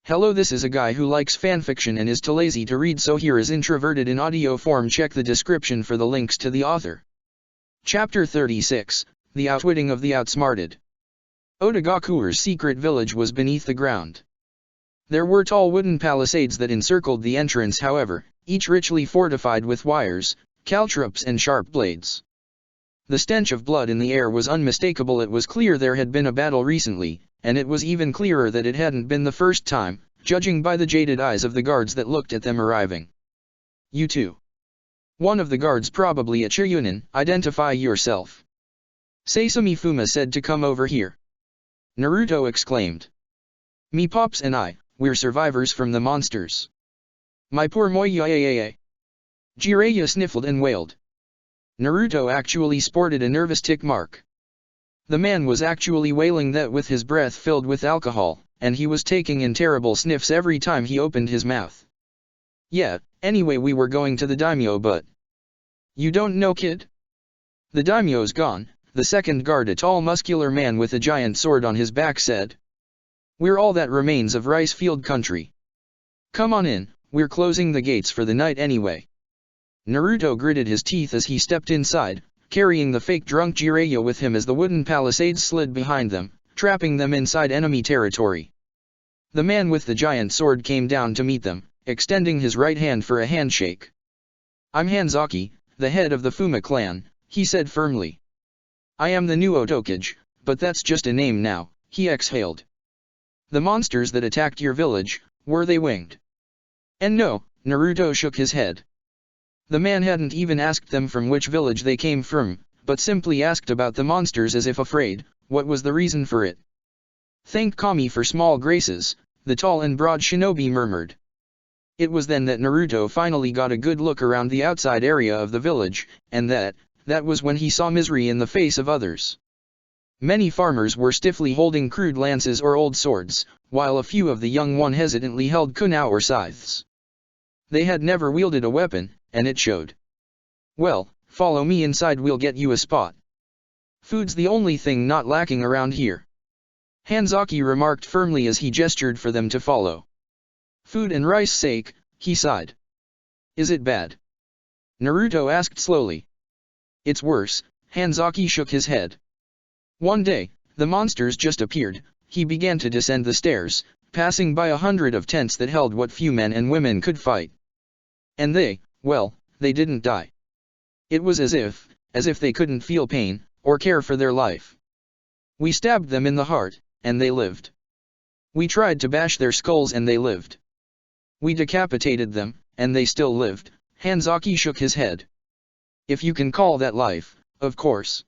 Hello, this is a guy who likes fanfiction and is too lazy to read, so here is Introverted in audio form. Check the description for the links to the author. Chapter 36, The Outwitting of the Outsmarted. Otogaku's secret village was beneath the ground. There were tall wooden palisades that encircled the entrance, however, each richly fortified with wires, caltrops and sharp blades. The stench of blood in the air was unmistakable. It was clear there had been a battle recently, and it was even clearer that it hadn't been the first time, judging by the jaded eyes of the guards that looked at them arriving. You too. One of the guards, probably a Chiryunin, identify yourself. Seisumi Fuma said to come over here. Naruto exclaimed. Me Pops and I, we're survivors from the monsters. My poor Moyaya. Jiraiya sniffled and wailed. Naruto actually sported a nervous tick mark. The man was actually wailing that with his breath filled with alcohol, and he was taking in terrible sniffs every time he opened his mouth. Yeah, anyway, we were going to the daimyo, but... You don't know, kid? The daimyo's gone, the second guard, a tall muscular man with a giant sword on his back, said. We're all that remains of rice field country. Come on in, we're closing the gates for the night anyway. Naruto gritted his teeth as he stepped inside, carrying the fake drunk Jiraiya with him as the wooden palisades slid behind them, trapping them inside enemy territory. The man with the giant sword came down to meet them, extending his right hand for a handshake. I'm Hanzaki, the head of the Fuma clan, he said firmly. I am the new Otokage, but that's just a name now, he exhaled. The monsters that attacked your village, were they winged? And no, Naruto shook his head. The man hadn't even asked them from which village they came from, but simply asked about the monsters as if afraid. What was the reason for it? Thank Kami for small graces, the tall and broad shinobi murmured. It was then that Naruto finally got a good look around the outside area of the village, and that was when he saw misery in the face of others. Many farmers were stiffly holding crude lances or old swords, while a few of the young one hesitantly held kunai or scythes. They had never wielded a weapon, and it showed. Well, follow me inside, we'll get you a spot. Food's the only thing not lacking around here. Hanzaki remarked firmly as he gestured for them to follow. Food and rice's sake, he sighed. Is it bad? Naruto asked slowly. It's worse, Hanzaki shook his head. One day, the monsters just appeared. He began to descend the stairs, passing by 100 of tents that held what few men and women could fight. And they didn't die. It was as if they couldn't feel pain, or care for their life. We stabbed them in the heart, and they lived. We tried to bash their skulls and they lived. We decapitated them, and they still lived. Hanzaki shook his head. If you can call that life, of course.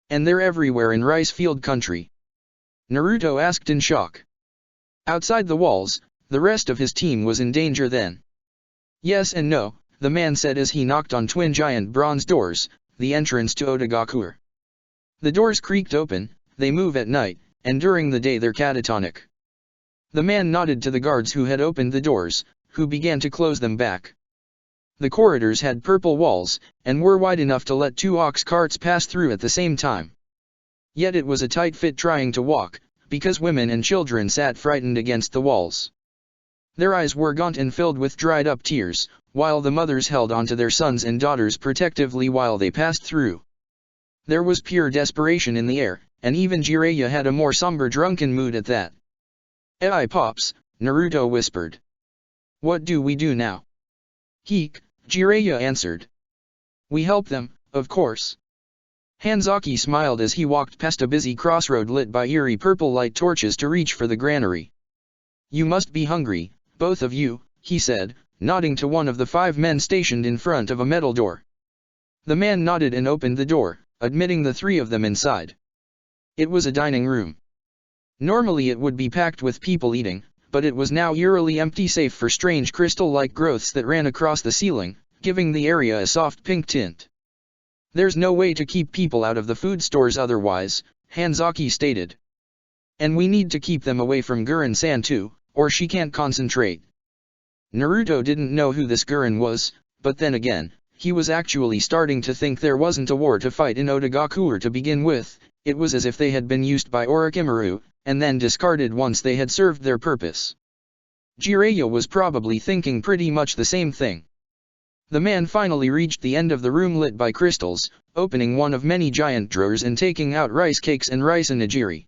And they're everywhere in rice field country. Naruto asked in shock. Outside the walls, the rest of his team was in danger then. Yes and no, the man said as he knocked on twin giant bronze doors, the entrance to Otogaku. The doors creaked open. They move at night, and during the day they're catatonic. The man nodded to the guards who had opened the doors, who began to close them back. The corridors had purple walls, and were wide enough to let 2 ox carts pass through at the same time. Yet it was a tight fit trying to walk, because women and children sat frightened against the walls. Their eyes were gaunt and filled with dried up tears, while the mothers held onto their sons and daughters protectively while they passed through. There was pure desperation in the air, and even Jiraiya had a more somber drunken mood at that. "Ei Pops," Naruto whispered. "What do we do now?" "Heek," Jiraiya answered. "We help them, of course." Hanzaki smiled as he walked past a busy crossroad lit by eerie purple light torches to reach for the granary. "You must be hungry, both of you," he said, nodding to one of the 5 men stationed in front of a metal door. The man nodded and opened the door, admitting the 3 of them inside. It was a dining room. Normally it would be packed with people eating, but it was now eerily empty save for strange crystal-like growths that ran across the ceiling, giving the area a soft pink tint. "There's no way to keep people out of the food stores otherwise," Hanzaki stated. "And we need to keep them away from Gurren-san too, or she can't concentrate." Naruto didn't know who this Gurren was, but then again, he was actually starting to think there wasn't a war to fight in Otogaku to begin with. It was as if they had been used by Orochimaru, and then discarded once they had served their purpose. Jiraiya was probably thinking pretty much the same thing. The man finally reached the end of the room lit by crystals, opening one of many giant drawers and taking out rice cakes and rice nigiri.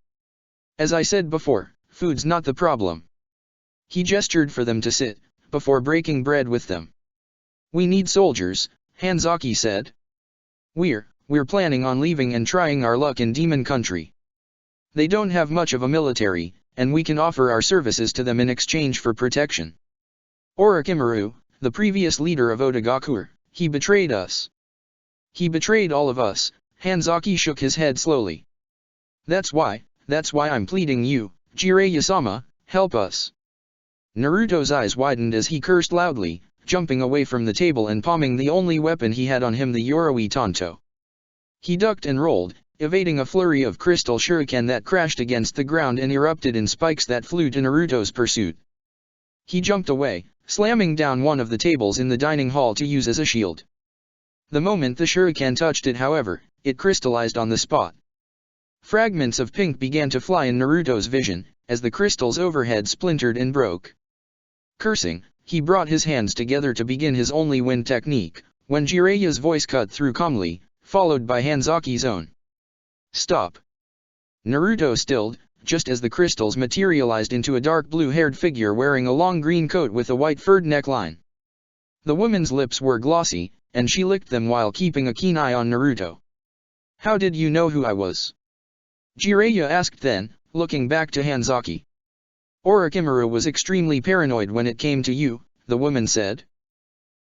As I said before, food's not the problem. He gestured for them to sit, before breaking bread with them. We need soldiers, Hanzaki said. We're planning on leaving and trying our luck in Demon Country. They don't have much of a military, and we can offer our services to them in exchange for protection. Orochimaru, the previous leader of Otogaku, he betrayed us. He betrayed all of us, Hanzaki shook his head slowly. That's why I'm pleading you, Jiraiya-sama, help us. Naruto's eyes widened as he cursed loudly, jumping away from the table and palming the only weapon he had on him, the Yoroi Tanto. He ducked and rolled, evading a flurry of crystal shuriken that crashed against the ground and erupted in spikes that flew to Naruto's pursuit. He jumped away, slamming down one of the tables in the dining hall to use as a shield. The moment the shuriken touched it, however, it crystallized on the spot. Fragments of pink began to fly in Naruto's vision, as the crystals overhead splintered and broke. Cursing, he brought his hands together to begin his only wind technique, when Jiraiya's voice cut through calmly, followed by Hanzaki's own. Stop. Naruto stilled, just as the crystals materialized into a dark blue-haired figure wearing a long green coat with a white furred neckline. The woman's lips were glossy, and she licked them while keeping a keen eye on Naruto. How did you know who I was? Jiraiya asked then, looking back to Hanzaki. Orochimaru was extremely paranoid when it came to you, the woman said.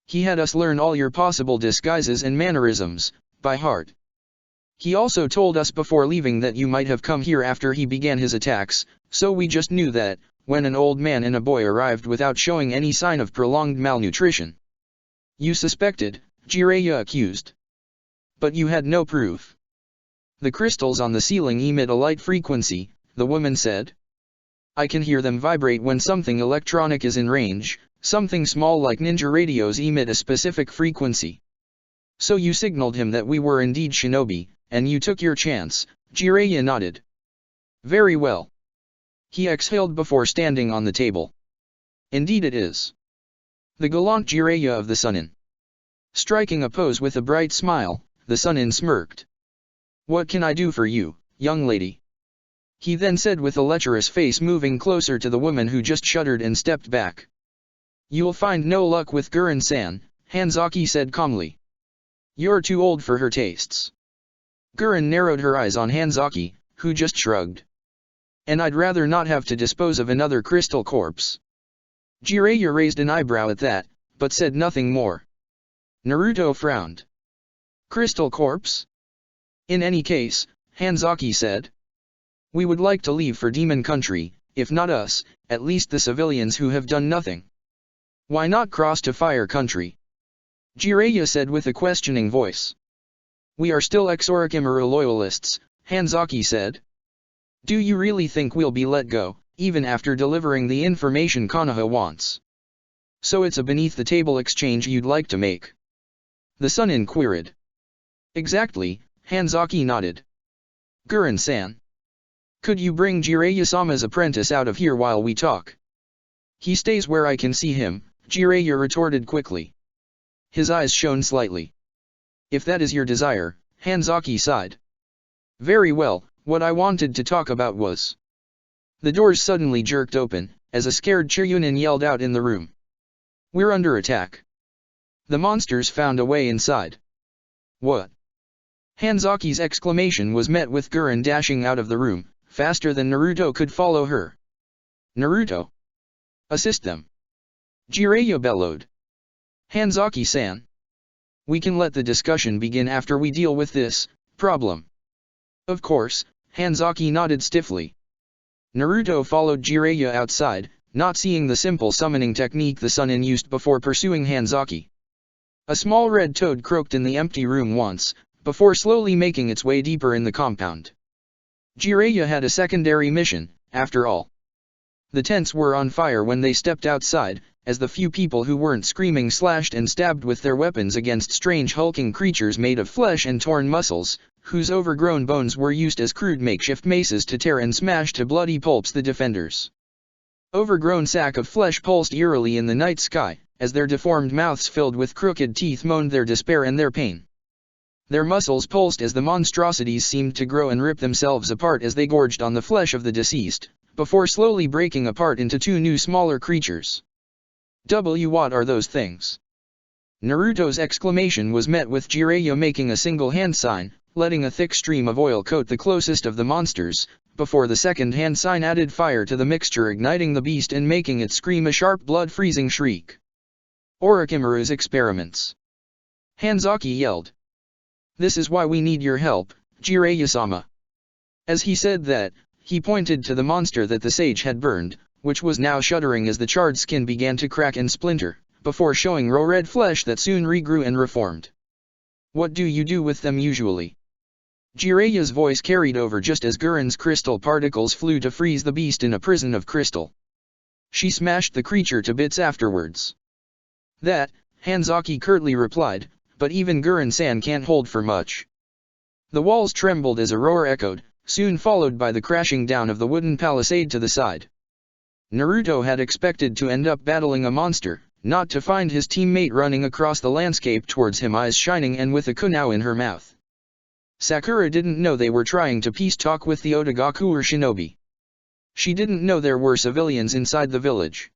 He had us learn all your possible disguises and mannerisms, by heart. He also told us before leaving that you might have come here after he began his attacks, so we just knew that, when an old man and a boy arrived without showing any sign of prolonged malnutrition. You suspected, Jiraiya accused. But you had no proof. The crystals on the ceiling emit a light frequency, the woman said. I can hear them vibrate when something electronic is in range, something small like ninja radios emit a specific frequency. So you signaled him that we were indeed shinobi, and you took your chance, Jiraiya nodded. Very well. He exhaled before standing on the table. Indeed it is. The gallant Jiraiya of the Sunin. Striking a pose with a bright smile, the Sunin smirked. What can I do for you, young lady? He then said with a lecherous face, moving closer to the woman who just shuddered and stepped back. You'll find no luck with Gurren-san, Hanzaki said calmly. You're too old for her tastes. Gurren narrowed her eyes on Hanzaki, who just shrugged. And I'd rather not have to dispose of another crystal corpse. Jiraiya raised an eyebrow at that, but said nothing more. Naruto frowned. Crystal corpse? In any case, Hanzaki said. We would like to leave for Demon Country, if not us, at least the civilians who have done nothing. Why not cross to Fire Country? Jiraiya said with a questioning voice. We are still ex-Orochimaru loyalists, Hanzaki said. Do you really think we'll be let go, even after delivering the information Konoha wants? So it's a beneath-the-table exchange you'd like to make? The Sunin queried. Exactly, Hanzaki nodded. Gurren-san. Could you bring Jiraiya-sama's apprentice out of here while we talk? He stays where I can see him, Jiraiya retorted quickly. His eyes shone slightly. If that is your desire, Hanzaki sighed. Very well, what I wanted to talk about was... The doors suddenly jerked open, as a scared Chiryunin yelled out in the room. We're under attack. The monsters found a way inside. What? Hanzaki's exclamation was met with Gurren dashing out of the room, faster than Naruto could follow her. Naruto! Assist them! Jiraiya bellowed. Hanzaki-san. We can let the discussion begin after we deal with this problem. Of course, Hanzaki nodded stiffly. Naruto followed Jiraiya outside, not seeing the simple summoning technique the Sunin used before pursuing Hanzaki. A small red toad croaked in the empty room once, before slowly making its way deeper in the compound. Jiraiya had a secondary mission, after all. The tents were on fire when they stepped outside, as the few people who weren't screaming slashed and stabbed with their weapons against strange hulking creatures made of flesh and torn muscles, whose overgrown bones were used as crude makeshift maces to tear and smash to bloody pulps the defenders. Overgrown sack of flesh pulsed eerily in the night sky, as their deformed mouths filled with crooked teeth moaned their despair and their pain. Their muscles pulsed as the monstrosities seemed to grow and rip themselves apart as they gorged on the flesh of the deceased, before slowly breaking apart into two new smaller creatures. What are those things? Naruto's exclamation was met with Jiraiya making a single hand sign, letting a thick stream of oil coat the closest of the monsters, before the second hand sign added fire to the mixture, igniting the beast and making it scream a sharp blood-freezing shriek. Orochimaru's experiments. Hanzaki yelled. This is why we need your help, Jiraiya-sama. As he said that, he pointed to the monster that the sage had burned, which was now shuddering as the charred skin began to crack and splinter, before showing raw red flesh that soon regrew and reformed. What do you do with them usually? Jiraiya's voice carried over just as Guren's crystal particles flew to freeze the beast in a prison of crystal. She smashed the creature to bits afterwards. That, Hanzaki curtly replied, but even Guren-san can't hold for much. The walls trembled as a roar echoed, soon followed by the crashing down of the wooden palisade to the side. Naruto had expected to end up battling a monster, not to find his teammate running across the landscape towards him, eyes shining and with a kunao in her mouth. Sakura didn't know they were trying to peace talk with the Otagaku or shinobi. She didn't know there were civilians inside the village.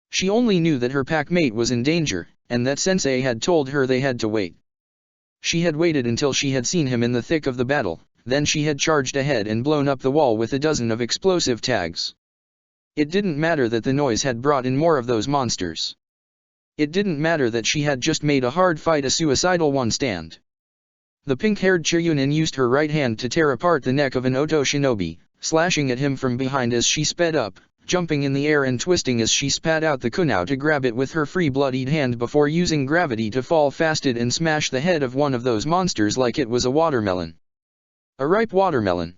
She only knew that her pack mate was in danger, and that Sensei had told her they had to wait. She had waited until she had seen him in the thick of the battle, then she had charged ahead and blown up the wall with a dozen of explosive tags. It didn't matter that the noise had brought in more of those monsters. It didn't matter that she had just made a hard fight a suicidal one stand. The pink-haired Chiryunin used her right hand to tear apart the neck of an Oto shinobi, slashing at him from behind as she sped up, jumping in the air and twisting as she spat out the kunao to grab it with her free bloodied hand before using gravity to fall fasted and smash the head of one of those monsters like it was a watermelon. A ripe watermelon.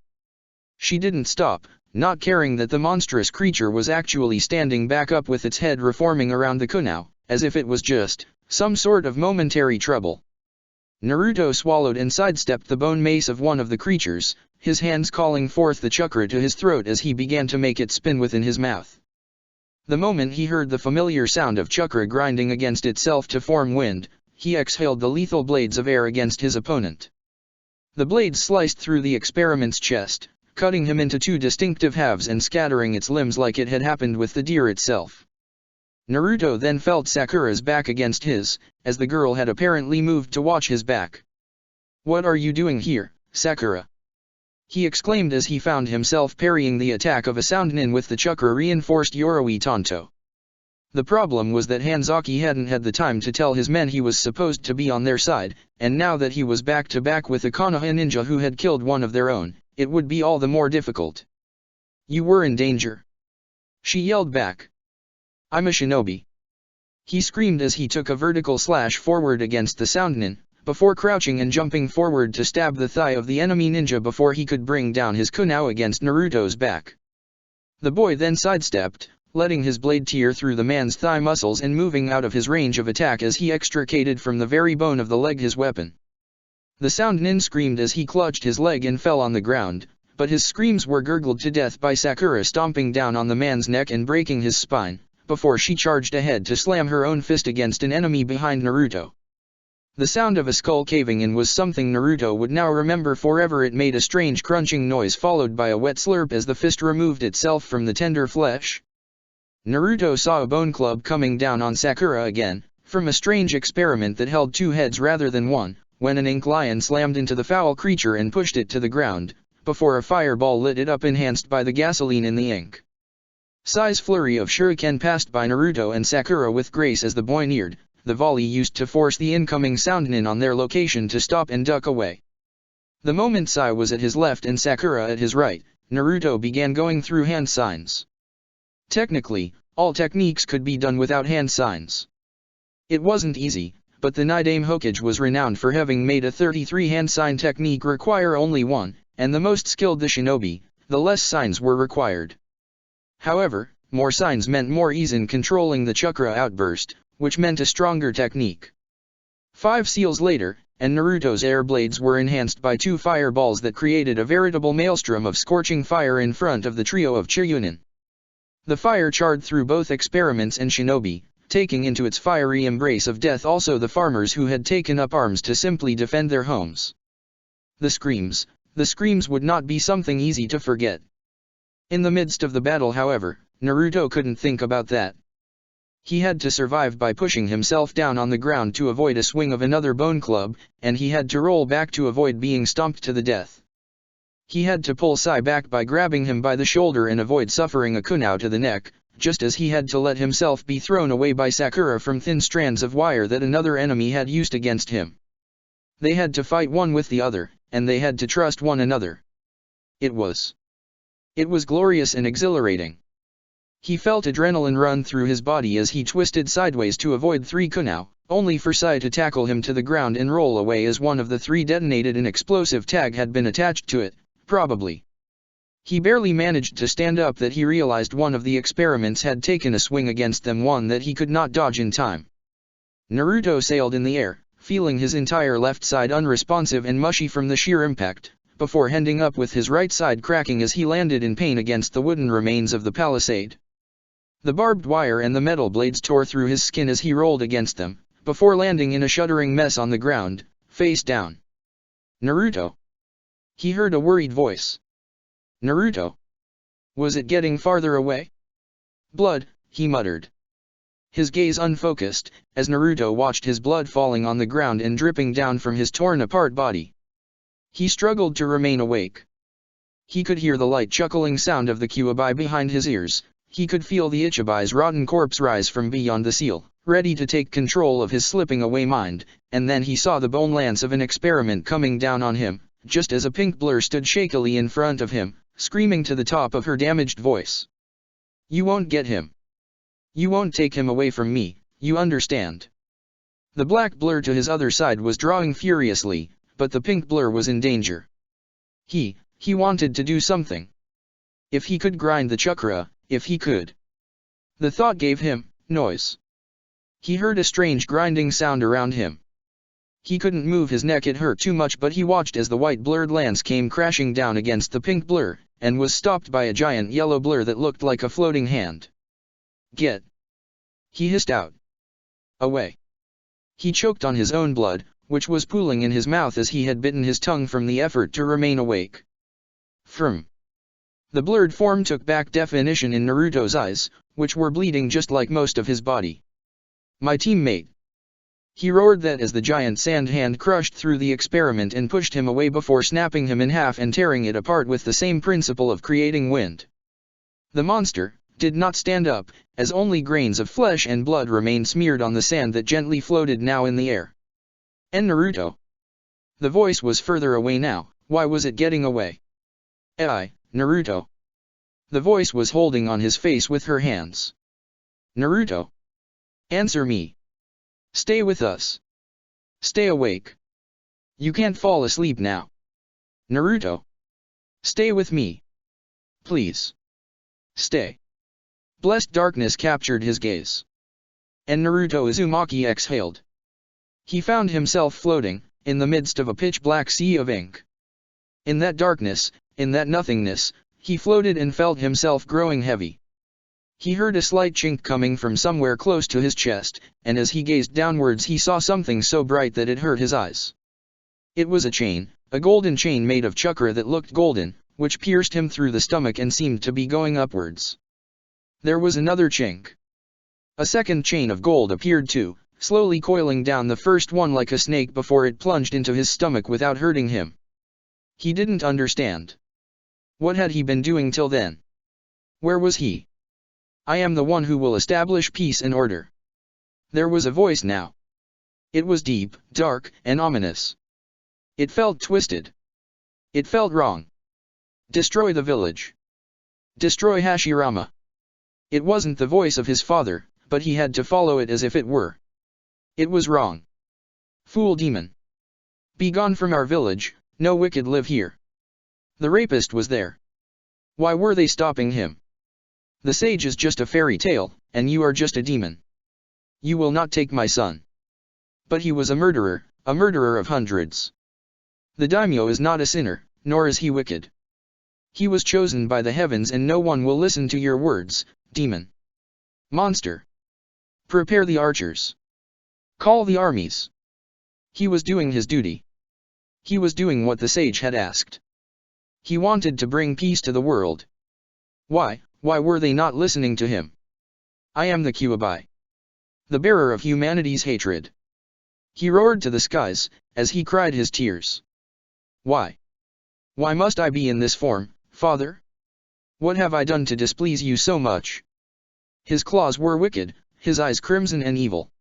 She didn't stop, not caring that the monstrous creature was actually standing back up with its head reforming around the kunao, as if it was just some sort of momentary trouble. Naruto swallowed and sidestepped the bone mace of one of the creatures, his hands calling forth the chakra to his throat as he began to make it spin within his mouth. The moment he heard the familiar sound of chakra grinding against itself to form wind, he exhaled the lethal blades of air against his opponent. The blades sliced through the experiment's chest, cutting him into two distinctive halves and scattering its limbs like it had happened with the deer itself. Naruto then felt Sakura's back against his, as the girl had apparently moved to watch his back. "What are you doing here, Sakura?" he exclaimed as he found himself parrying the attack of a Soundnin with the chakra-reinforced Yoroi Tonto. The problem was that Hanzaki hadn't had the time to tell his men he was supposed to be on their side, and now that he was back-to-back with a Konoha ninja who had killed one of their own, it would be all the more difficult. "You were in danger," she yelled back. "I'm a shinobi," he screamed as he took a vertical slash forward against the Soundnin, before crouching and jumping forward to stab the thigh of the enemy ninja before he could bring down his kunao against Naruto's back. The boy then sidestepped, letting his blade tear through the man's thigh muscles and moving out of his range of attack as he extricated from the very bone of the leg his weapon. The Soundnin screamed as he clutched his leg and fell on the ground, but his screams were gurgled to death by Sakura stomping down on the man's neck and breaking his spine, before she charged ahead to slam her own fist against an enemy behind Naruto. The sound of a skull caving in was something Naruto would now remember forever. It made a strange crunching noise followed by a wet slurp as the fist removed itself from the tender flesh. Naruto saw a bone club coming down on Sakura again, from a strange experiment that held two heads rather than one, when an ink lion slammed into the foul creature and pushed it to the ground, before a fireball lit it up enhanced by the gasoline in the ink. Sai's flurry of shuriken passed by Naruto and Sakura with grace as the boy neared, the volley used to force the incoming Soundnin on their location to stop and duck away. The moment Sai was at his left and Sakura at his right, Naruto began going through hand signs. Technically, all techniques could be done without hand signs. It wasn't easy, but the Nidaime Hokage was renowned for having made a 33 hand sign technique require only one, and the most skilled the shinobi, the less signs were required. However, more signs meant more ease in controlling the chakra outburst, which meant a stronger technique. 5 seals later, and Naruto's air blades were enhanced by 2 fireballs that created a veritable maelstrom of scorching fire in front of the trio of Chiryunin. The fire charred through both experiments and shinobi, taking into its fiery embrace of death also the farmers who had taken up arms to simply defend their homes. The screams would not be something easy to forget. In the midst of the battle, however, Naruto couldn't think about that. He had to survive by pushing himself down on the ground to avoid a swing of another bone club, and he had to roll back to avoid being stomped to the death. He had to pull Sai back by grabbing him by the shoulder and avoid suffering a kunai to the neck, just as he had to let himself be thrown away by Sakura from thin strands of wire that another enemy had used against him. They had to fight one with the other, and they had to trust one another. It was glorious and exhilarating. He felt adrenaline run through his body as he twisted sideways to avoid 3 kunai, only for Sai to tackle him to the ground and roll away as one of the 3 detonated an explosive tag had been attached to it, probably. He barely managed to stand up that he realized one of the experiments had taken a swing against them, one that he could not dodge in time. Naruto sailed in the air, feeling his entire left side unresponsive and mushy from the sheer impact, before ending up with his right side cracking as he landed in pain against the wooden remains of the palisade. The barbed wire and the metal blades tore through his skin as he rolled against them, before landing in a shuddering mess on the ground, face down. Naruto! He heard a worried voice. Naruto! Was it getting farther away? Blood, he muttered. His gaze unfocused, as Naruto watched his blood falling on the ground and dripping down from his torn-apart body. He struggled to remain awake. He could hear the light chuckling sound of the Kyuubi behind his ears. He could feel the Ichibi's rotten corpse rise from beyond the seal, ready to take control of his slipping away mind, and then he saw the bone lance of an experiment coming down on him, just as a pink blur stood shakily in front of him, screaming to the top of her damaged voice. You won't get him. You won't take him away from me, you understand. The black blur to his other side was drawing furiously, but the pink blur was in danger. He wanted to do something. If he could grind the chakra, if he could. The thought gave him noise. He heard a strange grinding sound around him. He couldn't move his neck, it hurt too much, but he watched as the white blurred lance came crashing down against the pink blur, and was stopped by a giant yellow blur that looked like a floating hand. Get! He hissed out. Away! He choked on his own blood, which was pooling in his mouth as he had bitten his tongue from the effort to remain awake. Firm. The blurred form took back definition in Naruto's eyes, which were bleeding just like most of his body. My teammate! He roared that as the giant sand hand crushed through the experiment and pushed him away before snapping him in half and tearing it apart with the same principle of creating wind. The monster did not stand up, as only grains of flesh and blood remained smeared on the sand that gently floated now in the air. And Naruto? The voice was further away now. Why was it getting away? Naruto. The voice was holding on his face with her hands. Naruto. Answer me. Stay with us. Stay awake. You can't fall asleep now. Naruto. Stay with me. Please. Stay. Blessed darkness captured his gaze. And Naruto Uzumaki exhaled. He found himself floating, in the midst of a pitch-black sea of ink. In that darkness, in that nothingness, he floated and felt himself growing heavy. He heard a slight chink coming from somewhere close to his chest, and as he gazed downwards he saw something so bright that it hurt his eyes. It was a chain, a golden chain made of chakra that looked golden, which pierced him through the stomach and seemed to be going upwards. There was another chink. A second chain of gold appeared too, slowly coiling down the first one like a snake before it plunged into his stomach without hurting him. He didn't understand. What had he been doing till then? Where was he? I am the one who will establish peace and order. There was a voice now. It was deep, dark, and ominous. It felt twisted. It felt wrong. Destroy the village. Destroy Hashirama. It wasn't the voice of his father, but he had to follow it as if it were. It was wrong. Fool demon. Be gone from our village, no wicked live here. The rapist was there. Why were they stopping him? The sage is just a fairy tale, and you are just a demon. You will not take my son. But he was a murderer of hundreds. The daimyo is not a sinner, nor is he wicked. He was chosen by the heavens and no one will listen to your words, demon. Monster. Prepare the archers. Call the armies. He was doing his duty. He was doing what the sage had asked. He wanted to bring peace to the world. Why were they not listening to him? I am the Kyuubi, the bearer of humanity's hatred. He roared to the skies, as he cried his tears. Why must I be in this form, Father? What have I done to displease you so much? His claws were wicked, his eyes crimson and evil.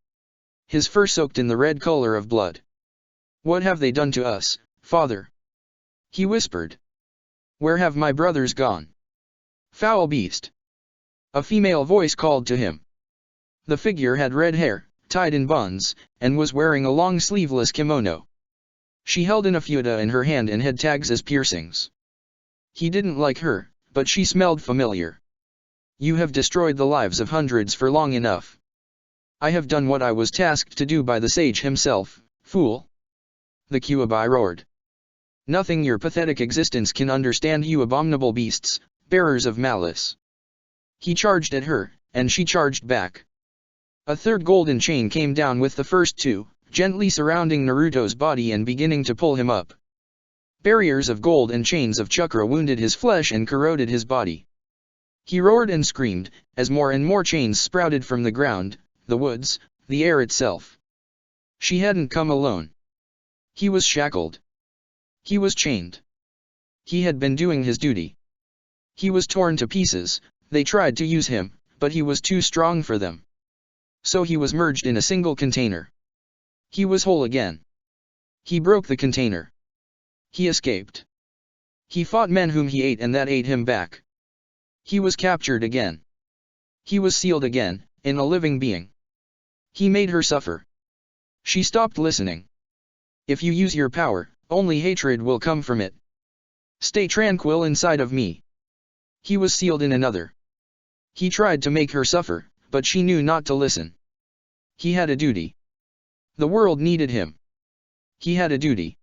His fur soaked in the red color of blood. What have they done to us, Father? He whispered. Where have my brothers gone? Foul beast! A female voice called to him. The figure had red hair, tied in buns, and was wearing a long sleeveless kimono. She held an fuda in her hand and had tags as piercings. He didn't like her, but she smelled familiar. You have destroyed the lives of hundreds for long enough. I have done what I was tasked to do by the sage himself, fool. The Kyuubi roared. Nothing your pathetic existence can understand, you abominable beasts, bearers of malice. He charged at her, and she charged back. A third golden chain came down with the first two, gently surrounding Naruto's body and beginning to pull him up. Barriers of gold and chains of chakra wounded his flesh and corroded his body. He roared and screamed, as more and more chains sprouted from the ground, the woods, the air itself. She hadn't come alone. He was shackled. He was chained. He had been doing his duty. He was torn to pieces. They tried to use him, but he was too strong for them. So he was merged in a single container. He was whole again. He broke the container. He escaped. He fought men whom he ate and that ate him back. He was captured again. He was sealed again, in a living being. He made her suffer. She stopped listening. If you use your power, only hatred will come from it. Stay tranquil inside of me. He was sealed in another. He tried to make her suffer, but she knew not to listen. He had a duty. The world needed him. He had a duty.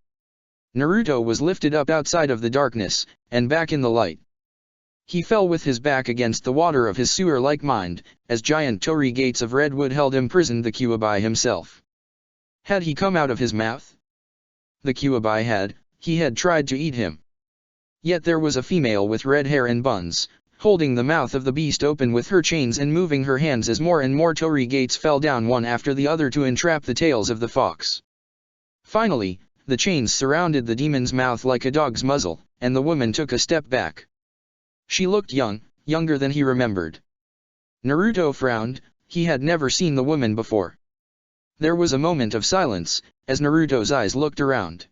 Naruto was lifted up outside of the darkness, and back in the light. He fell with his back against the water of his sewer-like mind, as giant torii gates of redwood held imprisoned the Kyuubi himself. Had he come out of his mouth? The Kyuubi had, he had tried to eat him. Yet there was a female with red hair and buns, holding the mouth of the beast open with her chains and moving her hands as more and more torii gates fell down one after the other to entrap the tails of the fox. Finally, the chains surrounded the demon's mouth like a dog's muzzle, and the woman took a step back. She looked young, younger than he remembered. Naruto frowned, he had never seen the woman before. There was a moment of silence, as Naruto's eyes looked around.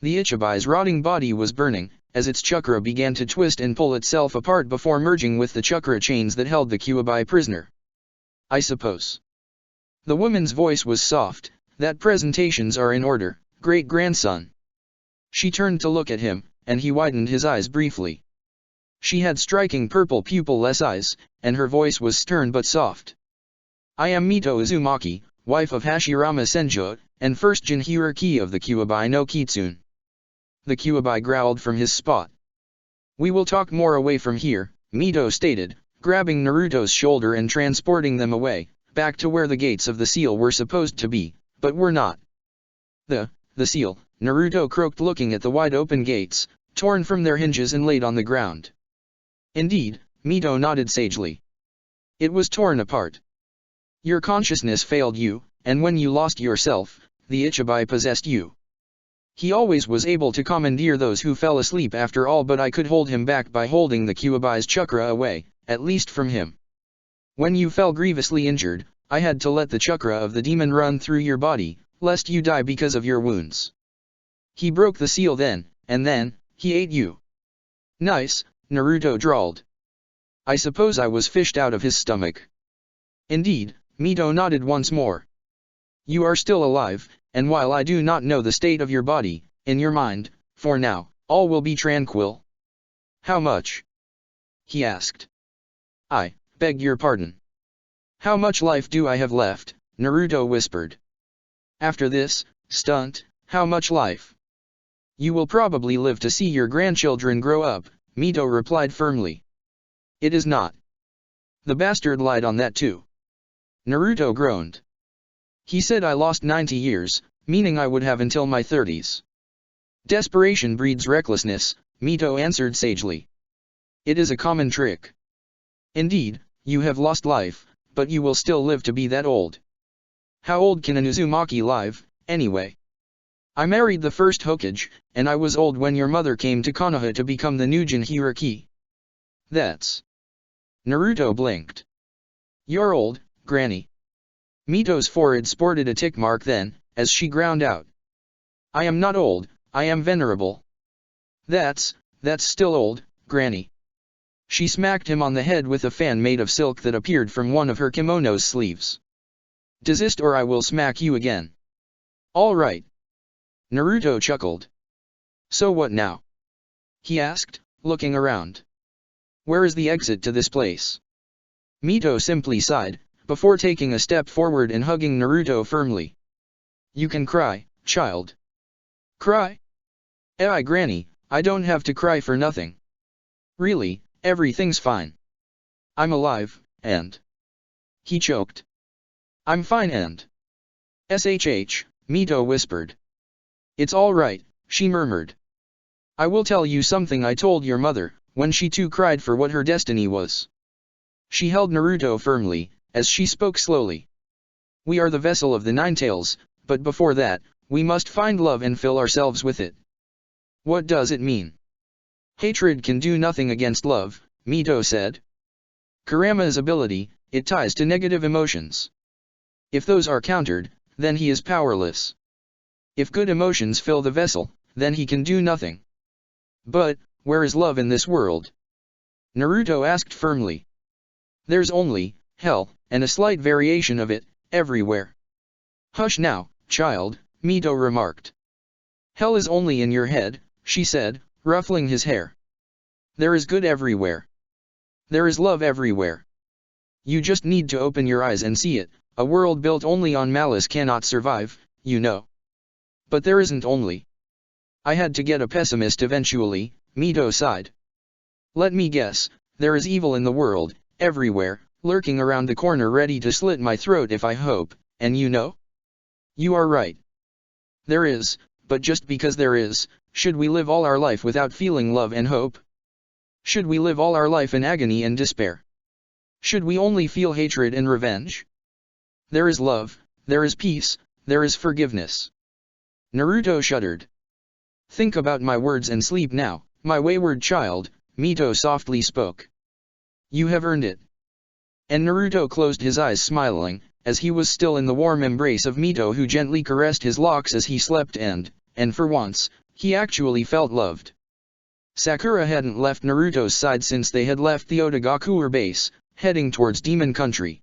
The Ichibi's rotting body was burning, as its chakra began to twist and pull itself apart before merging with the chakra chains that held the Kyuubi prisoner. I suppose. The woman's voice was soft, that presentations are in order, great-grandson. She turned to look at him, and he widened his eyes briefly. She had striking purple pupil-less eyes, and her voice was stern but soft. I am Mito Uzumaki, wife of Hashirama Senjo, and first Jinhyuriki of the Kyuubi no Kitsune. The Kyuubi growled from his spot. We will talk more away from here, Mito stated, grabbing Naruto's shoulder and transporting them away, back to where the gates of the seal were supposed to be, but were not. The seal, Naruto croaked looking at the wide-open gates, torn from their hinges and laid on the ground. Indeed, Mito nodded sagely. It was torn apart. Your consciousness failed you, and when you lost yourself, the Ichibi possessed you. He always was able to commandeer those who fell asleep after all, but I could hold him back by holding the Kyuubi's chakra away, at least from him. When you fell grievously injured, I had to let the chakra of the demon run through your body, lest you die because of your wounds. He broke the seal then, and then, he ate you. Nice, Naruto drawled. I suppose I was fished out of his stomach. Indeed, Mito nodded once more. You are still alive, and while I do not know the state of your body, in your mind, for now, all will be tranquil. How much? He asked. I beg your pardon. How much life do I have left? Naruto whispered. After this stunt, how much life? You will probably live to see your grandchildren grow up, Mito replied firmly. It is not. The bastard lied on that too. Naruto groaned. He said I lost 90 years, meaning I would have until my 30s. Desperation breeds recklessness, Mito answered sagely. It is a common trick. Indeed, you have lost life, but you will still live to be that old. How old can an Uzumaki live, anyway? I married the first Hokage, and I was old when your mother came to Konoha to become the new Jinchuriki. That's... Naruto blinked. You're old, Granny. Mito's forehead sported a tick mark then, as she ground out. I am not old, I am venerable. That's still old, Granny. She smacked him on the head with a fan made of silk that appeared from one of her kimono's sleeves. Desist or I will smack you again. All right. Naruto chuckled. So what now? He asked, looking around. Where is the exit to this place? Mito simply sighed, before taking a step forward and hugging Naruto firmly. You can cry, child. Cry? Granny, I don't have to cry for nothing. Really, everything's fine. I'm alive, and... He choked. I'm fine and... SHH, Mito whispered. It's all right, she murmured. I will tell you something I told your mother, when she too cried for what her destiny was. She held Naruto firmly, as she spoke slowly. We are the vessel of the Nine Tails, but before that, we must find love and fill ourselves with it. What does it mean? Hatred can do nothing against love, Mito said. Kurama's ability, it ties to negative emotions. If those are countered, then he is powerless. If good emotions fill the vessel, then he can do nothing. But, where is love in this world? Naruto asked firmly. There's only, hell, and a slight variation of it, everywhere. Hush now, child, Mito remarked. Hell is only in your head, she said, ruffling his hair. There is good everywhere. There is love everywhere. You just need to open your eyes and see it. A world built only on malice cannot survive, you know. But there isn't only. I had to get a pessimist eventually, Mito sighed. Let me guess, there is evil in the world, everywhere, lurking around the corner ready to slit my throat if I hope, and you know? You are right. There is, but just because there is, should we live all our life without feeling love and hope? Should we live all our life in agony and despair? Should we only feel hatred and revenge? There is love, there is peace, there is forgiveness. Naruto shuddered. Think about my words and sleep now, my wayward child, Mito softly spoke. You have earned it. And Naruto closed his eyes smiling, as he was still in the warm embrace of Mito who gently caressed his locks as he slept and for once, he actually felt loved. Sakura hadn't left Naruto's side since they had left the Otagakure base, heading towards Demon Country.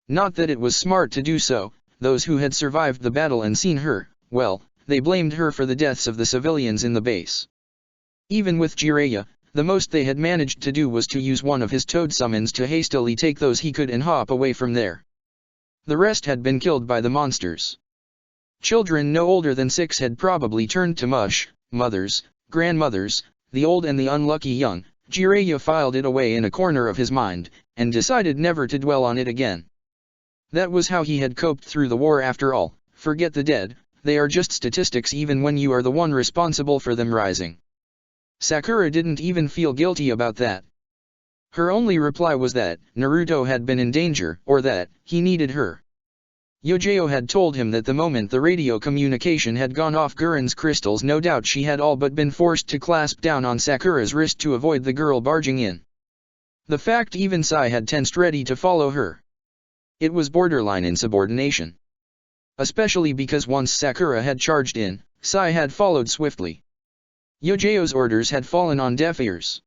Not that it was smart to do so, those who had survived the battle and seen her, well, they blamed her for the deaths of the civilians in the base. Even with Jiraiya, the most they had managed to do was to use one of his toad summons to hastily take those he could and hop away from there. The rest had been killed by the monsters. Children no older than 6 had probably turned to mush, mothers, grandmothers, the old and the unlucky young. Jiraiya filed it away in a corner of his mind, and decided never to dwell on it again. That was how he had coped through the war after all. Forget the dead, they are just statistics even when you are the one responsible for them rising. Sakura didn't even feel guilty about that. Her only reply was that Naruto had been in danger, or that he needed her. Yojao had told him that the moment the radio communication had gone off Guren's crystals, no doubt she had all but been forced to clasp down on Sakura's wrist to avoid the girl barging in. The fact even Sai had tensed ready to follow her. It was borderline insubordination. Especially because once Sakura had charged in, Sai had followed swiftly. Yojao's orders had fallen on deaf ears.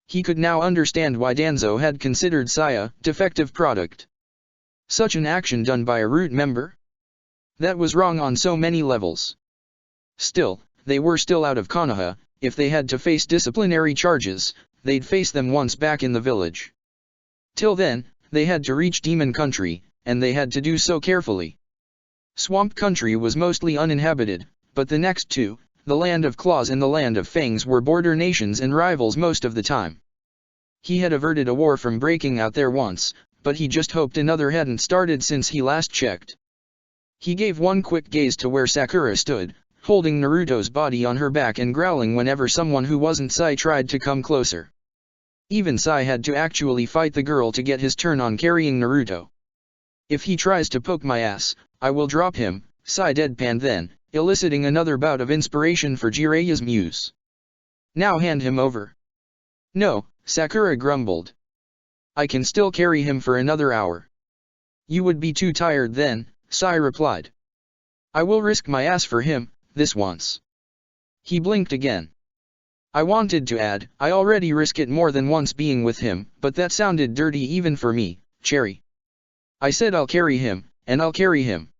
He could now understand why Danzo had considered Sai a defective product. Such an action done by a root member? That was wrong on so many levels. Still, they were still out of Konoha. If they had to face disciplinary charges, they'd face them once back in the village. Till then, they had to reach Demon Country, and they had to do so carefully. Swamp Country was mostly uninhabited, but the next two, the land of claws and the land of fangs were border nations and rivals most of the time. He had averted a war from breaking out there once, but he just hoped another hadn't started since he last checked. He gave one quick gaze to where Sakura stood, holding Naruto's body on her back and growling whenever someone who wasn't Sai tried to come closer. Even Sai had to actually fight the girl to get his turn on carrying Naruto. "If he tries to poke my ass, I will drop him," Sai deadpanned then, eliciting another bout of inspiration for Jiraiya's muse. "Now hand him over." "No," Sakura grumbled. "I can still carry him for another hour." "You would be too tired then," Sai replied. "I will risk my ass for him, this once." He blinked again. "I wanted to add, I already risk it more than once being with him, but that sounded dirty even for me, Cherry. I said I'll carry him, and I'll carry him."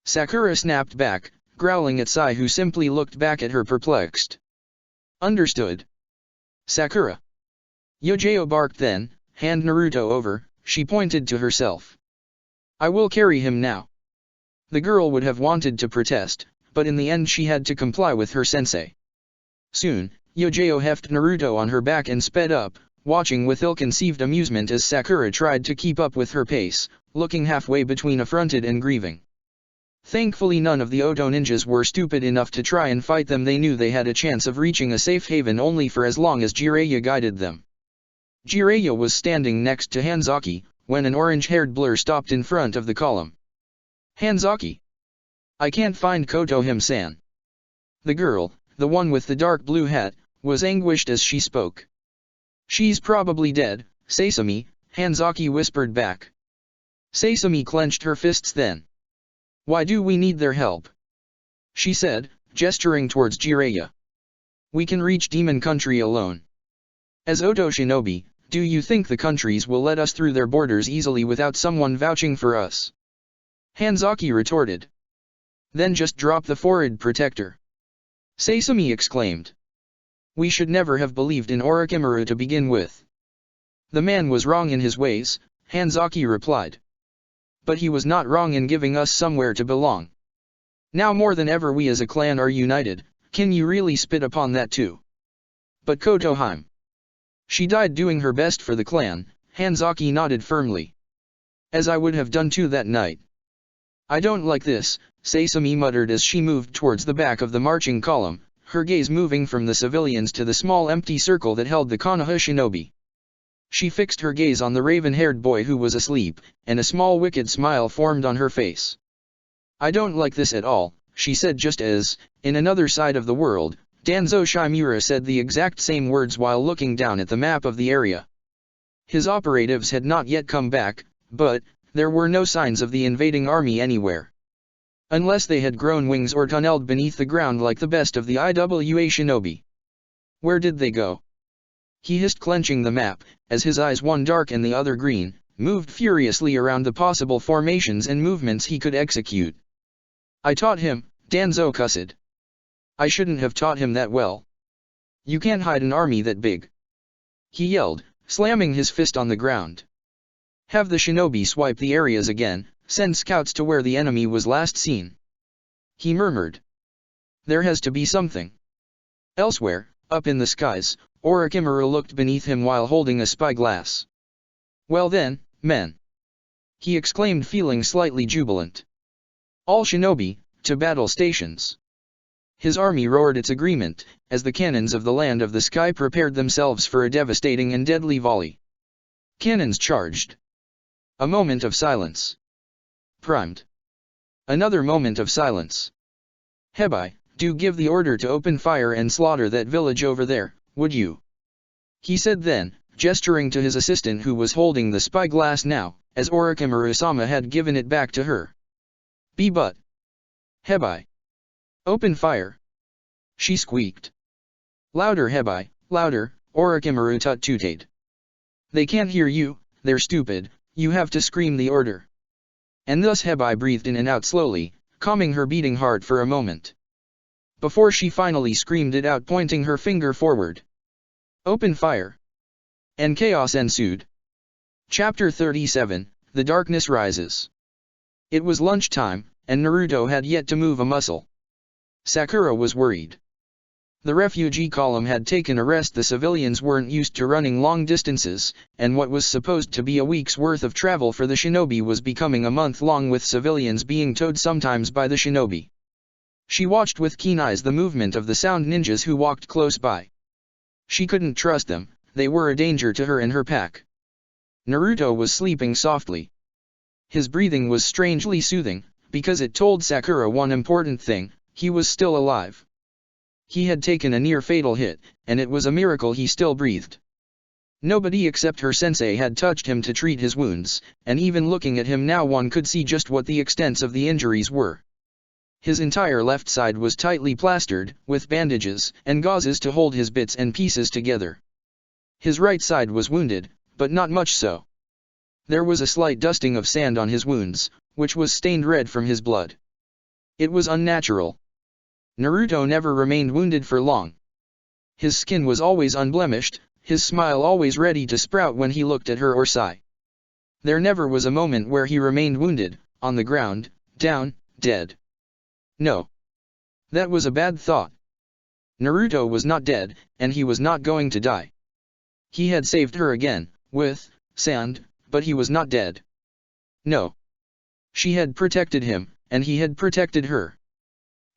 Sakura snapped back, growling at Sai, who simply looked back at her perplexed. "Understood." "Sakura." Yojao barked then, "Hand Naruto over," she pointed to herself. "I will carry him now." The girl would have wanted to protest, but in the end she had to comply with her sensei. Soon, Yojao hefted Naruto on her back and sped up, watching with ill-conceived amusement as Sakura tried to keep up with her pace, looking halfway between affronted and grieving. Thankfully none of the Oto ninjas were stupid enough to try and fight them. They knew they had a chance of reaching a safe haven only for as long as Jiraiya guided them. Jiraiya was standing next to Hanzaki, when an orange-haired blur stopped in front of the column. "Hanzaki! I can't find Kotohime-san." The girl, the one with the dark blue hat, was anguished as she spoke. "She's probably dead, Sasami," Hanzaki whispered back. Sasami clenched her fists then. "Why do we need their help?" she said, gesturing towards Jiraiya. "We can reach Demon Country alone. As Oto Shinobi, do you think the countries will let us through their borders easily without someone vouching for us?" Hanzaki retorted. "Then just drop the forehead protector," Sasami exclaimed. "We should never have believed in Orochimaru to begin with." "The man was wrong in his ways," Hanzaki replied. "But he was not wrong in giving us somewhere to belong. Now more than ever we as a clan are united. Can you really spit upon that too?" "But Kotohime. She died doing her best for the clan," Hanzaki nodded firmly. "As I would have done too that night." "I don't like this," Sasami muttered as she moved towards the back of the marching column, her gaze moving from the civilians to the small empty circle that held the Konoha shinobi. She fixed her gaze on the raven-haired boy who was asleep, and a small wicked smile formed on her face. "I don't like this at all," she said, just as, in another side of the world, Danzo Shimura said the exact same words while looking down at the map of the area. His operatives had not yet come back, but there were no signs of the invading army anywhere. Unless they had grown wings or tunneled beneath the ground like the best of the IWA shinobi. Where did they go? He hissed, clenching the map, as his eyes, one dark and the other green, moved furiously around the possible formations and movements he could execute. "I taught him," Danzo cussed. "I shouldn't have taught him that well. You can't hide an army that big," he yelled, slamming his fist on the ground. "Have the shinobi swipe the areas again, send scouts to where the enemy was last seen," he murmured. "There has to be something." Elsewhere, up in the skies, Orochimaru looked beneath him while holding a spyglass. "Well then, men," he exclaimed, feeling slightly jubilant. "All shinobi, to battle stations." His army roared its agreement, as the cannons of the land of the sky prepared themselves for a devastating and deadly volley. Cannons charged. A moment of silence. Primed. Another moment of silence. "Hebai, do give the order to open fire and slaughter that village over there, would you?" he said then, gesturing to his assistant who was holding the spyglass now, as Orochimaru-sama had given it back to her. "But. Hebai. Open fire," she squeaked. "Louder, Hebai, louder," Orochimaru tut-tooted. "They can't hear you, they're stupid, you have to scream the order." And thus Hebai breathed in and out slowly, calming her beating heart for a moment. Before she finally screamed it out, pointing her finger forward. "Open fire." And chaos ensued. Chapter 37, The Darkness Rises. It was lunchtime, and Naruto had yet to move a muscle. Sakura was worried. The refugee column had taken a rest. The civilians weren't used to running long distances, and what was supposed to be a week's worth of travel for the shinobi was becoming a month long, with civilians being towed sometimes by the shinobi. She watched with keen eyes the movement of the sound ninjas who walked close by. She couldn't trust them, they were a danger to her and her pack. Naruto was sleeping softly. His breathing was strangely soothing, because it told Sakura one important thing: he was still alive. He had taken a near-fatal hit, and it was a miracle he still breathed. Nobody except her sensei had touched him to treat his wounds, and even looking at him now one could see just what the extents of the injuries were. His entire left side was tightly plastered, with bandages and gauzes to hold his bits and pieces together. His right side was wounded, but not much so. There was a slight dusting of sand on his wounds, which was stained red from his blood. It was unnatural. Naruto never remained wounded for long. His skin was always unblemished, his smile always ready to sprout when he looked at her or Sai. There never was a moment where he remained wounded, on the ground, down, dead. No. That was a bad thought. Naruto was not dead, and he was not going to die. He had saved her again, with sand, but he was not dead. No. She had protected him, and he had protected her.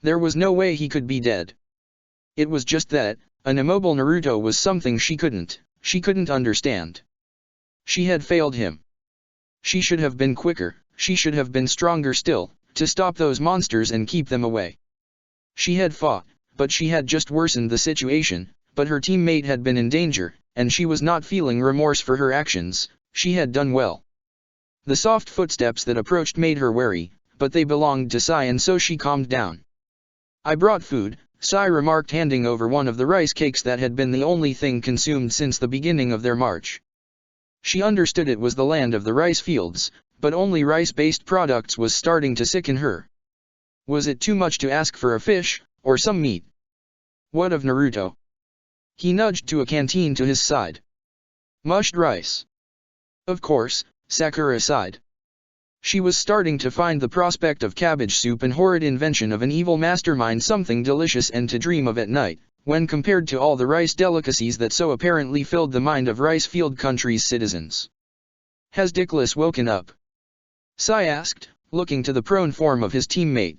There was no way he could be dead. It was just that, an immobile Naruto was something she couldn't understand. She had failed him. She should have been quicker, she should have been stronger still, to stop those monsters and keep them away. She had fought, but she had just worsened the situation, but her teammate had been in danger, and she was not feeling remorse for her actions. She had done well. The soft footsteps that approached made her wary, but they belonged to Sai, and so she calmed down. I brought food, Sai remarked, handing over one of the rice cakes that had been the only thing consumed since the beginning of their march. She understood it was the land of the rice fields, but only rice-based products was starting to sicken her. Was it too much to ask for a fish, or some meat? What of Naruto? He nudged to a canteen to his side. Mushed rice. Of course, Sakura sighed. She was starting to find the prospect of cabbage soup an horrid invention of an evil mastermind, something delicious and to dream of at night, when compared to all the rice delicacies that so apparently filled the mind of rice-field country's citizens. Has Dickless woken up? Sai asked, looking to the prone form of his teammate.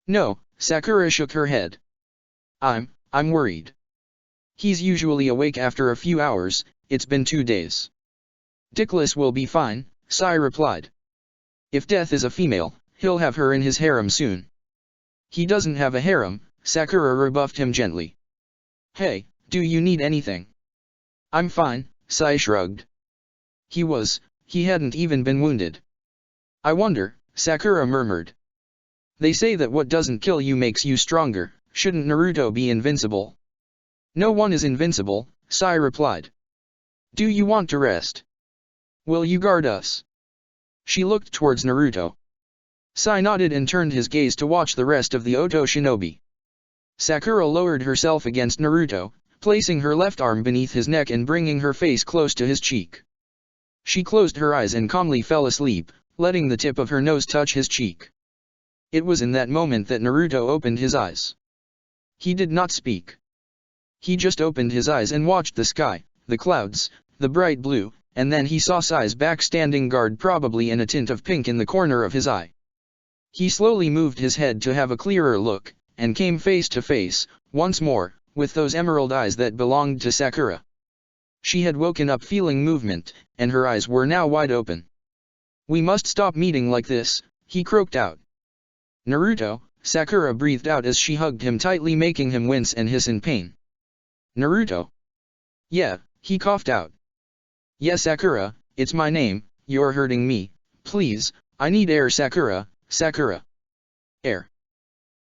No, Sakura shook her head. I'm worried. He's usually awake after a few hours, it's been 2 days. Dickless will be fine, Sai replied. If Death is a female, he'll have her in his harem soon. He doesn't have a harem, Sakura rebuffed him gently. Hey, do you need anything? I'm fine, Sai shrugged. He hadn't even been wounded. I wonder, Sakura murmured. They say that what doesn't kill you makes you stronger. Shouldn't Naruto be invincible? No one is invincible, Sai replied. Do you want to rest? Will you guard us? She looked towards Naruto. Sai nodded and turned his gaze to watch the rest of the Oto shinobi. Sakura lowered herself against Naruto, placing her left arm beneath his neck and bringing her face close to his cheek. She closed her eyes and calmly fell asleep, letting the tip of her nose touch his cheek. It was in that moment that Naruto opened his eyes. He did not speak. He just opened his eyes and watched the sky, the clouds, the bright blue, and then he saw Sai's back standing guard, probably in a tint of pink, in the corner of his eye. He slowly moved his head to have a clearer look, and came face to face, once more, with those emerald eyes that belonged to Sakura. She had woken up feeling movement, and her eyes were now wide open. We must stop meeting like this, he croaked out. Naruto, Sakura breathed out as she hugged him tightly, making him wince and hiss in pain. Naruto. Yeah, he coughed out. Yeah, Sakura, it's my name, you're hurting me, please, I need air, Sakura, Sakura. Air.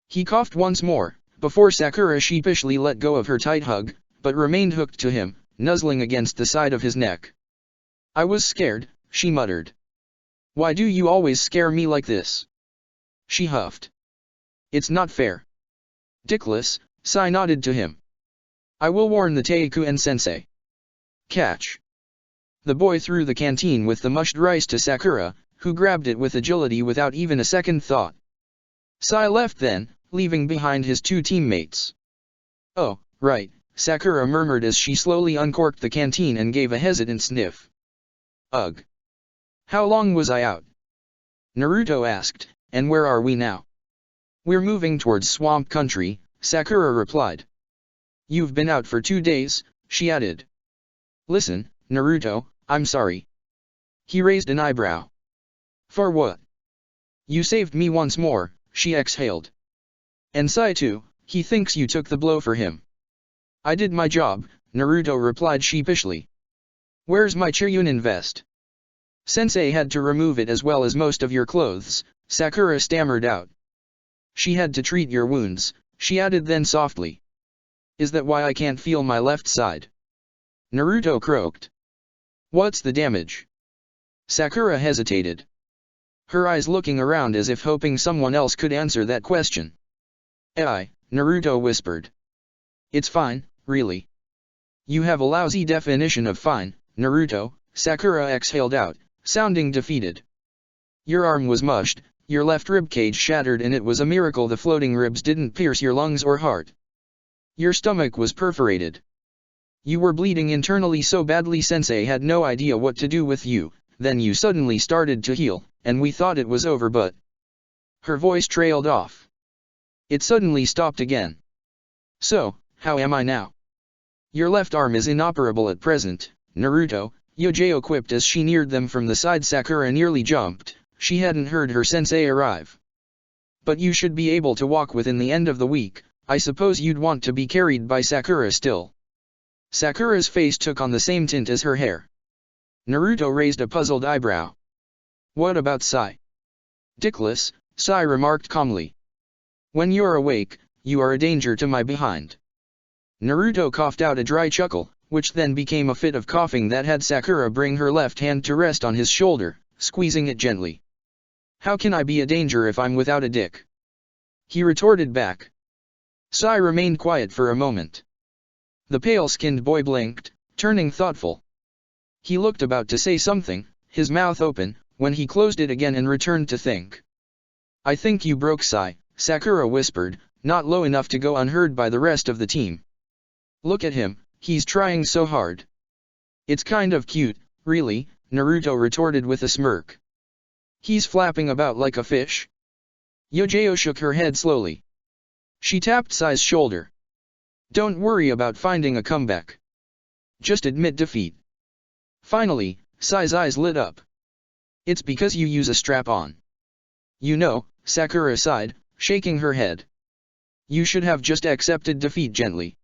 He coughed once more, before Sakura sheepishly let go of her tight hug, but remained hooked to him, nuzzling against the side of his neck. I was scared, she muttered. Why do you always scare me like this? She huffed. It's not fair. Dickless, Sai nodded to him. I will warn the Teikuen sensei. Catch. The boy threw the canteen with the mushed rice to Sakura, who grabbed it with agility without even a second thought. Sai left then, leaving behind his 2 teammates. Oh, right, Sakura murmured as she slowly uncorked the canteen and gave a hesitant sniff. Ugh. How long was I out? Naruto asked, and where are we now? We're moving towards swamp country, Sakura replied. You've been out for 2 days, she added. Listen, Naruto, I'm sorry. He raised an eyebrow. For what? You saved me once more, she exhaled. And Sai too, he thinks you took the blow for him. I did my job, Naruto replied sheepishly. Where's my Chiryunin vest? Sensei had to remove it as well as most of your clothes, Sakura stammered out. She had to treat your wounds, she added then softly. Is that why I can't feel my left side? Naruto croaked. What's the damage? Sakura hesitated. Her eyes looking around as if hoping someone else could answer that question. Naruto whispered. It's fine, really. You have a lousy definition of fine, Naruto, Sakura exhaled out, sounding defeated. Your arm was mushed, your left ribcage shattered and it was a miracle the floating ribs didn't pierce your lungs or heart. Your stomach was perforated. You were bleeding internally so badly Sensei had no idea what to do with you, then you suddenly started to heal, and we thought it was over but... Her voice trailed off. It suddenly stopped again. So, how am I now? Your left arm is inoperable at present, Naruto, Yojao quipped as she neared them from the side. Sakura nearly jumped, she hadn't heard her sensei arrive. But you should be able to walk within the end of the week, I suppose you'd want to be carried by Sakura still. Sakura's face took on the same tint as her hair. Naruto raised a puzzled eyebrow. What about Sai? Dickless, Sai remarked calmly. When you're awake, you are a danger to my behind. Naruto coughed out a dry chuckle, which then became a fit of coughing that had Sakura bring her left hand to rest on his shoulder, squeezing it gently. How can I be a danger if I'm without a dick? He retorted back. Sai remained quiet for a moment. The pale-skinned boy blinked, turning thoughtful. He looked about to say something, his mouth open, when he closed it again and returned to think. I think you broke Sai, Sakura whispered, not low enough to go unheard by the rest of the team. Look at him, he's trying so hard. It's kind of cute, really, Naruto retorted with a smirk. He's flapping about like a fish. Yojao shook her head slowly. She tapped Sai's shoulder. Don't worry about finding a comeback. Just admit defeat. Finally, Sai's eyes lit up. It's because you use a strap-on. You know, Sakura sighed, shaking her head. You should have just accepted defeat gently.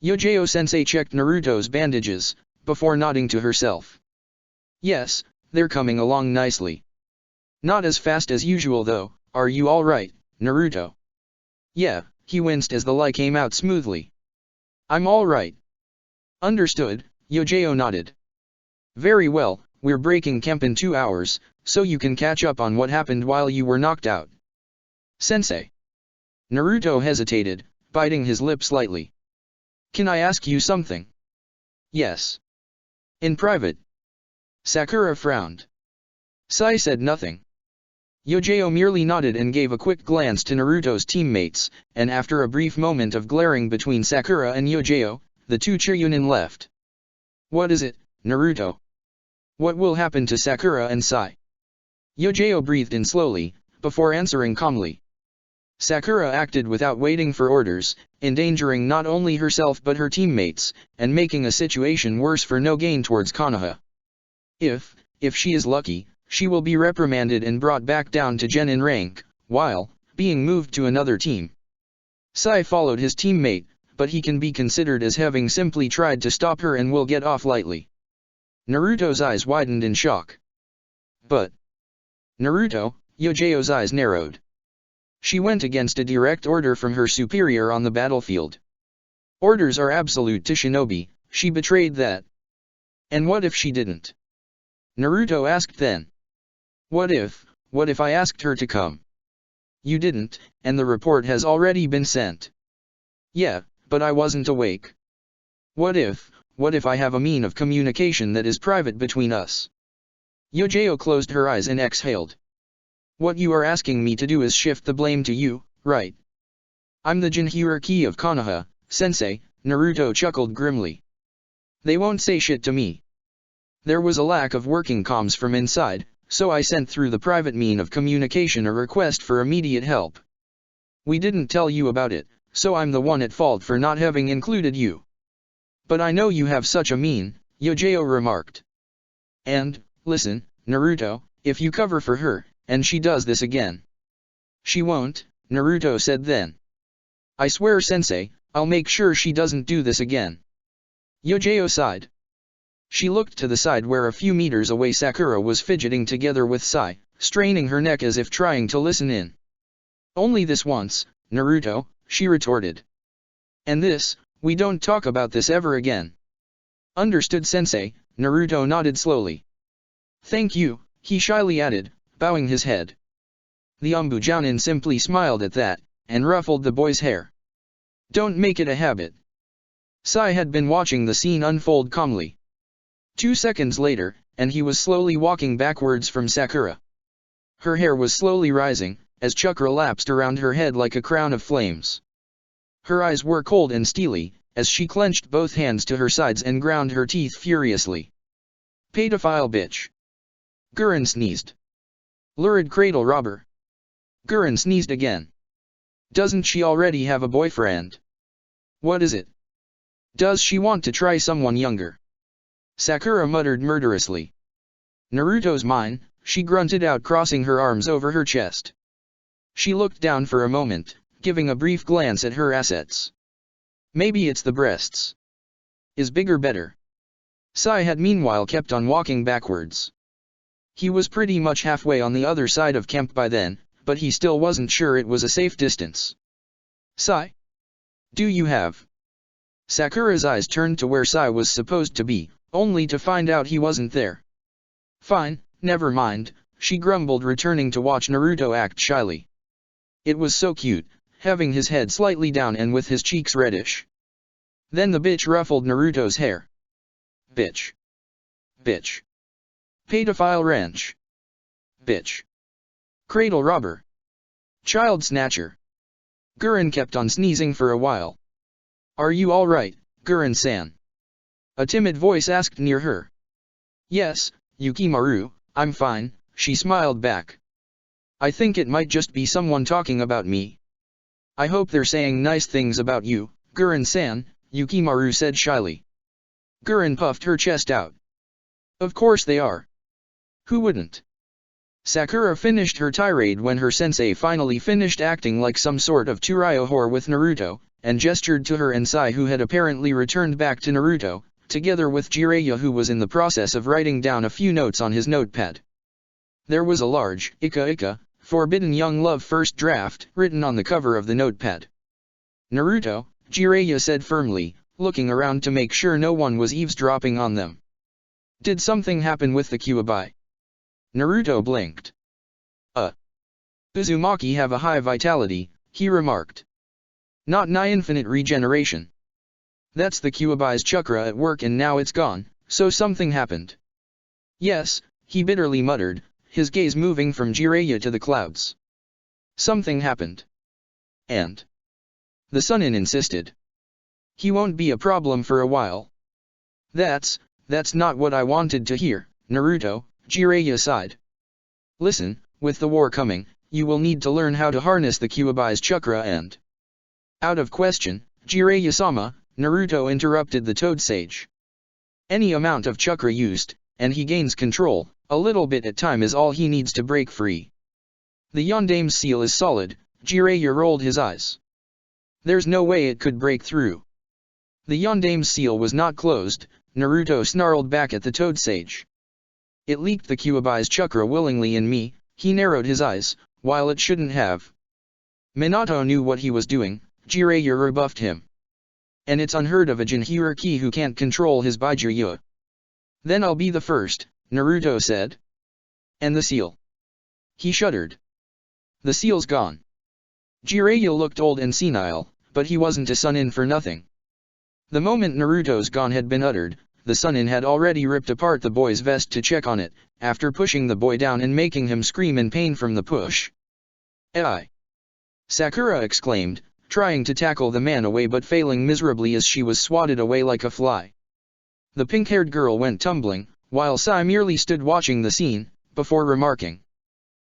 Yojao-sensei checked Naruto's bandages, before nodding to herself. Yes, they're coming along nicely. Not as fast as usual though, are you alright, Naruto? Yeah, he winced as the lie came out smoothly. I'm alright. Understood, Yojao nodded. Very well, we're breaking camp in 2 hours, so you can catch up on what happened while you were knocked out. Sensei. Naruto hesitated, biting his lip slightly. Can I ask you something? Yes. In private. Sakura frowned. Sai said nothing. Yojao merely nodded and gave a quick glance to Naruto's teammates, and after a brief moment of glaring between Sakura and Yojao, the two Chiryunin left. What is it, Naruto? What will happen to Sakura and Sai? Yojao breathed in slowly, before answering calmly. Sakura acted without waiting for orders, endangering not only herself but her teammates, and making a situation worse for no gain towards Konoha. If she is lucky, she will be reprimanded and brought back down to Genin rank, while being moved to another team. Sai followed his teammate, but he can be considered as having simply tried to stop her and will get off lightly. Naruto's eyes widened in shock. But Naruto, Yojao's eyes narrowed. She went against a direct order from her superior on the battlefield. Orders are absolute to shinobi, she betrayed that. And what if she didn't? Naruto asked then. What if I asked her to come? You didn't, and the report has already been sent. Yeah, but I wasn't awake. What if I have a mean of communication that is private between us? Yojao closed her eyes and exhaled. What you are asking me to do is shift the blame to you, right? I'm the Jinhiriki of Konoha, Sensei, Naruto chuckled grimly. They won't say shit to me. There was a lack of working comms from inside, so I sent through the private mean of communication a request for immediate help. We didn't tell you about it, so I'm the one at fault for not having included you. But I know you have such a mean, Yojao remarked. And, listen, Naruto, if you cover for her, and she does this again. She won't, Naruto said then. I swear Sensei, I'll make sure she doesn't do this again. Yojao sighed. She looked to the side where a few meters away Sakura was fidgeting together with Sai, straining her neck as if trying to listen in. Only this once, Naruto, she retorted. And this, we don't talk about this ever again. Understood Sensei, Naruto nodded slowly. Thank you, he shyly added, bowing his head. The Jounin simply smiled at that, and ruffled the boy's hair. Don't make it a habit. Sai had been watching the scene unfold calmly. 2 seconds later, and he was slowly walking backwards from Sakura. Her hair was slowly rising, as chakra lapsed around her head like a crown of flames. Her eyes were cold and steely, as she clenched both hands to her sides and ground her teeth furiously. Pedophile bitch. Gurren sneezed. Lurid cradle robber. Gurren sneezed again. Doesn't she already have a boyfriend? What is it? Does she want to try someone younger? Sakura muttered murderously. Naruto's mine, she grunted out, crossing her arms over her chest. She looked down for a moment, giving a brief glance at her assets. Maybe it's the breasts. Is bigger better? Sai had meanwhile kept on walking backwards. He was pretty much halfway on the other side of camp by then, but he still wasn't sure it was a safe distance. Sai? Do you have? Sakura's eyes turned to where Sai was supposed to be, only to find out he wasn't there. Fine, never mind, she grumbled, returning to watch Naruto act shyly. It was so cute, having his head slightly down and with his cheeks reddish. Then the bitch ruffled Naruto's hair. Bitch. Bitch. Pedophile wrench. Bitch. Cradle robber. Child snatcher. Gurren kept on sneezing for a while. Are you alright, Gurren-san? A timid voice asked near her. Yes, Yukimaru, I'm fine, she smiled back. I think it might just be someone talking about me. I hope they're saying nice things about you, Gurren-san, Yukimaru said shyly. Gurren puffed her chest out. Of course they are. Who wouldn't? Sakura finished her tirade when her sensei finally finished acting like some sort of Turayo whore with Naruto, and gestured to her and Sai, who had apparently returned back to Naruto, together with Jiraiya, who was in the process of writing down a few notes on his notepad. There was a large, Ika, Forbidden Young Love first draft, written on the cover of the notepad. Naruto, Jiraiya said firmly, looking around to make sure no one was eavesdropping on them. Did something happen with the Kyuubi? Naruto blinked. Uzumaki have a high vitality, he remarked. Not nigh infinite regeneration. That's the Kyuubi's chakra at work, and now it's gone, so something happened. Yes, he bitterly muttered, his gaze moving from Jiraiya to the clouds. Something happened. And? The Sunin insisted. He won't be a problem for a while. That's not what I wanted to hear, Naruto, Jiraiya sighed. Listen, with the war coming, you will need to learn how to harness the Kyuubi's chakra and... Out of question, Jiraiya-sama, Naruto interrupted the Toad Sage. Any amount of chakra used, and he gains control, a little bit at time is all he needs to break free. The Yondame's seal is solid, Jiraiya rolled his eyes. There's no way it could break through. The Yondame's seal was not closed, Naruto snarled back at the Toad Sage. It leaked the Kyuubi's chakra willingly in me, he narrowed his eyes, while it shouldn't have. Minato knew what he was doing, Jiraiya rebuffed him. And it's unheard of a Jinhiriki who can't control his Baijiryu. Then I'll be the first, Naruto said. And the seal? He shuddered. The seal's gone. Jiraiya looked old and senile, but he wasn't a Sunin for nothing. The moment Naruto's gone had been uttered, the Sunin had already ripped apart the boy's vest to check on it, after pushing the boy down and making him scream in pain from the push. "Ai!" Sakura exclaimed, trying to tackle the man away but failing miserably as she was swatted away like a fly. The pink-haired girl went tumbling, while Sai merely stood watching the scene, before remarking,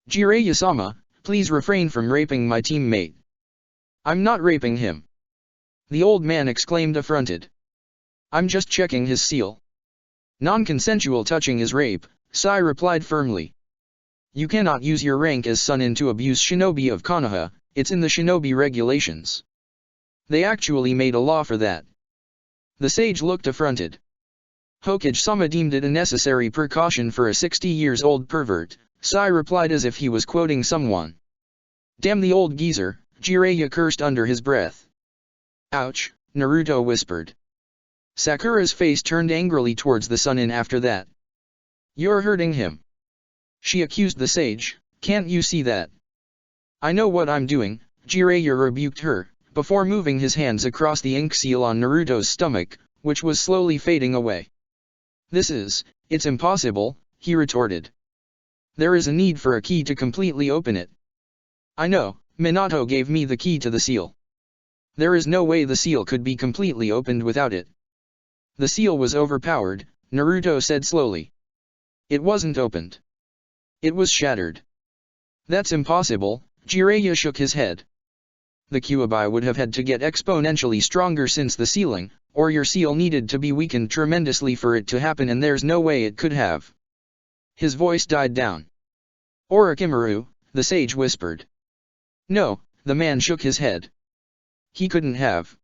"Jiraiya-sama, please refrain from raping my teammate." "I'm not raping him," the old man exclaimed affronted. "I'm just checking his seal." "Non-consensual touching is rape," Sai replied firmly. "You cannot use your rank as Sunin to abuse shinobi of Konoha, it's in the shinobi regulations. They actually made a law for that." The sage looked affronted. "Hokage-sama deemed it a necessary precaution for a 60-years-old pervert," Sai replied as if he was quoting someone. "Damn the old geezer," Jiraiya cursed under his breath. "Ouch," Naruto whispered. Sakura's face turned angrily towards the Sunin after that. "You're hurting him," she accused the sage, "can't you see that?" "I know what I'm doing," Jiraiya rebuked her, before moving his hands across the ink seal on Naruto's stomach, which was slowly fading away. It's impossible," he retorted. "There is a need for a key to completely open it." "I know, Minato gave me the key to the seal. There is no way the seal could be completely opened without it." "The seal was overpowered," Naruto said slowly. "It wasn't opened. It was shattered." "That's impossible," Jiraiya shook his head. "The Kyuubi would have had to get exponentially stronger since the sealing, or your seal needed to be weakened tremendously for it to happen, and there's no way it could have." His voice died down. "Orochimaru," the sage whispered. "No," the man shook his head. "He couldn't have."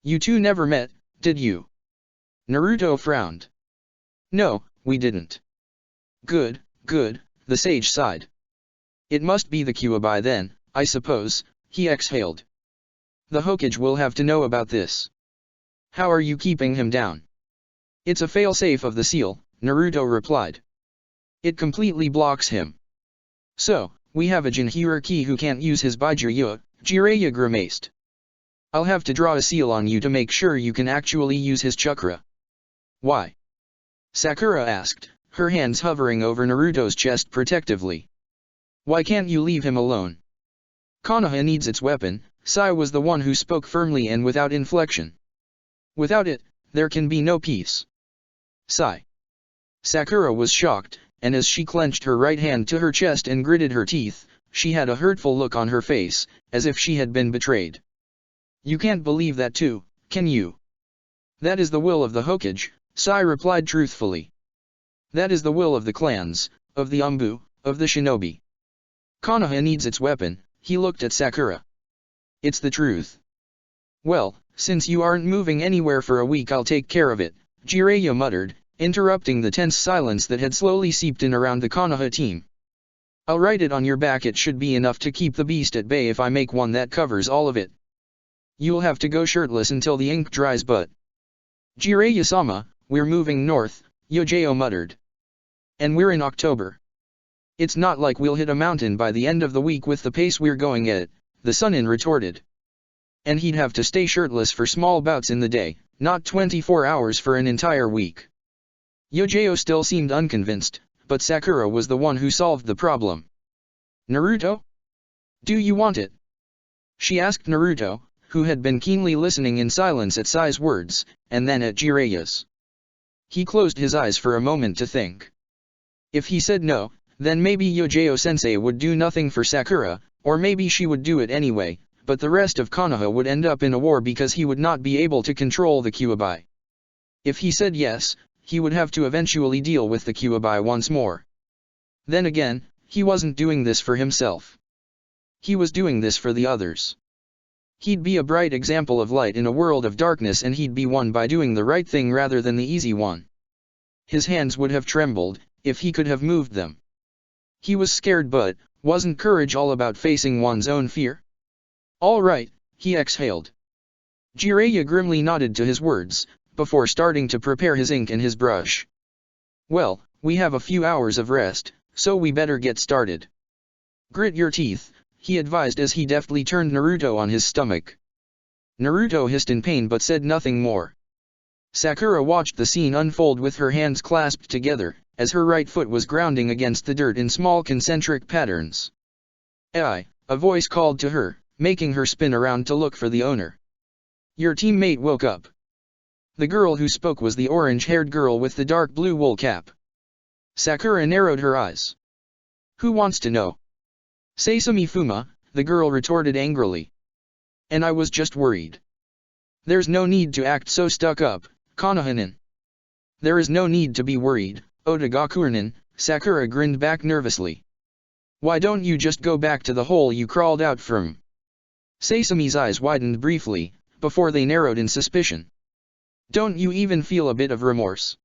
"You two never met, did you?" Naruto frowned. "No, we didn't." Good, the sage sighed. "It must be the Kyuubi then, I suppose," he exhaled. "The Hokage will have to know about this." "How are you keeping him down?" "It's a fail-safe of the seal," Naruto replied. "It completely blocks him." "So, we have a Jinhuriki who can't use his Baijiryu," Jiraiya grimaced. "I'll have to draw a seal on you to make sure you can actually use his chakra." "Why?" Sakura asked, her hands hovering over Naruto's chest protectively. "Why can't you leave him alone?" "Konoha needs its weapon," Sai was the one who spoke firmly and without inflection. "Without it, there can be no peace." "Sai." Sakura was shocked, and as she clenched her right hand to her chest and gritted her teeth, she had a hurtful look on her face, as if she had been betrayed. "You can't believe that too, can you?" "That is the will of the Hokage," Sai replied truthfully. "That is the will of the clans, of the Umbu, of the shinobi. Konoha needs its weapon," he looked at Sakura. "It's the truth." "Well, since you aren't moving anywhere for a week, I'll take care of it," Jiraiya muttered, interrupting the tense silence that had slowly seeped in around the Konoha team. "I'll write it on your back. It should be enough to keep the beast at bay if I make one that covers all of it." "You'll have to go shirtless until the ink dries, but..." "Jiraiya-sama, we're moving north," Yojao muttered. "And we're in October. It's not like we'll hit a mountain by the end of the week with the pace we're going at," the Sunin retorted. "And he'd have to stay shirtless for small bouts in the day, not 24 hours for an entire week." Yojao still seemed unconvinced, but Sakura was the one who solved the problem. "Naruto? Do you want it?" she asked Naruto, who had been keenly listening in silence at Sai's words, and then at Jiraiya's. He closed his eyes for a moment to think. If he said no, then maybe Yojao-sensei would do nothing for Sakura, or maybe she would do it anyway, but the rest of Konoha would end up in a war because he would not be able to control the Kyuubi. If he said yes, he would have to eventually deal with the Kyuubi once more. Then again, he wasn't doing this for himself. He was doing this for the others. He'd be a bright example of light in a world of darkness, and he'd be won by doing the right thing rather than the easy one. His hands would have trembled, if he could have moved them. He was scared, but wasn't courage all about facing one's own fear? "All right," he exhaled. Jiraiya grimly nodded to his words, before starting to prepare his ink and his brush. "Well, we have a few hours of rest, so we better get started. Grit your teeth," he advised as he deftly turned Naruto on his stomach. Naruto hissed in pain but said nothing more. Sakura watched the scene unfold with her hands clasped together, as her right foot was grounding against the dirt in small concentric patterns. "Ai," a voice called to her, making her spin around to look for the owner. Your teammate woke up. The girl who spoke was the orange-haired girl with the dark blue wool cap. Sakura narrowed her eyes. Who wants to know? Sasami Fuma, the girl retorted angrily. And I was just worried. There's no need to act so stuck up, Konohanin. There is no need to be worried, Otagakurin, Sakura grinned back nervously. Why don't you just go back to the hole you crawled out from? Sasami's eyes widened briefly, before they narrowed in suspicion. Don't you even feel a bit of remorse?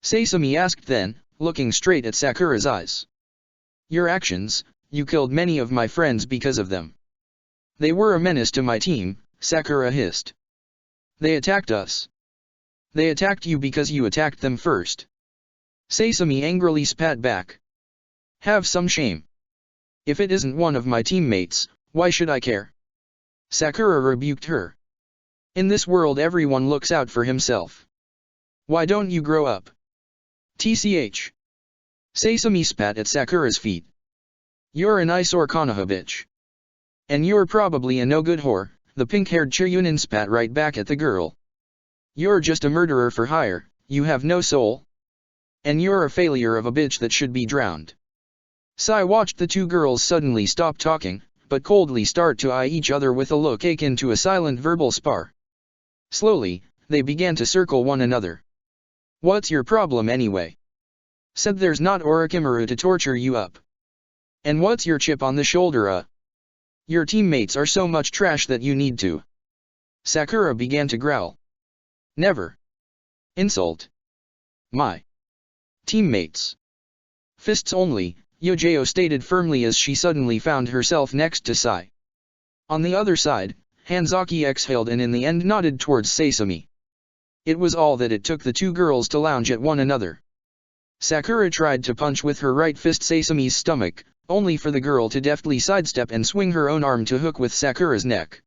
Sasami asked then, looking straight at Sakura's eyes. Your actions, you killed many of my friends because of them. They were a menace to my team, Sakura hissed. They attacked us. They attacked you because you attacked them first. Sasami angrily spat back. Have some shame. If it isn't one of my teammates, why should I care? Sakura rebuked her. In this world everyone looks out for himself. Why don't you grow up? TCH. Sasami spat at Sakura's feet. You're an eyesore Konoha bitch. And you're probably a no-good whore, the pink-haired Chiryunin spat right back at the girl. You're just a murderer for hire, you have no soul. And you're a failure of a bitch that should be drowned. Sai watched the two girls suddenly stop talking, but coldly start to eye each other with a look akin to a silent verbal spar. Slowly, they began to circle one another. What's your problem anyway? Said there's not Orochimaru to torture you up. And what's your chip on the shoulder? Your teammates are so much trash that you need to. Sakura began to growl. Never. Insult. My teammates. Fists only, Yojeo stated firmly as she suddenly found herself next to Sai. On the other side, Hanzaki exhaled and in the end nodded towards Sasami. It was all that it took the two girls to lounge at one another. Sakura tried to punch with her right fist Sasami's stomach, only for the girl to deftly sidestep and swing her own arm to hook with Sakura's neck.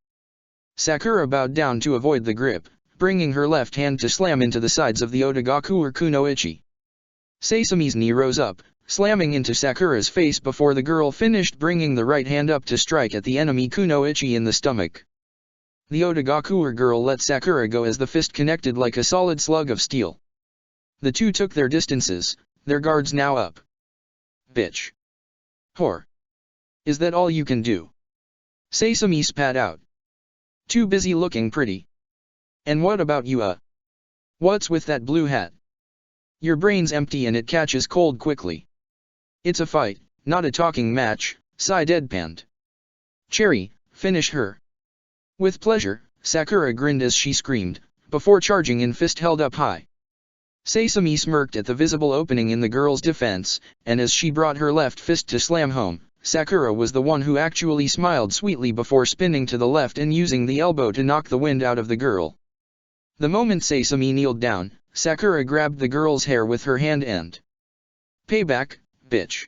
Sakura bowed down to avoid the grip, bringing her left hand to slam into the sides of the Otagaku Kunoichi. Sasami's knee rose up, slamming into Sakura's face before the girl finished bringing the right hand up to strike at the enemy Kunoichi in the stomach. The Otagaku girl let Sakura go as the fist connected like a solid slug of steel. The two took their distances, their guards now up. Bitch. Whore. Is that all you can do? Sasami spat out. Too busy looking pretty. And what about you? What's with that blue hat? Your brain's empty and it catches cold quickly. It's a fight, not a talking match, Sai deadpanned. Cherry, finish her. With pleasure, Sakura grinned as she screamed, before charging in fist held up high. Sasami smirked at the visible opening in the girl's defense, and as she brought her left fist to slam home, Sakura was the one who actually smiled sweetly before spinning to the left and using the elbow to knock the wind out of the girl. The moment Sasami kneeled down, Sakura grabbed the girl's hair with her hand and payback, bitch.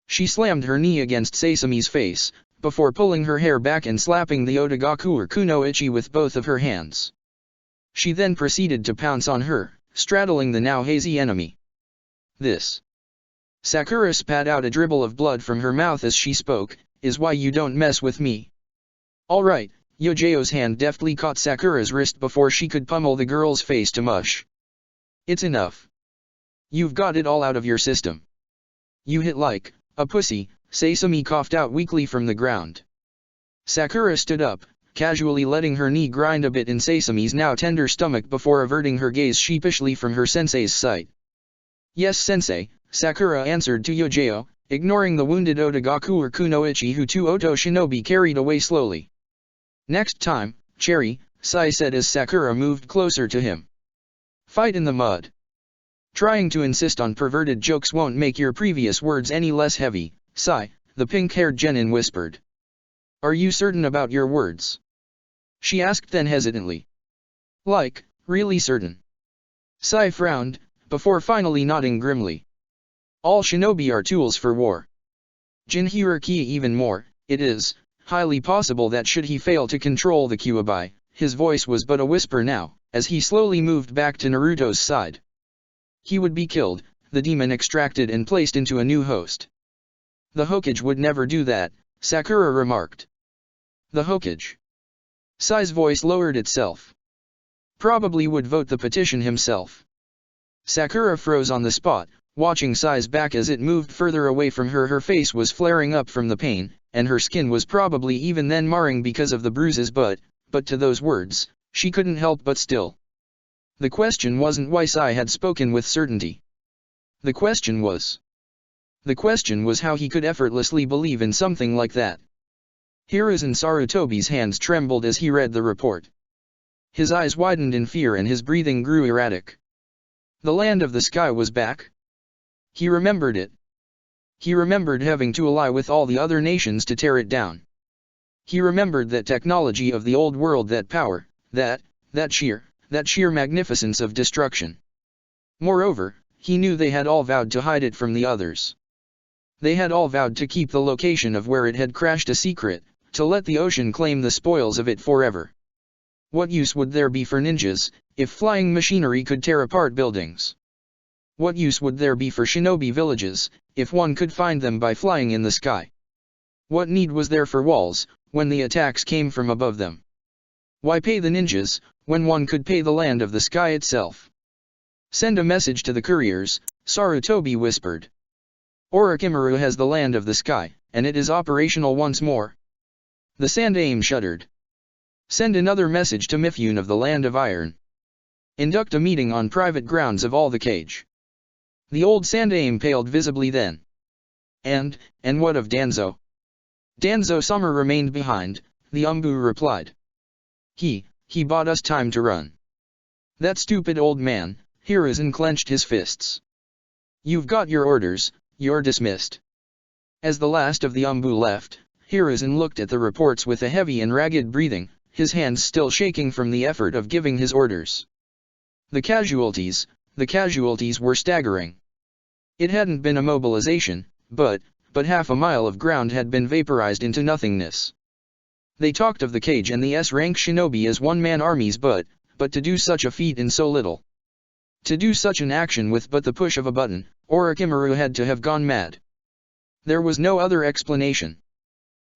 She slammed her knee against Sasami's face, before pulling her hair back and slapping the Otagaku Kunoichi with both of her hands. She then proceeded to pounce on her, straddling the now hazy enemy. This. Sakura spat out a dribble of blood from her mouth as she spoke, is why you don't mess with me. Alright, Yojeo's hand deftly caught Sakura's wrist before she could pummel the girl's face to mush. It's enough. You've got it all out of your system. You hit like a pussy, Sasami coughed out weakly from the ground. Sakura stood up, casually letting her knee grind a bit in Sasami's now tender stomach before averting her gaze sheepishly from her sensei's sight. Yes sensei, Sakura answered to Yojeo, ignoring the wounded Otagaku Kunoichi who two Oto shinobi carried away slowly. Next time, Cherry, Sai said as Sakura moved closer to him. Fight in the mud. Trying to insist on perverted jokes won't make your previous words any less heavy, Sai, the pink-haired genin whispered. Are you certain about your words? She asked then hesitantly. Like, really certain. Sai frowned, before finally nodding grimly. All shinobi are tools for war. Jinhiriki even more, it is highly possible that should he fail to control the Kyuubi, his voice was but a whisper now, as he slowly moved back to Naruto's side. He would be killed, the demon extracted and placed into a new host. The Hokage would never do that, Sakura remarked. The Hokage. Sai's voice lowered itself. Probably would vote the petition himself. Sakura froze on the spot, watching Sai's back as it moved further away from her. Her face was flaring up from the pain, and her skin was probably even then marring because of the bruises, but to those words, she couldn't help but still. The question wasn't why Sai had spoken with certainty. The question was how he could effortlessly believe in something like that. Hiruzen Sarutobi's hands trembled as he read the report. His eyes widened in fear and his breathing grew erratic. The land of the sky was back. He remembered it. He remembered having to ally with all the other nations to tear it down. He remembered that technology of the old world, that power, that sheer magnificence of destruction. Moreover, he knew they had all vowed to hide it from the others. They had all vowed to keep the location of where it had crashed a secret, to let the ocean claim the spoils of it forever. What use would there be for ninjas, if flying machinery could tear apart buildings? What use would there be for shinobi villages, if one could find them by flying in the sky? What need was there for walls, when the attacks came from above them? Why pay the ninjas, when one could pay the land of the sky itself? Send a message to the couriers, Sarutobi whispered. Orochimaru has the land of the sky, and it is operational once more. The Sandaime shuddered. Send another message to Mifune of the land of iron. Induct a meeting on private grounds of all the cage. The old Sandaime paled visibly then. And what of Danzo? Danzo Summer remained behind, the Umbu replied. He bought us time to run. That stupid old man, Hiruzen clenched his fists. You've got your orders, you're dismissed. As the last of the Umbu left, Hiruzen looked at the reports with a heavy and ragged breathing, his hands still shaking from the effort of giving his orders. The casualties were staggering. It hadn't been a mobilization, but half a mile of ground had been vaporized into nothingness. They talked of the cage and the S-rank shinobi as one-man armies, but to do such a feat in so little. To do such an action with but the push of a button, Orochimaru had to have gone mad. There was no other explanation.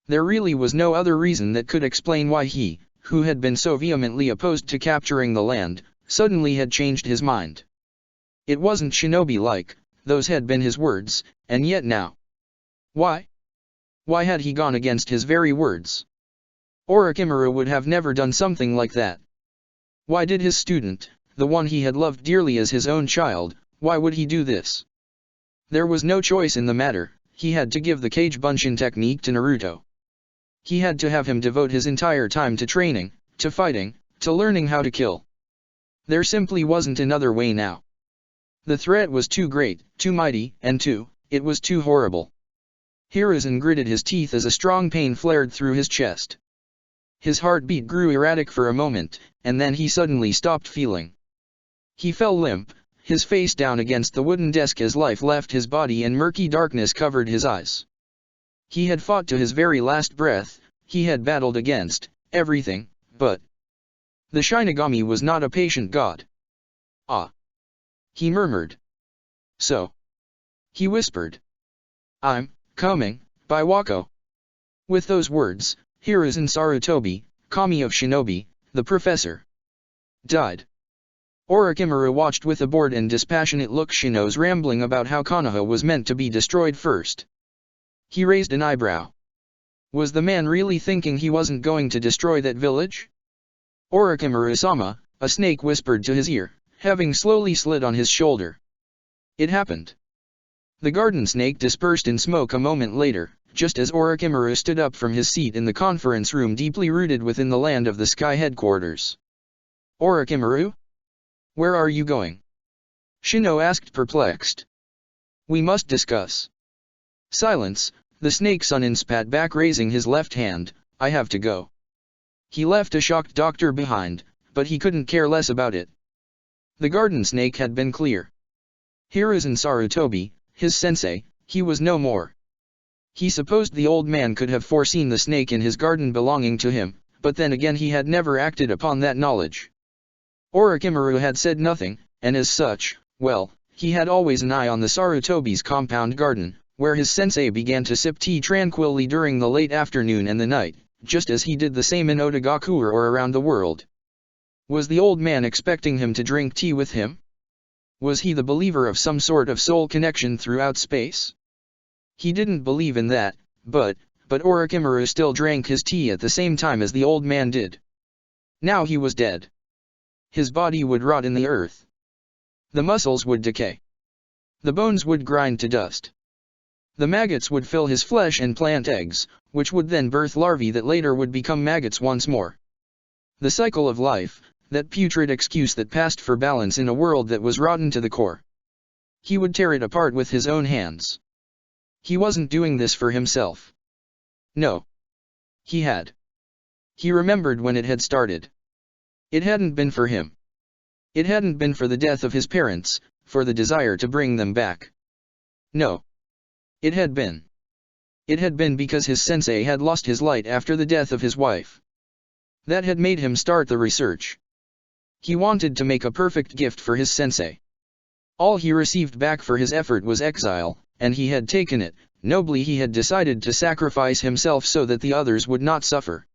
There really was no other reason that could explain why he, who had been so vehemently opposed to capturing the land, suddenly had changed his mind. It wasn't shinobi-like, those had been his words, and yet now. Why? Why had he gone against his very words? Orochimaru would have never done something like that. Why did his student, the one he had loved dearly as his own child, why would he do this? There was no choice in the matter, he had to give the Kage Bunshin technique to Naruto. He had to have him devote his entire time to training, to fighting, to learning how to kill. There simply wasn't another way now. The threat was too great, too mighty, and it was too horrible. Hiruzen gritted his teeth as a strong pain flared through his chest. His heartbeat grew erratic for a moment, and then he suddenly stopped feeling. He fell limp, his face down against the wooden desk as life left his body and murky darkness covered his eyes. He had fought to his very last breath, he had battled against everything, but the Shinigami was not a patient god. Ah! He murmured. So? He whispered. I'm coming, by Wako. With those words, Hiruzen Sarutobi, Kami of Shinobi, the professor, died. Orochimaru watched with a bored and dispassionate look Shino's rambling about how Konoha was meant to be destroyed first. He raised an eyebrow. Was the man really thinking he wasn't going to destroy that village? Orochimaru-sama, a snake whispered to his ear, having slowly slid on his shoulder. It happened. The garden snake dispersed in smoke a moment later, just as Orochimaru stood up from his seat in the conference room deeply rooted within the land of the sky headquarters. Orochimaru? Where are you going? Shino asked perplexed. We must discuss. Silence, the snake-son spat back raising his left hand, I have to go. He left a shocked doctor behind, but he couldn't care less about it. The garden snake had been clear. Hiruzen Sarutobi, his sensei, he was no more. He supposed the old man could have foreseen the snake in his garden belonging to him, but then again he had never acted upon that knowledge. Orochimaru had said nothing, and as such, well, he had always an eye on the Sarutobi's compound garden, where his sensei began to sip tea tranquilly during the late afternoon and the night, just as he did the same in Otagakur or around the world. Was the old man expecting him to drink tea with him? Was he the believer of some sort of soul connection throughout space? He didn't believe in that, but Orochimaru still drank his tea at the same time as the old man did. Now he was dead. His body would rot in the earth. The muscles would decay. The bones would grind to dust. The maggots would fill his flesh and plant eggs, which would then birth larvae that later would become maggots once more. The cycle of life, that putrid excuse that passed for balance in a world that was rotten to the core. He would tear it apart with his own hands. He wasn't doing this for himself. No. He had. He remembered when it had started. It hadn't been for him. It hadn't been for the death of his parents, for the desire to bring them back. No. It had been. It had been because his sensei had lost his light after the death of his wife. That had made him start the research. He wanted to make a perfect gift for his sensei. All he received back for his effort was exile, and he had taken it. Nobly he had decided to sacrifice himself so that the others would not suffer.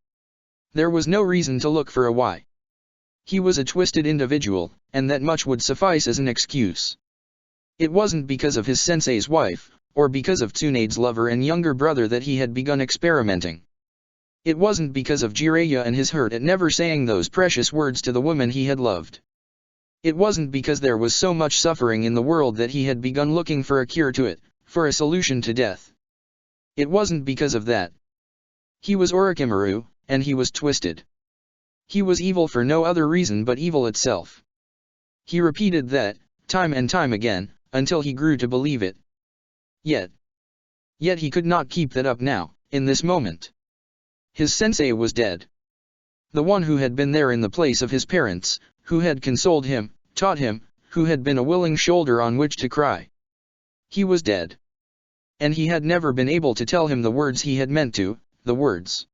There was no reason to look for a why. He was a twisted individual, and that much would suffice as an excuse. It wasn't because of his sensei's wife, or because of Tsunade's lover and younger brother that he had begun experimenting. It wasn't because of Jiraiya and his hurt at never saying those precious words to the woman he had loved. It wasn't because there was so much suffering in the world that he had begun looking for a cure to it, for a solution to death. It wasn't because of that. He was Orochimaru, and he was twisted. He was evil for no other reason but evil itself. He repeated that, time and time again, until he grew to believe it. Yet he could not keep that up now, in this moment. His sensei was dead. The one who had been there in the place of his parents, who had consoled him, taught him, who had been a willing shoulder on which to cry. He was dead. And he had never been able to tell him the words he had meant to, the words.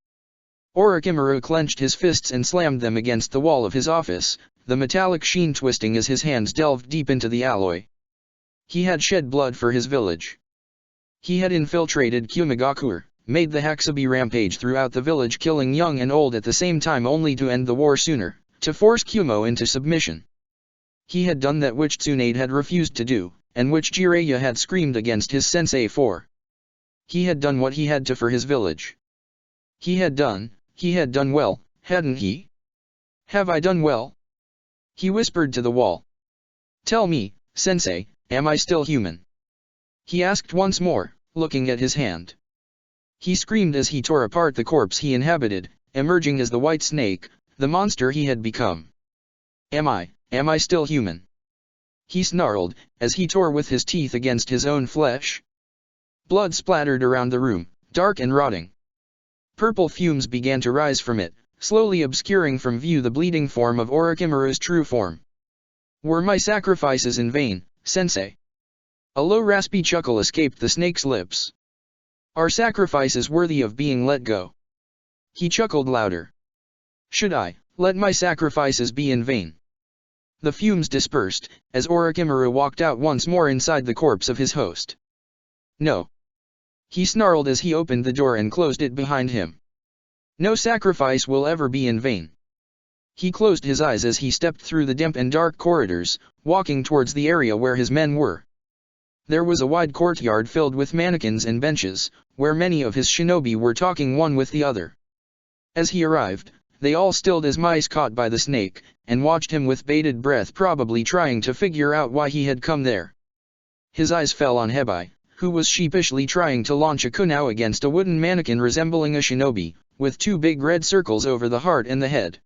Orochimaru clenched his fists and slammed them against the wall of his office, the metallic sheen twisting as his hands delved deep into the alloy. He had shed blood for his village. He had infiltrated Kumagakur, made the Hakubi rampage throughout the village, killing young and old at the same time, only to end the war sooner, to force Kumo into submission. He had done that which Tsunade had refused to do, and which Jiraiya had screamed against his sensei for. He had done what he had to for his village. He had done well, hadn't he? Have I done well? He whispered to the wall. Tell me, sensei, am I still human? He asked once more, looking at his hand. He screamed as he tore apart the corpse he inhabited, emerging as the white snake, the monster he had become. Am I still human? He snarled, as he tore with his teeth against his own flesh. Blood splattered around the room, dark and rotting. Purple fumes began to rise from it, slowly obscuring from view the bleeding form of Orochimaru's true form. Were my sacrifices in vain, sensei? A low raspy chuckle escaped the snake's lips. Are sacrifices worthy of being let go? He chuckled louder. Should I let my sacrifices be in vain? The fumes dispersed, as Orochimaru walked out once more inside the corpse of his host. No. He snarled as he opened the door and closed it behind him. No sacrifice will ever be in vain. He closed his eyes as he stepped through the damp and dark corridors, walking towards the area where his men were. There was a wide courtyard filled with mannequins and benches, where many of his shinobi were talking one with the other. As he arrived, they all stilled as mice caught by the snake, and watched him with bated breath, probably trying to figure out why he had come there. His eyes fell on Hebai, who was sheepishly trying to launch a kunai against a wooden mannequin resembling a shinobi, with two big red circles over the heart and the head.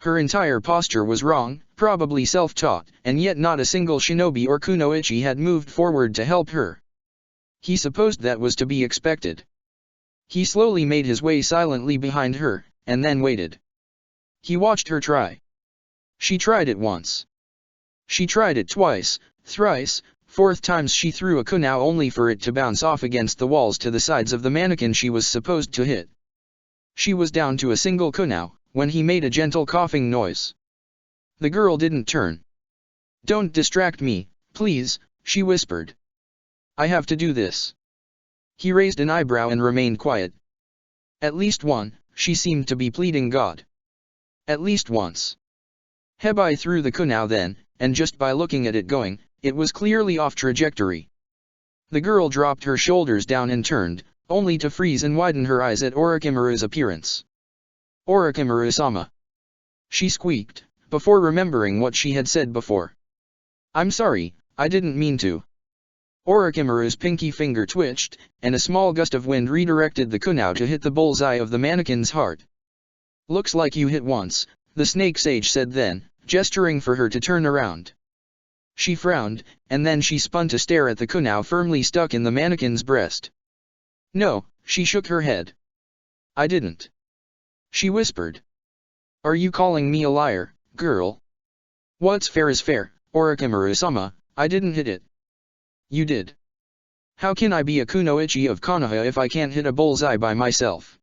Her entire posture was wrong, probably self-taught, and yet not a single shinobi or kunoichi had moved forward to help her. He supposed that was to be expected. He slowly made his way silently behind her, and then waited. He watched her try. She tried it once. She tried it twice, thrice, fourth times she threw a kunai only for it to bounce off against the walls to the sides of the mannequin she was supposed to hit. She was down to a single kunai, when he made a gentle coughing noise. The girl didn't turn. Don't distract me, please, she whispered. I have to do this. He raised an eyebrow and remained quiet. At least one, she seemed to be pleading God. At least once. Hebai threw the kunao then, and just by looking at it going, it was clearly off trajectory. The girl dropped her shoulders down and turned, only to freeze and widen her eyes at Orochimaru's appearance. "Orochimaru-sama," she squeaked, before remembering what she had said before. "I'm sorry, I didn't mean to." Orochimaru's pinky finger twitched, and a small gust of wind redirected the kunao to hit the bullseye of the mannequin's heart. "Looks like you hit once," the snake sage said then, gesturing for her to turn around. She frowned, and then she spun to stare at the kunao firmly stuck in the mannequin's breast. "No," she shook her head. "I didn't," she whispered. "Are you calling me a liar, girl?" "What's fair is fair, Orochimaru-sama, I didn't hit it." "You did. How can I be a kunoichi of Konoha if I can't hit a bullseye by myself?"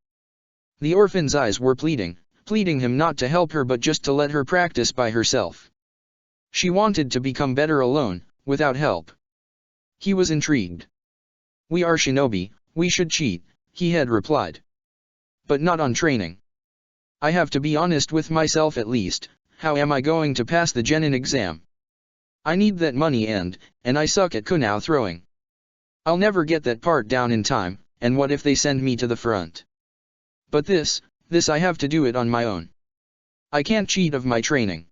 The orphan's eyes were pleading him not to help her but just to let her practice by herself. She wanted to become better alone, without help. He was intrigued. "We are shinobi, we should cheat," he had replied. "But not on training. I have to be honest with myself at least. How am I going to pass the genin exam? I need that money and I suck at kunao throwing. I'll never get that part down in time, and what if they send me to the front? But this I have to do it on my own. I can't cheat of my training.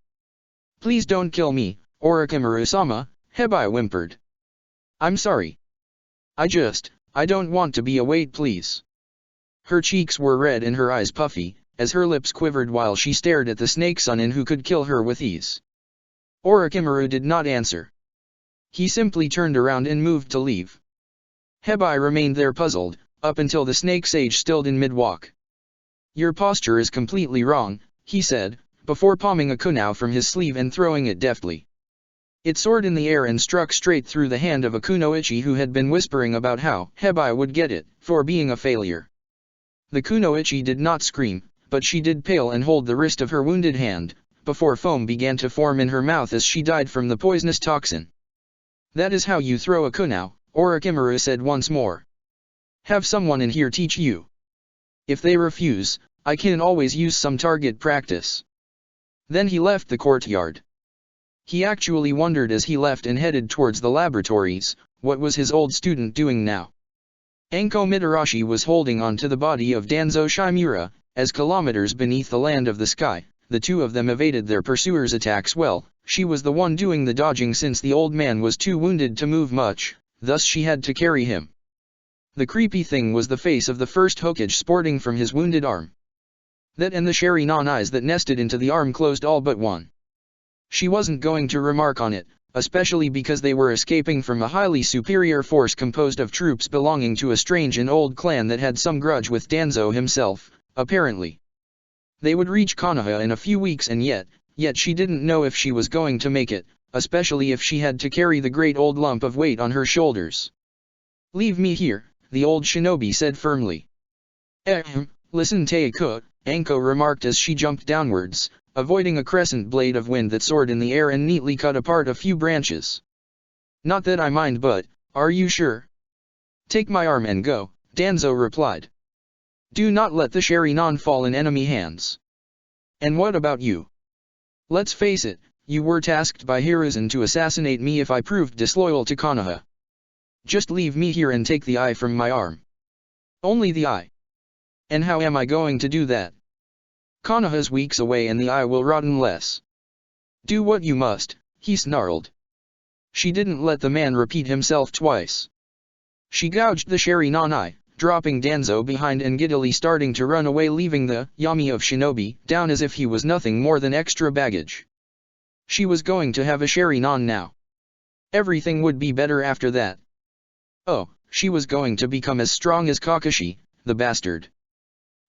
Please don't kill me, Orochimaru-sama," Hebai whimpered. "I'm sorry. I don't want to be a weight, please." Her cheeks were red and her eyes puffy, as her lips quivered while she stared at the snake Sunin who could kill her with ease. Orochimaru did not answer. He simply turned around and moved to leave. Hebai remained there puzzled, up until the snake sage stilled in mid-walk. "Your posture is completely wrong," he said, before palming a kunao from his sleeve and throwing it deftly. It soared in the air and struck straight through the hand of a kunoichi who had been whispering about how Hebai would get it, for being a failure. The kunoichi did not scream, but she did pale and hold the wrist of her wounded hand, before foam began to form in her mouth as she died from the poisonous toxin. "That is how you throw a kunao," Orochimaru said once more. "Have someone in here teach you. If they refuse, I can always use some target practice." Then he left the courtyard. He actually wondered as he left and headed towards the laboratories, what was his old student doing now? Anko Mitarashi was holding on to the body of Danzo Shimura, as kilometers beneath the land of the sky, the two of them evaded their pursuers' attacks well. She was the one doing the dodging since the old man was too wounded to move much, thus she had to carry him. The creepy thing was the face of the first Hokage sporting from his wounded arm. That and the Sharingan eyes that nested into the arm closed all but one. She wasn't going to remark on it, especially because they were escaping from a highly superior force composed of troops belonging to a strange and old clan that had some grudge with Danzo himself, apparently. They would reach Konoha in a few weeks and yet she didn't know if she was going to make it, especially if she had to carry the great old lump of weight on her shoulders. "Leave me here," the old shinobi said firmly. Listen Teiko," Anko remarked as she jumped downwards, avoiding a crescent blade of wind that soared in the air and neatly cut apart a few branches. "Not that I mind, but, are you sure?" "Take my arm and go," Danzo replied. "Do not let the Sharingan fall in enemy hands." "And what about you? Let's face it, you were tasked by Hiruzen to assassinate me if I proved disloyal to Konoha. Just leave me here and take the eye from my arm." "Only the eye? And how am I going to do that? Konoha's weeks away and the eye will rot unless." "Do what you must," he snarled. She didn't let the man repeat himself twice. She gouged the Sharingan eye, dropping Danzo behind and giddily starting to run away, leaving the Yami of Shinobi down as if he was nothing more than extra baggage. She was going to have a Sharingan now. Everything would be better after that. Oh, she was going to become as strong as Kakashi, the bastard.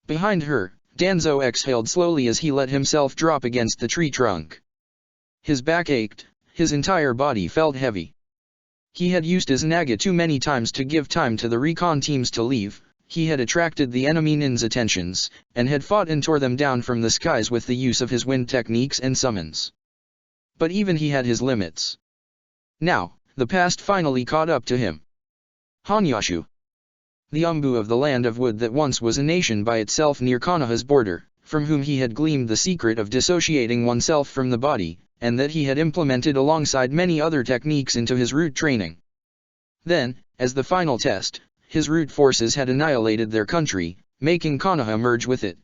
Behind her, Danzo exhaled slowly as he let himself drop against the tree trunk. His back ached, his entire body felt heavy. He had used his naga too many times to give time to the recon teams to leave. He had attracted the enemy nin's attentions, and had fought and tore them down from the skies with the use of his wind techniques and summons. But even he had his limits. Now, the past finally caught up to him. Hanyashu. the Umbu of the land of wood that once was a nation by itself near Konoha's border, from whom he had gleaned the secret of dissociating oneself from the body, and that he had implemented alongside many other techniques into his root training. Then, as the final test, his root forces had annihilated their country, making Konoha merge with it.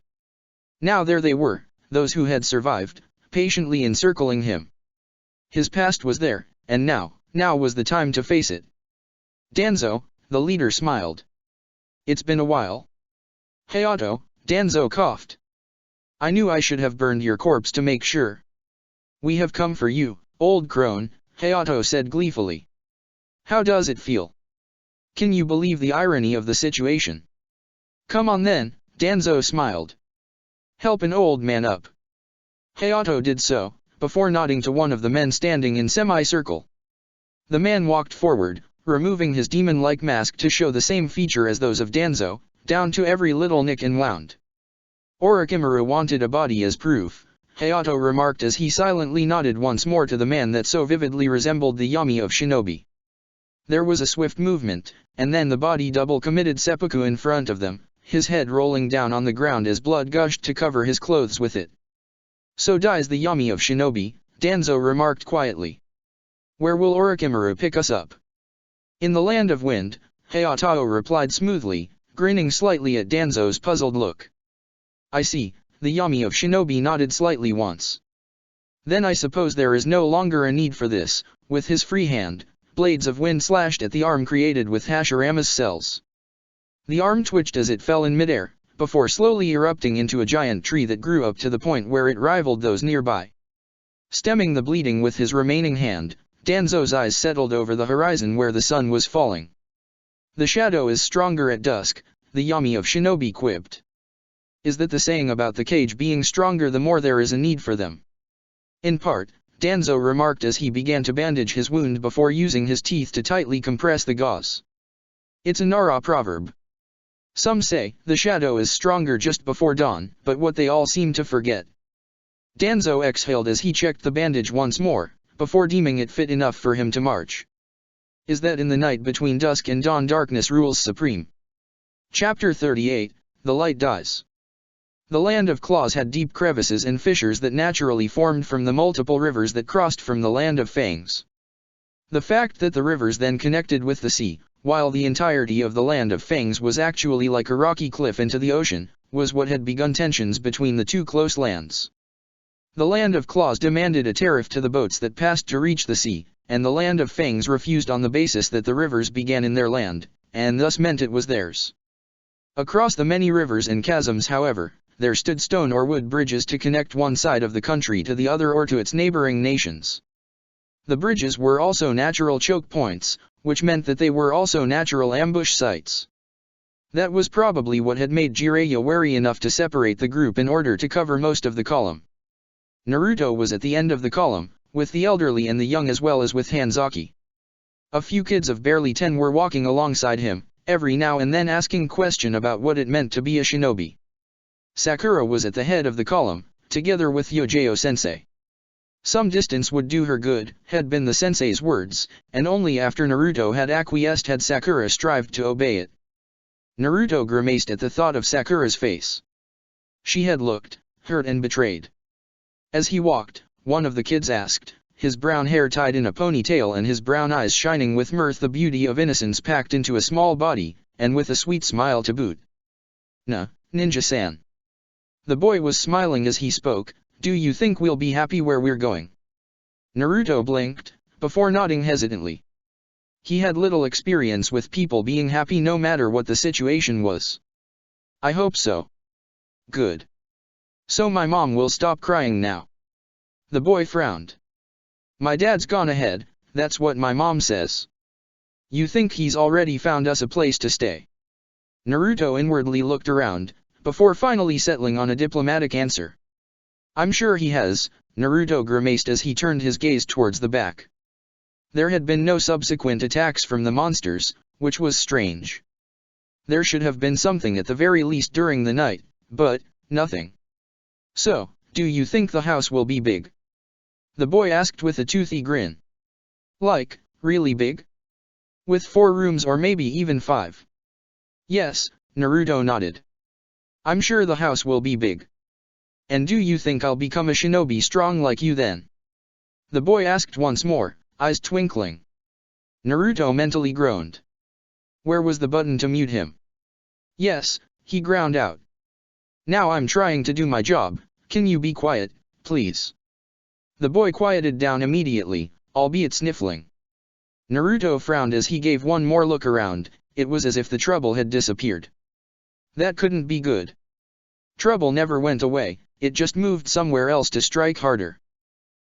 Now there they were, those who had survived, patiently encircling him. His past was there, and now was the time to face it. Danzo, the leader, smiled. It's been a while. Hayato, Danzo coughed. I knew I should have burned your corpse to make sure. We have come for you, old crone, Hayato said gleefully. How does it feel? Can you believe the irony of the situation? Come on then, Danzo smiled. Help an old man up. Hayato did so, before nodding to one of the men standing in semicircle. The man walked forward, removing his demon-like mask to show the same feature as those of Danzo, down to every little nick and wound. Orochimaru wanted a body as proof, Hayato remarked as he silently nodded once more to the man that so vividly resembled the Yami of Shinobi. There was a swift movement, and then the body double committed seppuku in front of them, his head rolling down on the ground as blood gushed to cover his clothes with it. So dies the Yami of Shinobi, Danzo remarked quietly. Where will Orochimaru pick us up? In the land of wind, Hayato replied smoothly, grinning slightly at Danzo's puzzled look. I see, the Yami of Shinobi nodded slightly once. Then I suppose there is no longer a need for this. With his free hand, blades of wind slashed at the arm created with Hashirama's cells. The arm twitched as it fell in midair, before slowly erupting into a giant tree that grew up to the point where it rivaled those nearby. Stemming the bleeding with his remaining hand, Danzo's eyes settled over the horizon where the sun was falling. The shadow is stronger at dusk, the Yami of Shinobi quipped. Is that the saying about the cage being stronger the more there is a need for them? In part, Danzo remarked as he began to bandage his wound before using his teeth to tightly compress the gauze. It's a Nara proverb. Some say, the shadow is stronger just before dawn, but what they all seem to forget. Danzo exhaled as he checked the bandage once more, before deeming it fit enough for him to march. Is that in the night between dusk and dawn darkness rules supreme? Chapter 38, The Light Dies. The land of claws had deep crevices and fissures that naturally formed from the multiple rivers that crossed from the land of fangs. The fact that the rivers then connected with the sea, while the entirety of the land of fangs was actually like a rocky cliff into the ocean, was what had begun tensions between the two close lands. The land of claws demanded a tariff to the boats that passed to reach the sea, and the land of fangs refused on the basis that the rivers began in their land, and thus meant it was theirs. Across the many rivers and chasms, however, there stood stone or wood bridges to connect one side of the country to the other or to its neighboring nations. The bridges were also natural choke points, which meant that they were also natural ambush sites. That was probably what had made Jiraiya wary enough to separate the group in order to cover most of the column. Naruto was at the end of the column, with the elderly and the young as well as with Hanzaki. A few kids of barely 10 were walking alongside him, every now and then asking question about what it meant to be a shinobi. Sakura was at the head of the column, together with Yojao-sensei. Some distance would do her good, had been the sensei's words, and only after Naruto had acquiesced had Sakura strived to obey it. Naruto grimaced at the thought of Sakura's face. She had looked hurt and betrayed. As he walked, one of the kids asked, his brown hair tied in a ponytail and his brown eyes shining with mirth, the beauty of innocence packed into a small body, and with a sweet smile to boot. "Nah, ninja-san." The boy was smiling as he spoke. "Do you think we'll be happy where we're going?" Naruto blinked, before nodding hesitantly. He had little experience with people being happy no matter what the situation was. "I hope so." "Good. So my mom will stop crying now." The boy frowned. "My dad's gone ahead, that's what my mom says." "You think he's already found us a place to stay?" Naruto inwardly looked around, before finally settling on a diplomatic answer. "I'm sure he has," Naruto grimaced as he turned his gaze towards the back. There had been no subsequent attacks from the monsters, which was strange. There should have been something at the very least during the night, but nothing. "So, do you think the house will be big?" the boy asked with a toothy grin. "Like, really big? With 4 rooms or maybe even 5? Yes, Naruto nodded. I'm sure the house will be big. And do you think I'll become a shinobi strong like you then? The boy asked once more, eyes twinkling. Naruto mentally groaned. Where was the button to mute him? Yes, he ground out. Now I'm trying to do my job, can you be quiet, please? The boy quieted down immediately, albeit sniffling. Naruto frowned as he gave one more look around. It was as if the trouble had disappeared. That couldn't be good. Trouble never went away, it just moved somewhere else to strike harder.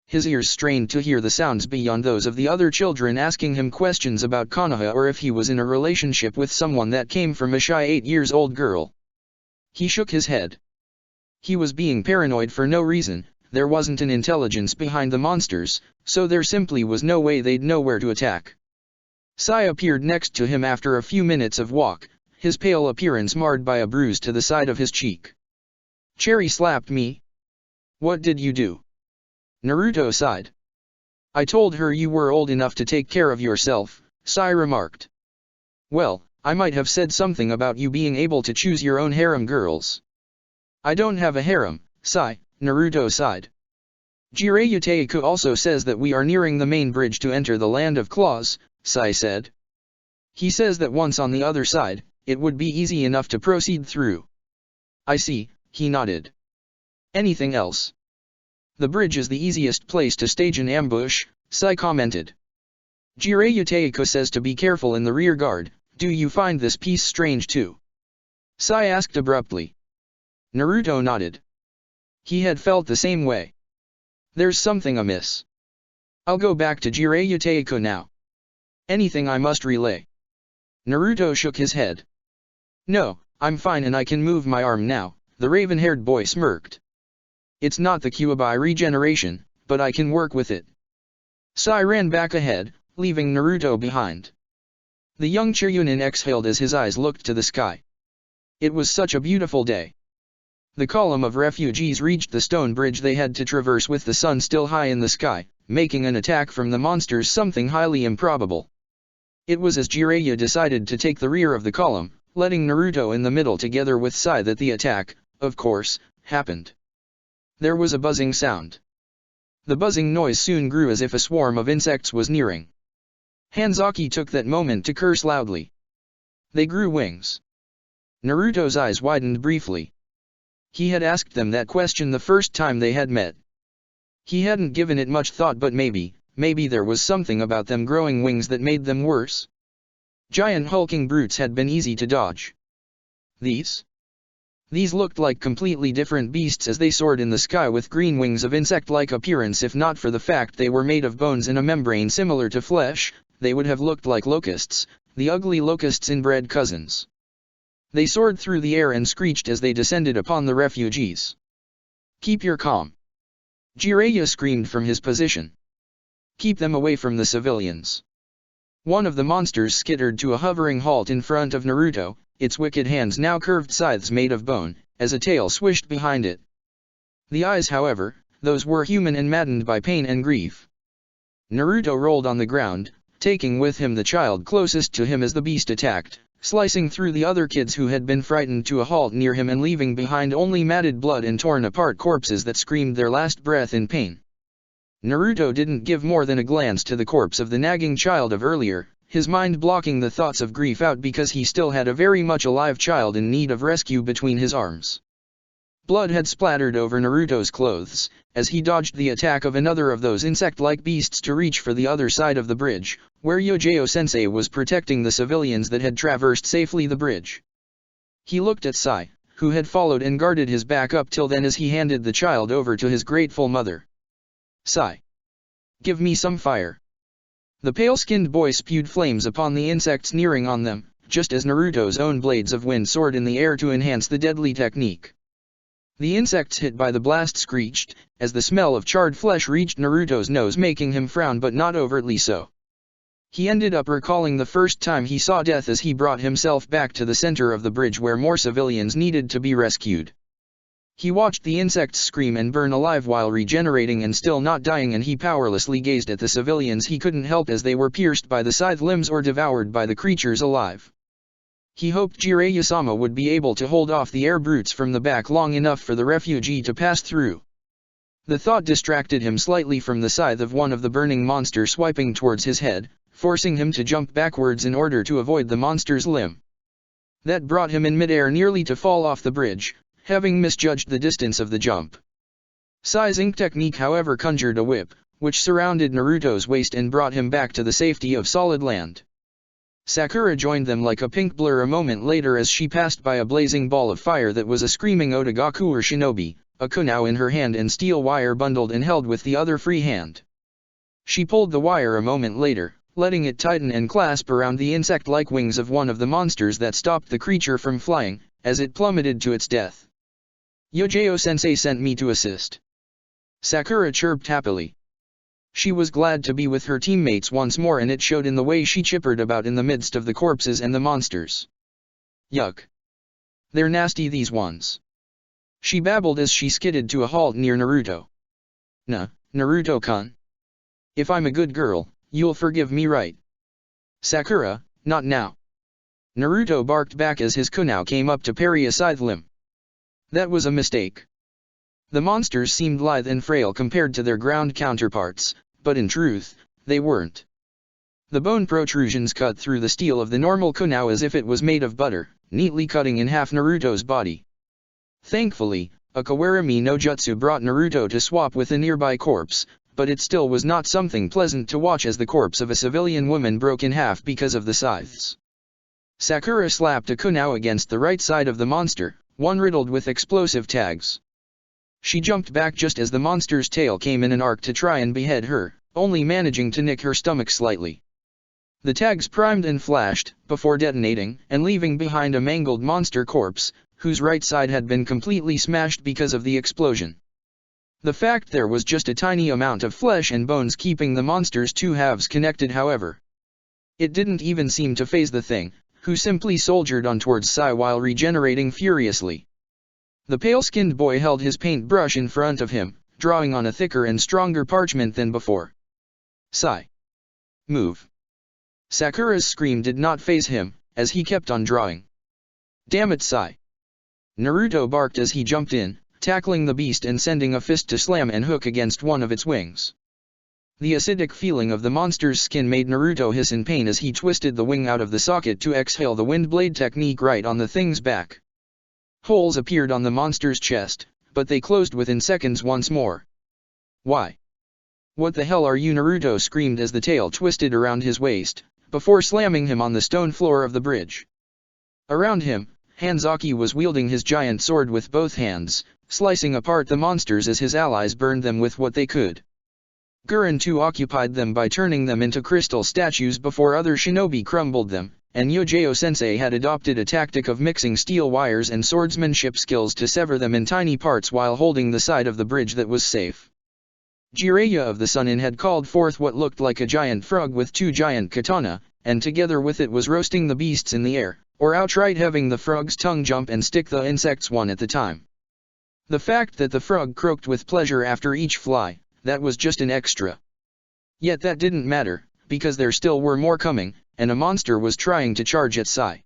His ears strained to hear the sounds beyond those of the other children asking him questions about Konoha or if he was in a relationship with someone that came from a shy 8-year-old girl. He shook his head. He was being paranoid for no reason. There wasn't an intelligence behind the monsters, so there simply was no way they'd know where to attack. Sai appeared next to him after a few minutes of walk, his pale appearance marred by a bruise to the side of his cheek. Cherry slapped me. What did you do? Naruto sighed. I told her you were old enough to take care of yourself, Sai remarked. Well, I might have said something about you being able to choose your own harem girls. I don't have a harem, Sai, Naruto sighed. Jiraiya Teiku also says that we are nearing the main bridge to enter the land of claws, Sai said. He says that once on the other side, it would be easy enough to proceed through. I see, he nodded. Anything else? The bridge is the easiest place to stage an ambush, Sai commented. Jiraiya Teiku says to be careful in the rear guard. Do you find this piece strange too? Sai asked abruptly. Naruto nodded. He had felt the same way. There's something amiss. I'll go back to Jiraiya Teiku now. Anything I must relay? Naruto shook his head. No, I'm fine and I can move my arm now, the raven-haired boy smirked. It's not the Kyuubi regeneration, but I can work with it. Sai ran back ahead, leaving Naruto behind. The young Chunin exhaled as his eyes looked to the sky. It was such a beautiful day. The column of refugees reached the stone bridge they had to traverse with the sun still high in the sky, making an attack from the monsters something highly improbable. It was as Jiraiya decided to take the rear of the column, letting Naruto in the middle together with Sai that the attack, of course, happened. There was a buzzing sound. The buzzing noise soon grew as if a swarm of insects was nearing. Hanzaki took that moment to curse loudly. They grew wings. Naruto's eyes widened briefly. He had asked them that question the first time they had met. He hadn't given it much thought, but maybe there was something about them growing wings that made them worse. Giant hulking brutes had been easy to dodge. These looked like completely different beasts as they soared in the sky with green wings of insect-like appearance. If not for the fact they were made of bones and a membrane similar to flesh, they would have looked like locusts, the ugly locusts' inbred cousins. They soared through the air and screeched as they descended upon the refugees. Keep your calm. Jiraiya screamed from his position. Keep them away from the civilians. One of the monsters skittered to a hovering halt in front of Naruto, its wicked hands now curved scythes made of bone, as a tail swished behind it. The eyes, however, those were human and maddened by pain and grief. Naruto rolled on the ground, taking with him the child closest to him as the beast attacked, slicing through the other kids who had been frightened to a halt near him and leaving behind only matted blood and torn-apart corpses that screamed their last breath in pain. Naruto didn't give more than a glance to the corpse of the nagging child of earlier, his mind blocking the thoughts of grief out because he still had a very much alive child in need of rescue between his arms. Blood had splattered over Naruto's clothes, as he dodged the attack of another of those insect-like beasts to reach for the other side of the bridge, where Yojao-sensei was protecting the civilians that had traversed safely the bridge. He looked at Sai, who had followed and guarded his back up till then as he handed the child over to his grateful mother. Sai. Give me some fire. The pale-skinned boy spewed flames upon the insects nearing on them, just as Naruto's own blades of wind soared in the air to enhance the deadly technique. The insects hit by the blast screeched, as the smell of charred flesh reached Naruto's nose, making him frown, but not overtly so. He ended up recalling the first time he saw death as he brought himself back to the center of the bridge where more civilians needed to be rescued. He watched the insects scream and burn alive while regenerating and still not dying, and he powerlessly gazed at the civilians he couldn't help as they were pierced by the scythe limbs or devoured by the creatures alive. He hoped Jiraiya-sama would be able to hold off the air brutes from the back long enough for the refugee to pass through. The thought distracted him slightly from the scythe of one of the burning monsters swiping towards his head, forcing him to jump backwards in order to avoid the monster's limb. That brought him in midair nearly to fall off the bridge, having misjudged the distance of the jump. Sai's ink technique however conjured a whip, which surrounded Naruto's waist and brought him back to the safety of solid land. Sakura joined them like a pink blur a moment later as she passed by a blazing ball of fire that was a screaming Otagaku or shinobi, a kunao in her hand and steel wire bundled and held with the other free hand. She pulled the wire a moment later, letting it tighten and clasp around the insect-like wings of one of the monsters that stopped the creature from flying, as it plummeted to its death. Yojo-sensei sent me to assist. Sakura chirped happily. She was glad to be with her teammates once more and it showed in the way she chippered about in the midst of the corpses and the monsters. Yuck. They're nasty these ones. She babbled as she skidded to a halt near Naruto. Naruto-kun. If I'm a good girl, you'll forgive me, right? Sakura, not now. Naruto barked back as his kunao came up to parry a scythe limb. That was a mistake. The monsters seemed lithe and frail compared to their ground counterparts, but in truth, they weren't. The bone protrusions cut through the steel of the normal kunao as if it was made of butter, neatly cutting in half Naruto's body. Thankfully, a Kawarami no Jutsu brought Naruto to swap with a nearby corpse, but it still was not something pleasant to watch as the corpse of a civilian woman broke in half because of the scythes. Sakura slapped a kunao against the right side of the monster, one riddled with explosive tags. She jumped back just as the monster's tail came in an arc to try and behead her, only managing to nick her stomach slightly. The tags primed and flashed, before detonating, and leaving behind a mangled monster corpse, whose right side had been completely smashed because of the explosion. The fact there was just a tiny amount of flesh and bones keeping the monster's two halves connected, however. It didn't even seem to faze the thing, who simply soldiered on towards Sai while regenerating furiously. The pale-skinned boy held his paintbrush in front of him, drawing on a thicker and stronger parchment than before. Sai. Move. Sakura's scream did not faze him, as he kept on drawing. Damn it, Sai. Naruto barked as he jumped in, tackling the beast and sending a fist to slam and hook against one of its wings. The acidic feeling of the monster's skin made Naruto hiss in pain as he twisted the wing out of the socket to exhale the wind blade technique right on the thing's back. Holes appeared on the monster's chest, but they closed within seconds once more. Why? What the hell are you? Naruto screamed as the tail twisted around his waist, before slamming him on the stone floor of the bridge. Around him, Hanzaki was wielding his giant sword with both hands, slicing apart the monsters as his allies burned them with what they could. Gurren too occupied them by turning them into crystal statues before other shinobi crumbled them, and Yojo-sensei had adopted a tactic of mixing steel wires and swordsmanship skills to sever them in tiny parts while holding the side of the bridge that was safe. Jiraiya of the Sunin had called forth what looked like a giant frog with two giant katana, and together with it was roasting the beasts in the air, or outright having the frog's tongue jump and stick the insects one at a time. The fact that the frog croaked with pleasure after each fly, that was just an extra. Yet that didn't matter, because there still were more coming, and a monster was trying to charge at Sai.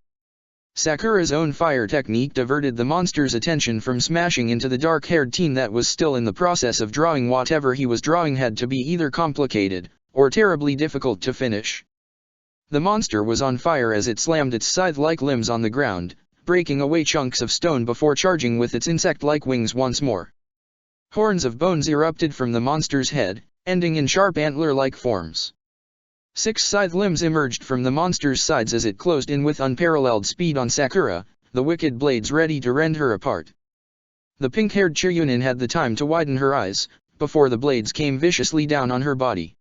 Sakura's own fire technique diverted the monster's attention from smashing into the dark-haired teen that was still in the process of drawing. Whatever he was drawing had to be either complicated, or terribly difficult to finish. The monster was on fire as it slammed its scythe-like limbs on the ground, breaking away chunks of stone before charging with its insect-like wings once more. Horns of bones erupted from the monster's head, ending in sharp antler-like forms. 6 scythe limbs emerged from the monster's sides as it closed in with unparalleled speed on Sakura, the wicked blades ready to rend her apart. The pink-haired Chiryunin had the time to widen her eyes, before the blades came viciously down on her body.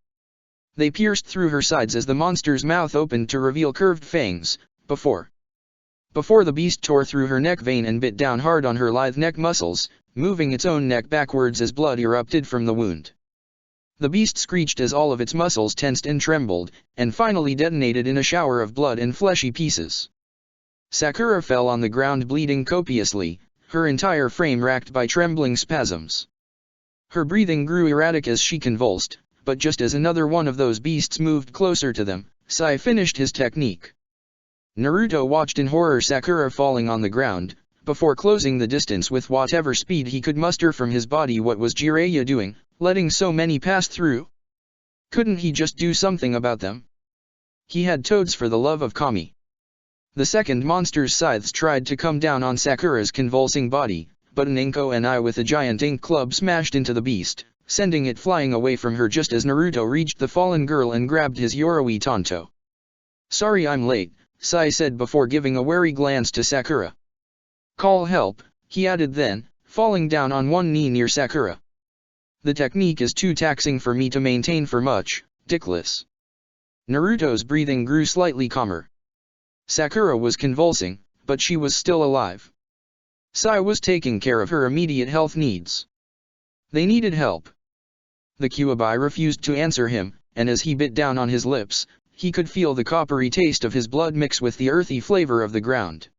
They pierced through her sides as the monster's mouth opened to reveal curved fangs, before the beast tore through her neck vein and bit down hard on her lithe neck muscles, moving its own neck backwards as blood erupted from the wound. The beast screeched as all of its muscles tensed and trembled, and finally detonated in a shower of blood and fleshy pieces. Sakura fell on the ground bleeding copiously, her entire frame racked by trembling spasms. Her breathing grew erratic as she convulsed, but just as another one of those beasts moved closer to them, Sai finished his technique. Naruto watched in horror Sakura falling on the ground, before closing the distance with whatever speed he could muster from his body. What was Jiraiya doing, letting so many pass through? Couldn't he just do something about them? He had toads, for the love of Kami. The second monster's scythes tried to come down on Sakura's convulsing body, but an Inko and I with a giant ink club smashed into the beast, sending it flying away from her just as Naruto reached the fallen girl and grabbed his Yoroi Tonto. "Sorry I'm late," Sai said before giving a wary glance to Sakura. "Call help," he added then, falling down on one knee near Sakura. "The technique is too taxing for me to maintain for much, Dickless." Naruto's breathing grew slightly calmer. Sakura was convulsing, but she was still alive. Sai was taking care of her immediate health needs. They needed help. The Kyuubi refused to answer him, and as he bit down on his lips, he could feel the coppery taste of his blood mix with the earthy flavor of the ground.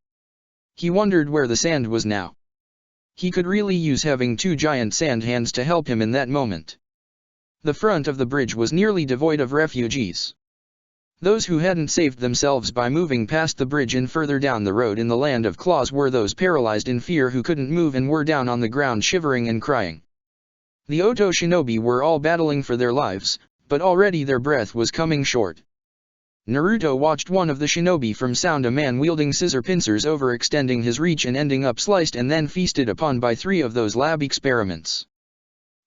He wondered where the sand was now. He could really use having two giant sand hands to help him in that moment. The front of the bridge was nearly devoid of refugees. Those who hadn't saved themselves by moving past the bridge and further down the road in the land of claws were those paralyzed in fear who couldn't move and were down on the ground shivering and crying. The Oto shinobi were all battling for their lives, but already their breath was coming short. Naruto watched one of the shinobi from sound, a man wielding scissor pincers overextending his reach and ending up sliced and then feasted upon by 3 of those lab experiments.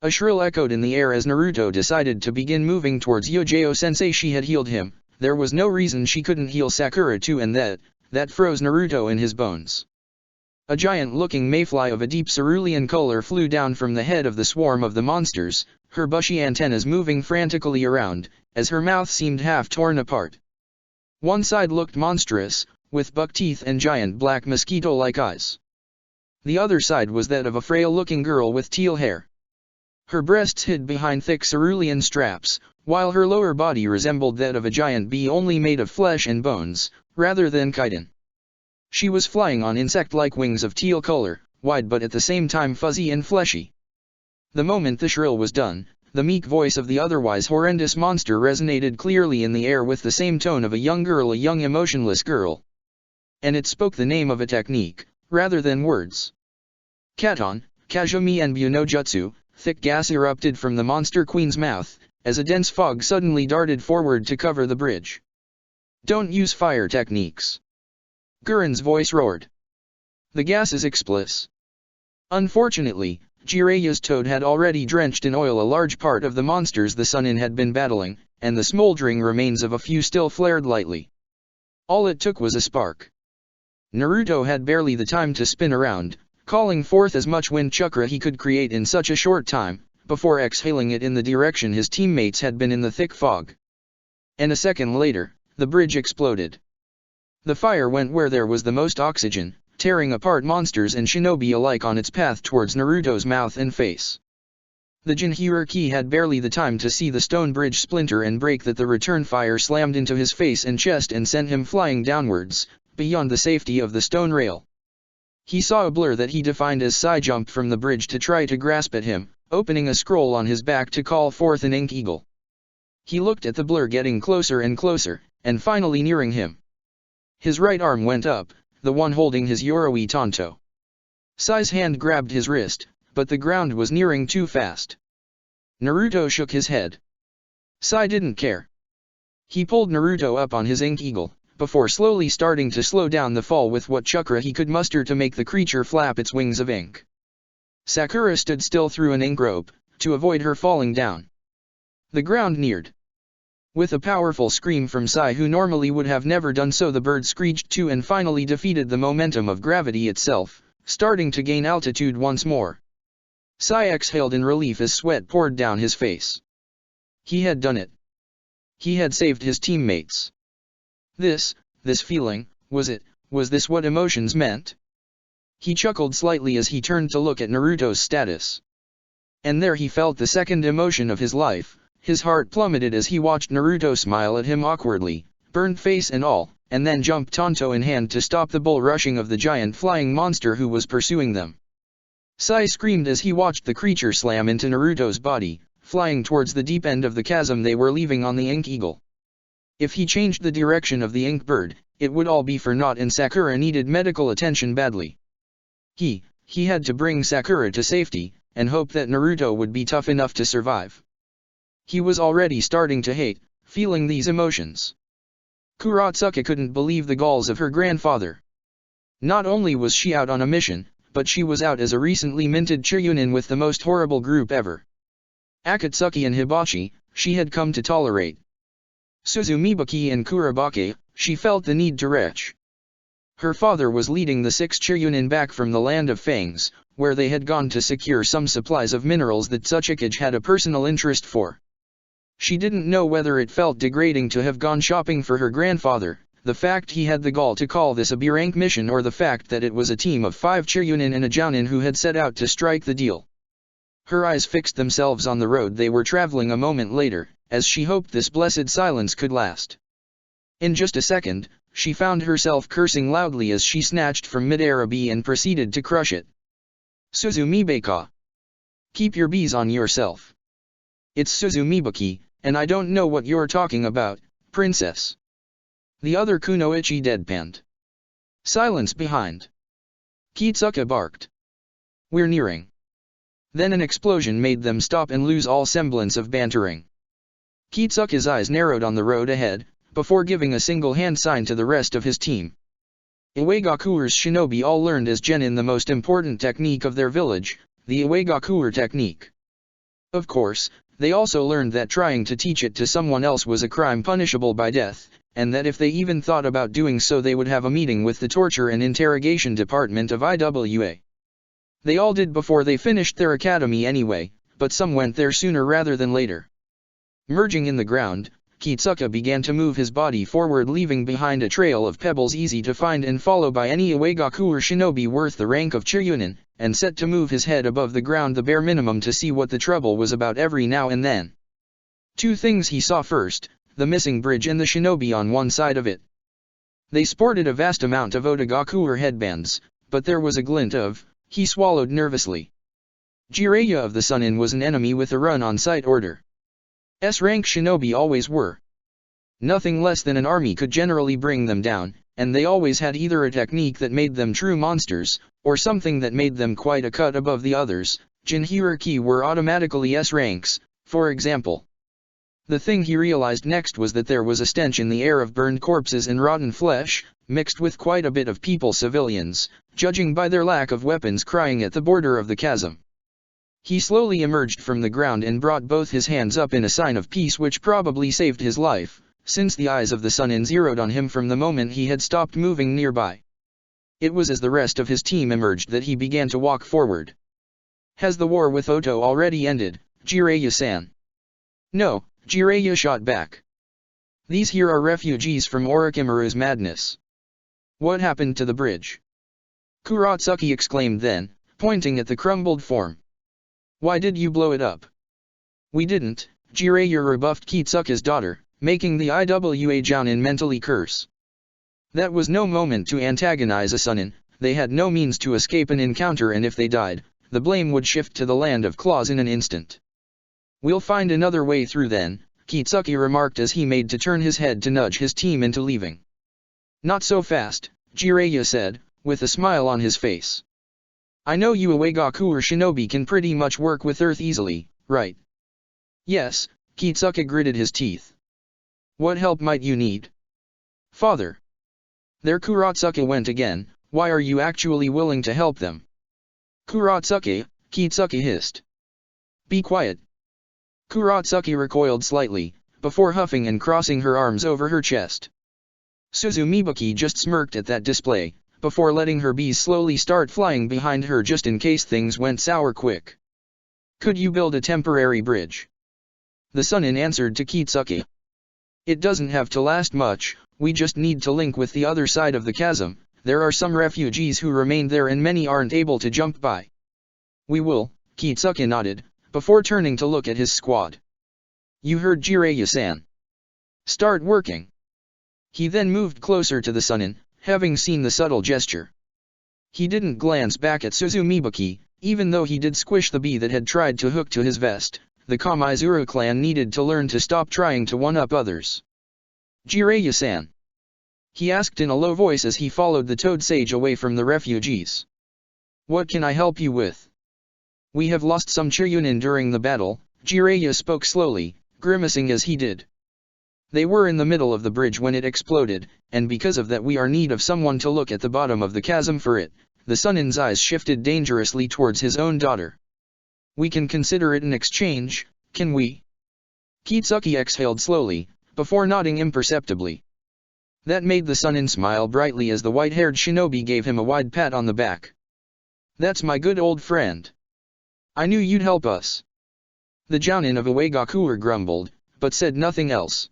A shrill echoed in the air as Naruto decided to begin moving towards Yojao-sensei. She had healed him, there was no reason she couldn't heal Sakura too, and that froze Naruto in his bones. A giant-looking mayfly of a deep cerulean color flew down from the head of the swarm of the monsters, her bushy antennas moving frantically around, as her mouth seemed half torn apart. One side looked monstrous, with buck teeth and giant black mosquito-like eyes. The other side was that of a frail-looking girl with teal hair. Her breasts hid behind thick cerulean straps, while her lower body resembled that of a giant bee, only made of flesh and bones, rather than chitin. She was flying on insect-like wings of teal color, wide but at the same time fuzzy and fleshy. The moment the shrill was done, the meek voice of the otherwise horrendous monster resonated clearly in the air with the same tone of a young girl, a young emotionless girl. And it spoke the name of a technique, rather than words. Katon, Kazumi and Bu no Jutsu. Thick gas erupted from the monster queen's mouth, as a dense fog suddenly darted forward to cover the bridge. "Don't use fire techniques," Guren's voice roared. "The gas is explosive." Unfortunately, Jiraiya's toad had already drenched in oil a large part of the monsters the Sunin had been battling, and the smoldering remains of a few still flared lightly. All it took was a spark. Naruto had barely the time to spin around, calling forth as much wind chakra he could create in such a short time, before exhaling it in the direction his teammates had been in the thick fog. And a second later, the bridge exploded. The fire went where there was the most oxygen, tearing apart monsters and shinobi alike on its path towards Naruto's mouth and face. The Jinhuriki had barely the time to see the stone bridge splinter and break that the return fire slammed into his face and chest and sent him flying downwards, beyond the safety of the stone rail. He saw a blur that he defined as Sai jumped from the bridge to try to grasp at him, opening a scroll on his back to call forth an ink eagle. He looked at the blur getting closer and closer, and finally nearing him. His right arm went up, the one holding his Yoroi Tonto. Sai's hand grabbed his wrist, but the ground was nearing too fast. Naruto shook his head. Sai didn't care. He pulled Naruto up on his ink eagle, before slowly starting to slow down the fall with what chakra he could muster to make the creature flap its wings of ink. Sakura stood still through an ink rope, to avoid her falling down. The ground neared. With a powerful scream from Sai, who normally would have never done so, the bird screeched too and finally defeated the momentum of gravity itself, starting to gain altitude once more. Sai exhaled in relief as sweat poured down his face. He had done it. He had saved his teammates. This feeling, was this what emotions meant? He chuckled slightly as he turned to look at Naruto's status. And there he felt the second emotion of his life. His heart plummeted as he watched Naruto smile at him awkwardly, burned face and all, and then jump Tonto in hand to stop the bull rushing of the giant flying monster who was pursuing them. Sai screamed as he watched the creature slam into Naruto's body, flying towards the deep end of the chasm they were leaving on the ink eagle. If he changed the direction of the ink bird, it would all be for naught and Sakura needed medical attention badly. He had to bring Sakura to safety, and hope that Naruto would be tough enough to survive. He was already starting to hate, feeling these emotions. Kurotsuka couldn't believe the goals of her grandfather. Not only was she out on a mission, but she was out as a recently minted Chiryunin with the most horrible group ever. Akatsuki and Hibachi, she had come to tolerate. Suzumibuki and Kurabake, she felt the need to retch. Her father was leading the 6 Chiryunin back from the land of fangs, where they had gone to secure some supplies of minerals that Tsuchikage had a personal interest for. She didn't know whether it felt degrading to have gone shopping for her grandfather, the fact he had the gall to call this a B-rank mission, or the fact that it was a team of 5 Chiryunin and a Jounin who had set out to strike the deal. Her eyes fixed themselves on the road they were traveling a moment later, as she hoped this blessed silence could last. In just a second, she found herself cursing loudly as she snatched from mid-air a bee and proceeded to crush it. Suzumibeka. Keep your bees on yourself. It's Suzumibuki, and I don't know what you're talking about, princess. The other kunoichi deadpanned. Silence behind. Kitsuka barked. We're nearing. Then an explosion made them stop and lose all semblance of bantering. Kitsuka's eyes narrowed on the road ahead, before giving a single hand sign to the rest of his team. Iwagakure's shinobi all learned as genin the most important technique of their village, the Iwagakure technique. Of course, they also learned that trying to teach it to someone else was a crime punishable by death, and that if they even thought about doing so they would have a meeting with the torture and interrogation department of IWA. They all did before they finished their academy anyway, but some went there sooner rather than later. Merging in the ground, Kitsuka began to move his body forward, leaving behind a trail of pebbles easy to find and follow by any Iwagakure shinobi worth the rank of Chiryunin, and set to move his head above the ground the bare minimum to see what the trouble was about every now and then. 2 things he saw first, the missing bridge and the shinobi on one side of it. They sported a vast amount of Otagakure headbands, but there was a glint of, he swallowed nervously. Jiraiya of the Sunin was an enemy with a run-on-sight order. S-rank shinobi always were. Nothing less than an army could generally bring them down, and they always had either a technique that made them true monsters, or something that made them quite a cut above the others. Jinhiriki were automatically S-ranks, for example. The thing he realized next was that there was a stench in the air of burned corpses and rotten flesh, mixed with quite a bit of people, civilians, judging by their lack of weapons, crying at the border of the chasm. He slowly emerged from the ground and brought both his hands up in a sign of peace, which probably saved his life, since the eyes of the Sunin zeroed on him from the moment he had stopped moving nearby. It was as the rest of his team emerged that he began to walk forward. Has the war with Oto already ended, Jiraiya-san? No, Jiraiya shot back. These here are refugees from Orochimaru's madness. What happened to the bridge? Kurotsuki exclaimed then, pointing at the crumbled form. Why did you blow it up? We didn't, Jiraiya rebuffed Kitsuka's daughter, making the Iwa Jounin mentally curse. That was no moment to antagonize a Sunin, they had no means to escape an encounter, and if they died, the blame would shift to the land of claws in an instant. We'll find another way through then, Kitsuki remarked as he made to turn his head to nudge his team into leaving. Not so fast, Jiraiya said, with a smile on his face. I know you Iwagakure shinobi can pretty much work with earth easily, right? Yes, Kitsuka gritted his teeth. What help might you need? Father. There Kurotsuka went again, why are you actually willing to help them? Kurotsuka, Kitsuka hissed. Be quiet. Kurotsuki recoiled slightly, before huffing and crossing her arms over her chest. Suzumibuki just smirked at that display, before letting her bees slowly start flying behind her just in case things went sour quick. Could you build a temporary bridge? The Sunin answered to Kitsuki. It doesn't have to last much, we just need to link with the other side of the chasm. There are some refugees who remain there and many aren't able to jump by. We will, Kitsuki nodded, before turning to look at his squad. You heard Jiraiya-san. Start working. He then moved closer to the Sunin, having seen the subtle gesture. He didn't glance back at Suzumibuki, even though he did squish the bee that had tried to hook to his vest. The Kamaizuru clan needed to learn to stop trying to one-up others. Jiraiya-san? He asked in a low voice as he followed the toad sage away from the refugees. What can I help you with? We have lost some Chunin during the battle, Jiraiya spoke slowly, grimacing as he did. They were in the middle of the bridge when it exploded, and because of that we are in need of someone to look at the bottom of the chasm for it. The Sunin's eyes shifted dangerously towards his own daughter. We can consider it an exchange, can we? Kitsuki exhaled slowly, before nodding imperceptibly. That made the Sunin smile brightly as the white-haired shinobi gave him a wide pat on the back. That's my good old friend. I knew you'd help us. The Jounin of Uegakuer grumbled, but said nothing else.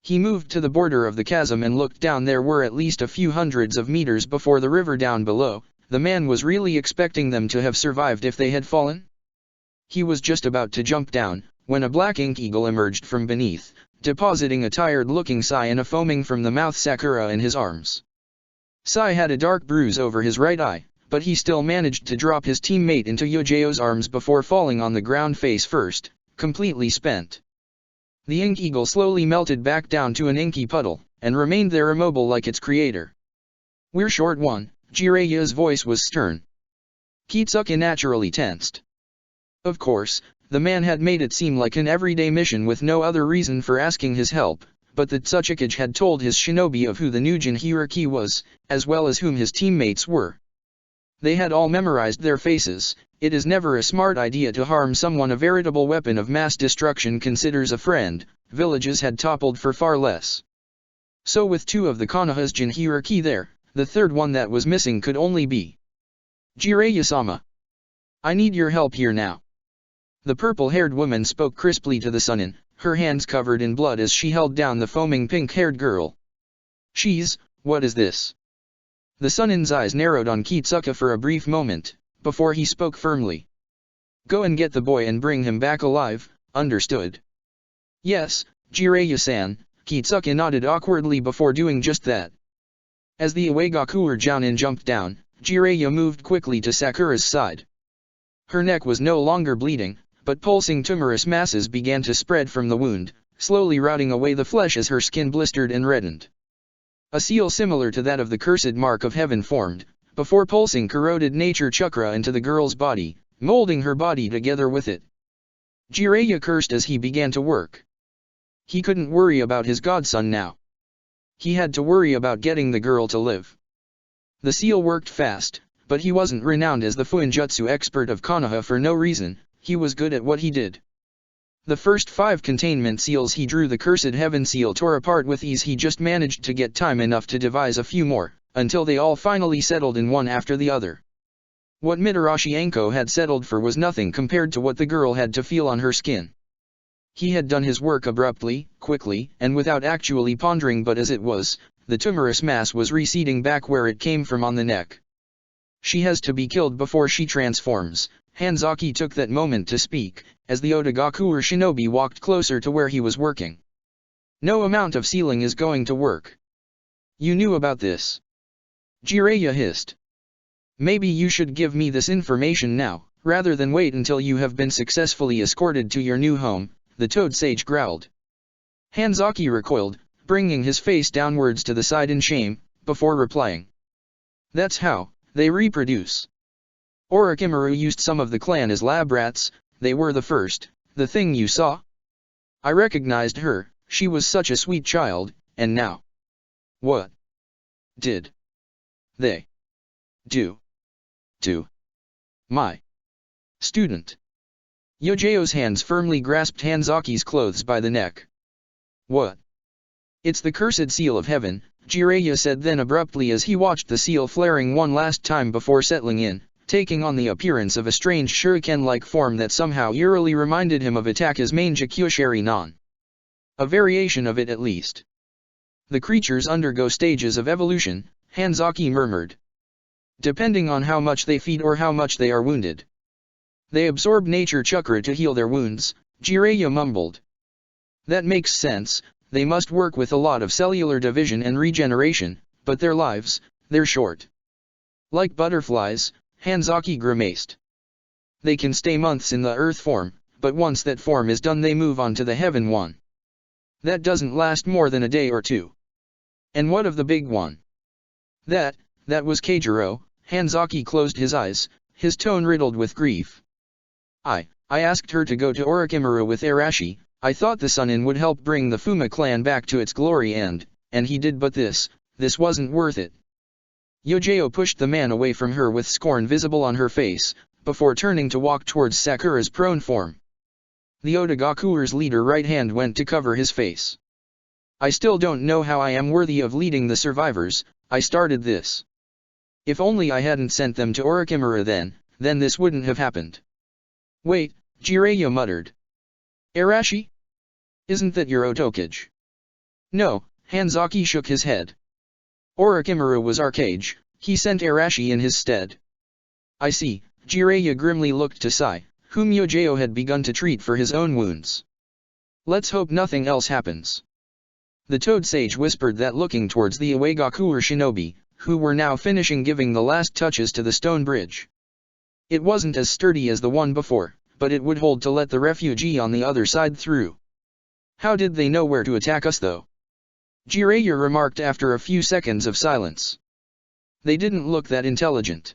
He moved to the border of the chasm and looked down. There were at least a few hundreds of meters before the river down below. The man was really expecting them to have survived if they had fallen? He was just about to jump down, when a black ink eagle emerged from beneath, depositing a tired-looking Sai and a foaming from the mouth Sakura in his arms. Sai had a dark bruise over his right eye, but he still managed to drop his teammate into Yojo's arms before falling on the ground face first, completely spent. The ink eagle slowly melted back down to an inky puddle, and remained there immobile like its creator. We're short one, Jiraiya's voice was stern. Kitsuki naturally tensed. Of course, the man had made it seem like an everyday mission with no other reason for asking his help, but that Tsuchikage had told his shinobi of who the Nujin hierarchy was, as well as whom his teammates were. They had all memorized their faces. It is never a smart idea to harm someone. A veritable weapon of mass destruction considers a friend. Villages had toppled for far less. So with two of the Konoha's Jin hierarchy there, the third one that was missing could only be Jiraiya-sama. I need your help here now. The purple-haired woman spoke crisply to the Sunin, her hands covered in blood as she held down the foaming pink-haired girl. What is this? The Sunin's eyes narrowed on Kitsuki for a brief moment, before he spoke firmly. Go and get the boy and bring him back alive, understood? Yes, Jiraiya-san, Kitsuki nodded awkwardly before doing just that. As the Uegakuer Jounin jumped down, Jiraiya moved quickly to Sakura's side. Her neck was no longer bleeding, but pulsing tumorous masses began to spread from the wound, slowly rotting away the flesh as her skin blistered and reddened. A seal similar to that of the cursed mark of heaven formed, before pulsing corroded nature chakra into the girl's body, molding her body together with it. Jiraiya cursed as he began to work. He couldn't worry about his godson now. He had to worry about getting the girl to live. The seal worked fast, but he wasn't renowned as the Fuinjutsu expert of Konoha for no reason. He was good at what he did. The first 5 containment seals he drew, the cursed heaven seal tore apart with ease. He just managed to get time enough to devise a few more, until they all finally settled in one after the other. What Mitarashi Anko had settled for was nothing compared to what the girl had to feel on her skin. He had done his work abruptly, quickly, and without actually pondering, but as it was, the tumorous mass was receding back where it came from on the neck. She has to be killed before she transforms. Hanzaki took that moment to speak, as the Otogakuer shinobi walked closer to where he was working. No amount of sealing is going to work. You knew about this. Jiraiya hissed. Maybe you should give me this information now, rather than wait until you have been successfully escorted to your new home, the toad sage growled. Hanzaki recoiled, bringing his face downwards to the side in shame, before replying. That's how they reproduce. Orochimaru used some of the clan as lab rats. They were the first. The thing you saw? I recognized her. She was such a sweet child, and now. What did they do to my student? Yojo's hands firmly grasped Hanzaki's clothes by the neck. What? It's the cursed seal of heaven, Jiraiya said then abruptly as he watched the seal flaring one last time before settling in, taking on the appearance of a strange shuriken-like form that somehow eerily reminded him of Ataka's main Jakyushari non. A variation of it at least. The creatures undergo stages of evolution, Hanzaki murmured. Depending on how much they feed or how much they are wounded. They absorb nature chakra to heal their wounds, Jiraiya mumbled. That makes sense. They must work with a lot of cellular division and regeneration, but their lives, they're short. Like butterflies, Hanzaki grimaced. They can stay months in the earth form, but once that form is done they move on to the heaven one. That doesn't last more than a day or two. And what of the big one? That was Keijiro. Hanzaki closed his eyes, his tone riddled with grief. I asked her to go to Orochimaru with Arashi. I thought the Sunin would help bring the Fuma clan back to its glory and he did, but this wasn't worth it. Yojao pushed the man away from her with scorn visible on her face, before turning to walk towards Sakura's prone form. The Otogaku's leader right hand went to cover his face. I still don't know how I am worthy of leading the survivors. I started this. If only I hadn't sent them to Orochimaru then this wouldn't have happened. Wait, Jiraiya muttered. Arashi? Isn't that your Otokage? No, Hanzaki shook his head. Orochimaru was our Kage, he sent Arashi in his stead. I see. Jiraiya grimly looked to Sai, whom Yojao had begun to treat for his own wounds. Let's hope nothing else happens. The Toad Sage whispered that, looking towards the Uegaku shinobi, who were now finishing giving the last touches to the stone bridge. It wasn't as sturdy as the one before, but it would hold to let the refugee on the other side through. How did they know where to attack us though? Jiraiya remarked after a few seconds of silence. They didn't look that intelligent.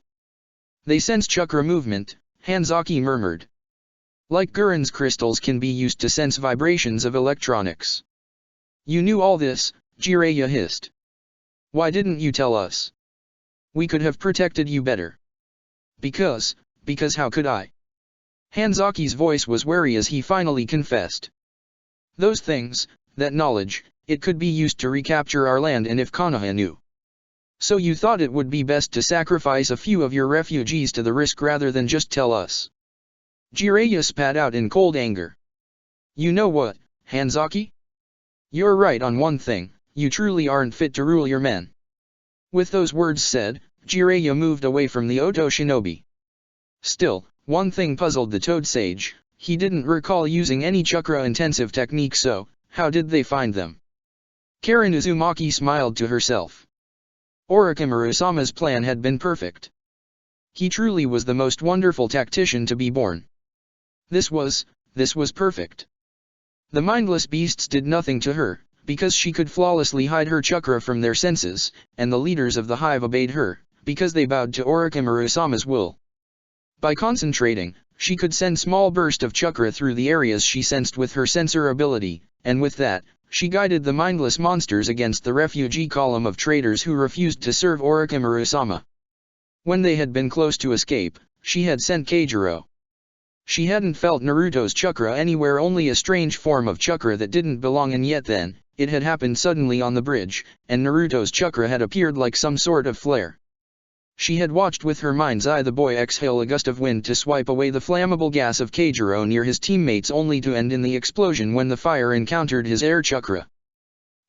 They sense chakra movement, Hanzaki murmured. Like Guren's crystals can be used to sense vibrations of electronics. You knew all this, Jiraiya hissed. Why didn't you tell us? We could have protected you better. Because how could I? Hanzaki's voice was wary as he finally confessed. Those things, that knowledge, it could be used to recapture our land, and if Konoha knew. So you thought it would be best to sacrifice a few of your refugees to the risk rather than just tell us. Jiraiya spat out in cold anger. You know what, Hanzaki? You're right on one thing, you truly aren't fit to rule your men. With those words said, Jiraiya moved away from the Oto shinobi. Still, one thing puzzled the Toad Sage. He didn't recall using any chakra-intensive technique, so how did they find them? Karen Uzumaki smiled to herself. Orochimaru-sama's plan had been perfect. He truly was the most wonderful tactician to be born. This was perfect. The mindless beasts did nothing to her, because she could flawlessly hide her chakra from their senses, and the leaders of the hive obeyed her, because they bowed to Orochimaru-sama's will. By concentrating, she could send small bursts of chakra through the areas she sensed with her sensor ability, and with that, she guided the mindless monsters against the refugee column of traitors who refused to serve Orochimaru-sama. When they had been close to escape, she had sent Keijiro. She hadn't felt Naruto's chakra anywhere, only a strange form of chakra that didn't belong, and yet then, it had happened suddenly on the bridge, and Naruto's chakra had appeared like some sort of flare. She had watched with her mind's eye the boy exhale a gust of wind to swipe away the flammable gas of Keijiro near his teammates, only to end in the explosion when the fire encountered his air chakra.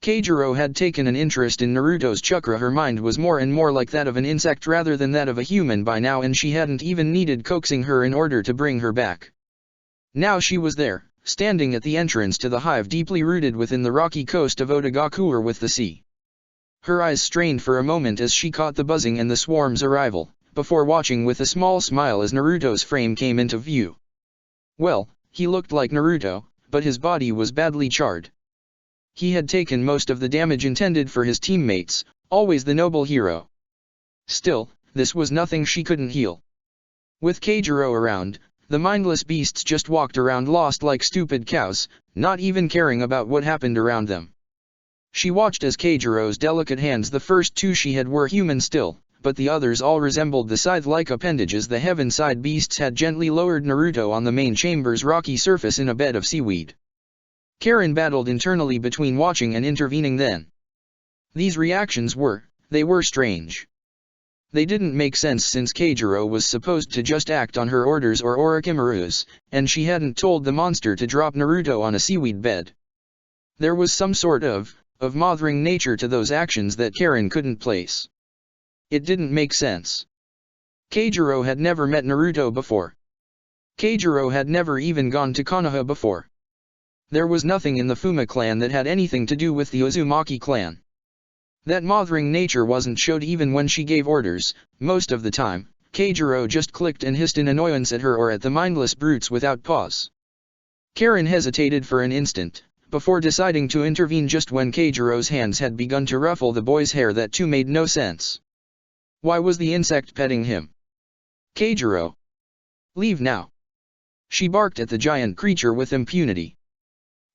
Keijiro had taken an interest in Naruto's chakra. Her mind was more and more like that of an insect rather than that of a human by now, and she hadn't even needed coaxing her in order to bring her back. Now she was there, standing at the entrance to the hive, deeply rooted within the rocky coast of Otogaku with the sea. Her eyes strained for a moment as she caught the buzzing and the swarm's arrival, before watching with a small smile as Naruto's frame came into view. Well, he looked like Naruto, but his body was badly charred. He had taken most of the damage intended for his teammates, always the noble hero. Still, this was nothing she couldn't heal. With Keijiro around, the mindless beasts just walked around lost like stupid cows, not even caring about what happened around them. She watched as Keijiro's delicate hands, the first two she had, were human still, but the others all resembled the scythe-like appendages the heaven-side beasts had gently lowered Naruto on the main chamber's rocky surface in a bed of seaweed. Karen battled internally between watching and intervening then. These reactions were strange. They didn't make sense since Keijiro was supposed to just act on her orders or Orochimaru's, and she hadn't told the monster to drop Naruto on a seaweed bed. There was some sort of mothering nature to those actions that Karen couldn't place. It didn't make sense. Keijiro had never met Naruto before. Keijiro had never even gone to Konoha before. There was nothing in the Fuma clan that had anything to do with the Uzumaki clan. That mothering nature wasn't showed even when she gave orders. Most of the time, Keijiro just clicked and hissed in annoyance at her or at the mindless brutes without pause. Karen hesitated for an instant, before deciding to intervene just when Keijiro's hands had begun to ruffle the boy's hair. That too made no sense. Why was the insect petting him? Keijiro! Leave now! She barked at the giant creature with impunity.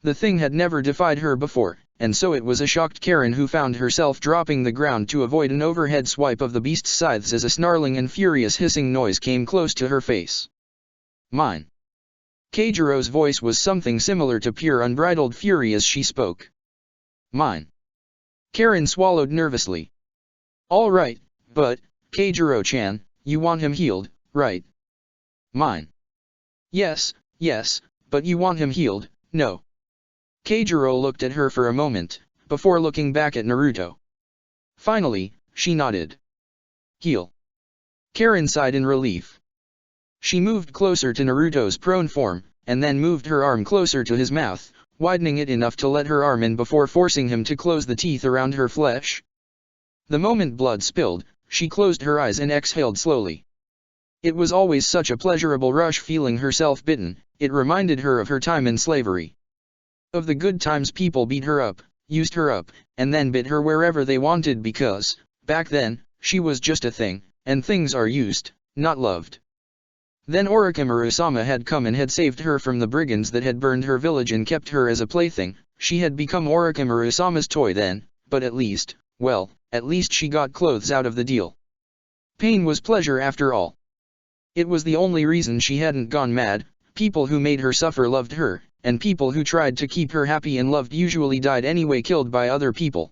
The thing had never defied her before, and so it was a shocked Karen who found herself dropping the ground to avoid an overhead swipe of the beast's scythes as a snarling and furious hissing noise came close to her face. Mine. Keijiro's voice was something similar to pure unbridled fury as she spoke. Mine. Karen swallowed nervously. All right, but, Keijiro-chan, you want him healed, right? Mine. Yes, but you want him healed, no. Keijiro looked at her for a moment, before looking back at Naruto. Finally, she nodded. Heal. Karen sighed in relief. She moved closer to Naruto's prone form, and then moved her arm closer to his mouth, widening it enough to let her arm in before forcing him to close the teeth around her flesh. The moment blood spilled, she closed her eyes and exhaled slowly. It was always such a pleasurable rush feeling herself bitten. It reminded her of her time in slavery. Of the good times people beat her up, used her up, and then bit her wherever they wanted because, back then, she was just a thing, and things are used, not loved. Then Orochimaru-sama had come and had saved her from the brigands that had burned her village and kept her as a plaything. She had become Orochimaru-sama's toy then, but at least she got clothes out of the deal. Pain was pleasure after all. It was the only reason she hadn't gone mad. People who made her suffer loved her, and people who tried to keep her happy and loved usually died anyway, killed by other people.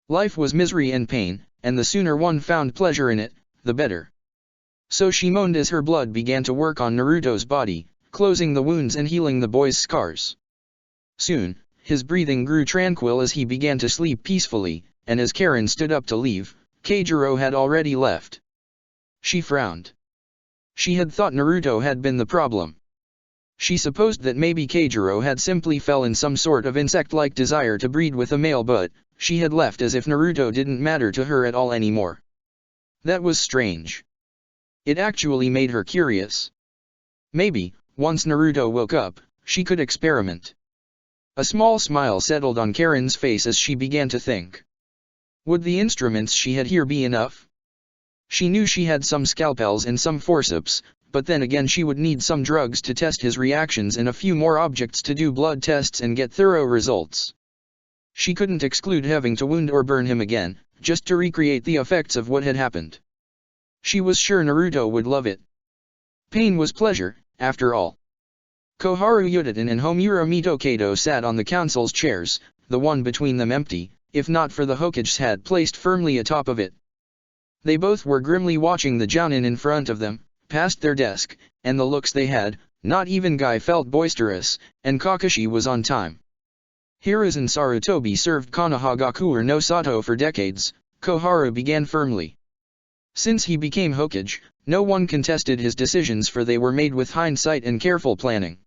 Life was misery and pain, and the sooner one found pleasure in it, the better. So she moaned as her blood began to work on Naruto's body, closing the wounds and healing the boy's scars. Soon, his breathing grew tranquil as he began to sleep peacefully, and as Karen stood up to leave, Keijiro had already left. She frowned. She had thought Naruto had been the problem. She supposed that maybe Keijiro had simply fell in some sort of insect-like desire to breed with a male, but she had left as if Naruto didn't matter to her at all anymore. That was strange. It actually made her curious. Maybe, once Naruto woke up, she could experiment. A small smile settled on Karen's face as she began to think. Would the instruments she had here be enough? She knew she had some scalpels and some forceps, but then again she would need some drugs to test his reactions and a few more objects to do blood tests and get thorough results. She couldn't exclude having to wound or burn him again, just to recreate the effects of what had happened. She was sure Naruto would love it. Pain was pleasure, after all. Koharu Yudin and Homura Mitokato sat on the council's chairs, the one between them empty, if not for the Hokages had placed firmly atop of it. They both were grimly watching the jounin in front of them, past their desk, and the looks they had. Not even Guy felt boisterous, and Kakashi was on time. Hiruzen Sarutobi served Konohagaku no Sato for decades, Koharu began firmly. Since he became Hokage, no one contested his decisions, for they were made with hindsight and careful planning.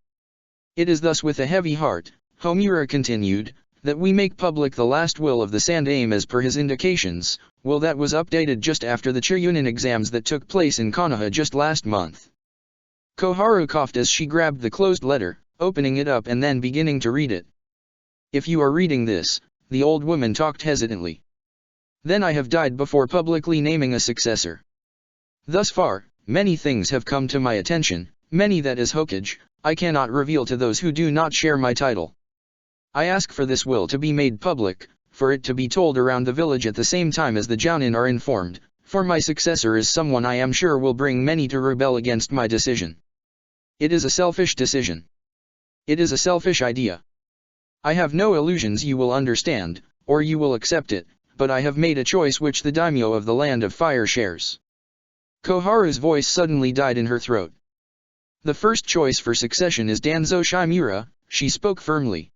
It is thus with a heavy heart, Homura continued, that we make public the last will of the Sandaime as per his indications, will that was updated just after the Chunin exams that took place in Konoha just last month. Koharu coughed as she grabbed the closed letter, opening it up and then beginning to read it. If you are reading this, the old woman talked hesitantly. Then I have died before publicly naming a successor. Thus far, many things have come to my attention, many that as Hokage, I cannot reveal to those who do not share my title. I ask for this will to be made public, for it to be told around the village at the same time as the jounin are informed, for my successor is someone I am sure will bring many to rebel against my decision. It is a selfish decision. It is a selfish idea. I have no illusions you will understand, or you will accept it, but I have made a choice which the daimyo of the Land of Fire shares. Koharu's voice suddenly died in her throat. The first choice for succession is Danzo Shimura, she spoke firmly.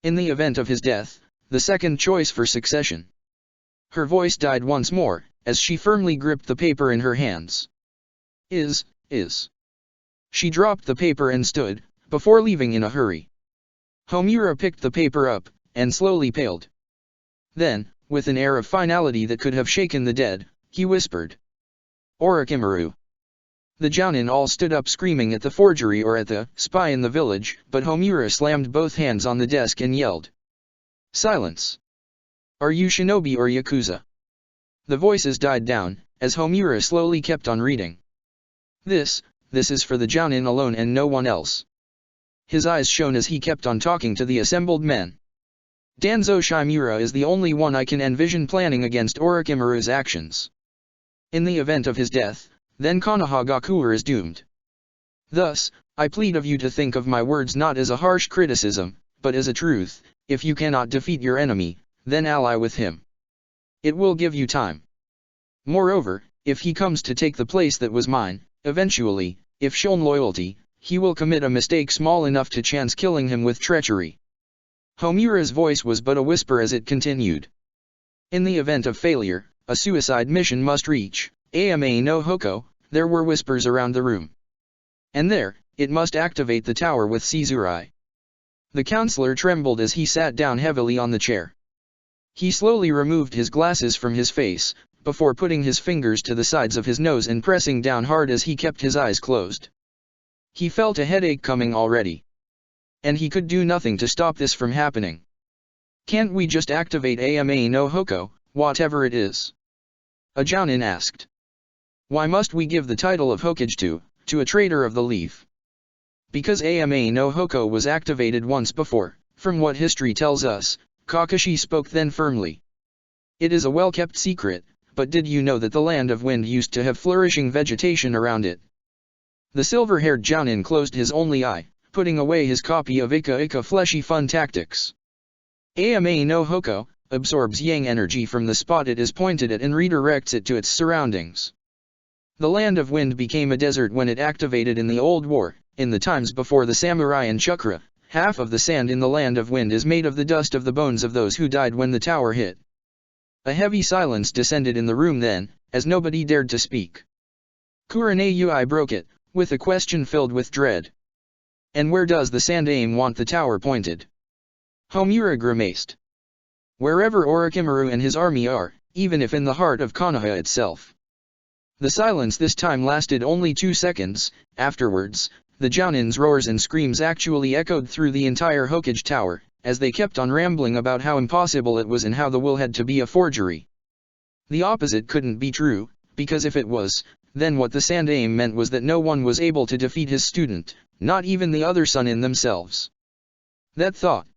In the event of his death, the second choice for succession. Her voice died once more, as she firmly gripped the paper in her hands. Is. She dropped the paper and stood, before leaving in a hurry. Homura picked the paper up, and slowly paled. Then, with an air of finality that could have shaken the dead, he whispered. Orochimaru. The Jounin all stood up screaming at the forgery or at the spy in the village, but Homura slammed both hands on the desk and yelled, "Silence! Are you shinobi or yakuza?" The voices died down, as Homura slowly kept on reading. This is for the Jounin alone and no one else." His eyes shone as he kept on talking to the assembled men. "Danzo Shimura is the only one I can envision planning against Orochimaru's actions. In the event of his death, then Konohagakuer is doomed. Thus, I plead of you to think of my words not as a harsh criticism, but as a truth. If you cannot defeat your enemy, then ally with him. It will give you time. Moreover, if he comes to take the place that was mine, eventually, if shown loyalty, he will commit a mistake small enough to chance killing him with treachery." Homura's voice was but a whisper as it continued. "In the event of failure, a suicide mission must reach Ama no Hoko." There were whispers around the room. "And there, it must activate the tower with Sizurei." The counselor trembled as he sat down heavily on the chair. He slowly removed his glasses from his face, before putting his fingers to the sides of his nose and pressing down hard as he kept his eyes closed. He felt a headache coming already. And he could do nothing to stop this from happening. "Can't we just activate Ama no Hoko, whatever it is?" a Jounin asked. "Why must we give the title of Hokage to a traitor of the leaf?" "Because Ama no Hoko was activated once before, from what history tells us," Kakashi spoke then firmly. "It is a well-kept secret, but did you know that the Land of Wind used to have flourishing vegetation around it?" The silver-haired Jounin closed his only eye, putting away his copy of Ika Fleshy Fun Tactics. "Ama no Hoko absorbs yang energy from the spot it is pointed at and redirects it to its surroundings. The Land of Wind became a desert when it activated in the Old War. In the times before the samurai and chakra, half of the sand in the Land of Wind is made of the dust of the bones of those who died when the tower hit." A heavy silence descended in the room then, as nobody dared to speak. Kurenai broke it, with a question filled with dread. "And where does the Sandaime want the tower pointed?" Homura grimaced. "Wherever Orochimaru and his army are, even if in the heart of Konoha itself." The silence this time lasted only 2 seconds. Afterwards, the Jounin's roars and screams actually echoed through the entire Hokage tower, as they kept on rambling about how impossible it was and how the will had to be a forgery. The opposite couldn't be true, because if it was, then what the Sandaime meant was that no one was able to defeat his student, not even the other Sannin themselves. That thought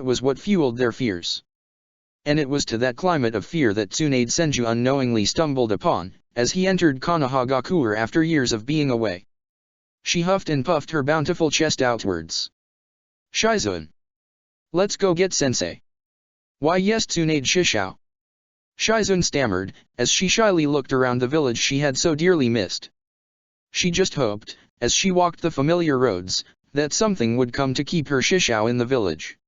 was what fueled their fears. And it was to that climate of fear that Tsunade Senju unknowingly stumbled upon, as he entered Konohagakuer after years of being away. She huffed and puffed her bountiful chest outwards. "Shizun! Let's go get sensei." "Why yes Tsunade Shishao." Shizun stammered, as she shyly looked around the village she had so dearly missed. She just hoped, as she walked the familiar roads, that something would come to keep her Shishao in the village.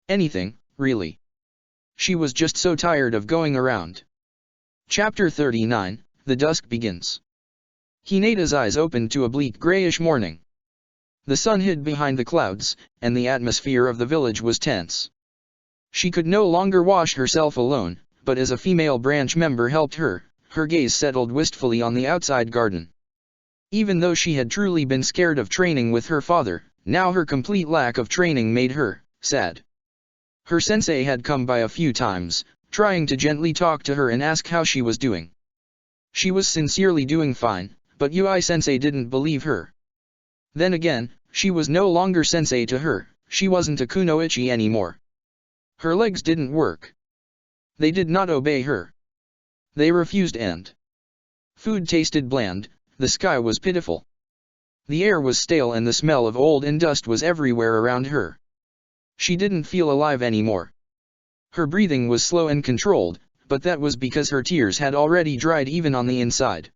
Anything, really. She was just so tired of going around. Chapter 39, The Dusk Begins. Hinata's eyes opened to a bleak grayish morning. The sun hid behind the clouds, and the atmosphere of the village was tense. She could no longer wash herself alone, but as a female branch member helped her, her gaze settled wistfully on the outside garden. Even though she had truly been scared of training with her father, now her complete lack of training made her sad. Her sensei had come by a few times, trying to gently talk to her and ask how she was doing. She was sincerely doing fine, but Sensei didn't believe her. Then again, she was no longer sensei to her, she wasn't a kunoichi anymore. Her legs didn't work. They did not obey her. They refused and food tasted bland, the sky was pitiful. The air was stale and the smell of old and dust was everywhere around her. She didn't feel alive anymore. Her breathing was slow and controlled, but that was because her tears had already dried even on the inside.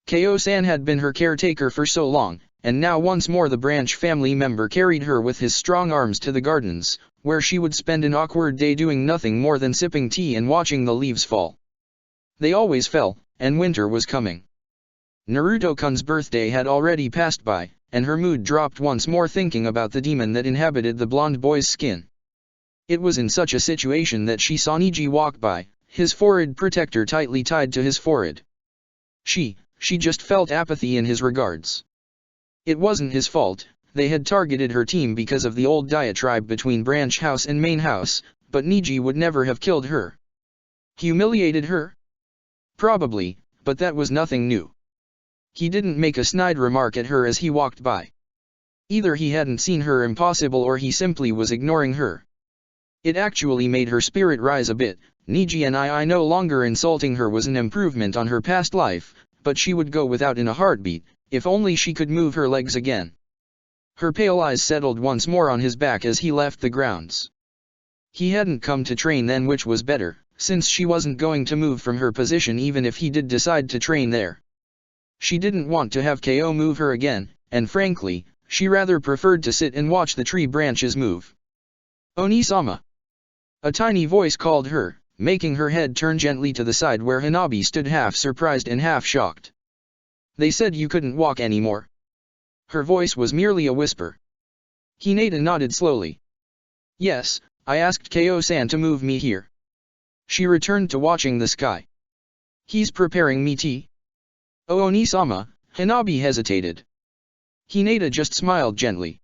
Kyo-san had been her caretaker for so long, and now once more the branch family member carried her with his strong arms to the gardens, where she would spend an awkward day doing nothing more than sipping tea and watching the leaves fall. They always fell, and winter was coming. Naruto-kun's birthday had already passed by, and her mood dropped once more thinking about the demon that inhabited the blonde boy's skin. It was in such a situation that she saw Niji walk by, his forehead protector tightly tied to his forehead. She she just felt apathy in his regards. It wasn't his fault, they had targeted her team because of the old diatribe between branch house and main house, but Niji would never have killed her. Humiliated her? Probably, but that was nothing new. He didn't make a snide remark at her as he walked by. Either he hadn't seen her impossible or he simply was ignoring her. It actually made her spirit rise a bit. Niji and I no longer insulting her was an improvement on her past life, but she would go without in a heartbeat, if only she could move her legs again. Her pale eyes settled once more on his back as he left the grounds. He hadn't come to train then, which was better, since she wasn't going to move from her position even if he did decide to train there. She didn't want to have KO move her again, and frankly, she rather preferred to sit and watch the tree branches move. "Oni-sama." A tiny voice called her, making her head turn gently to the side where Hanabi stood half surprised and half shocked. "They said you couldn't walk anymore." Her voice was merely a whisper. Hinata nodded slowly. "Yes, I asked Ko-san to move me here." She returned to watching the sky. "He's preparing me tea?" "Oh, Oni-sama," Hanabi hesitated. Hinata just smiled gently.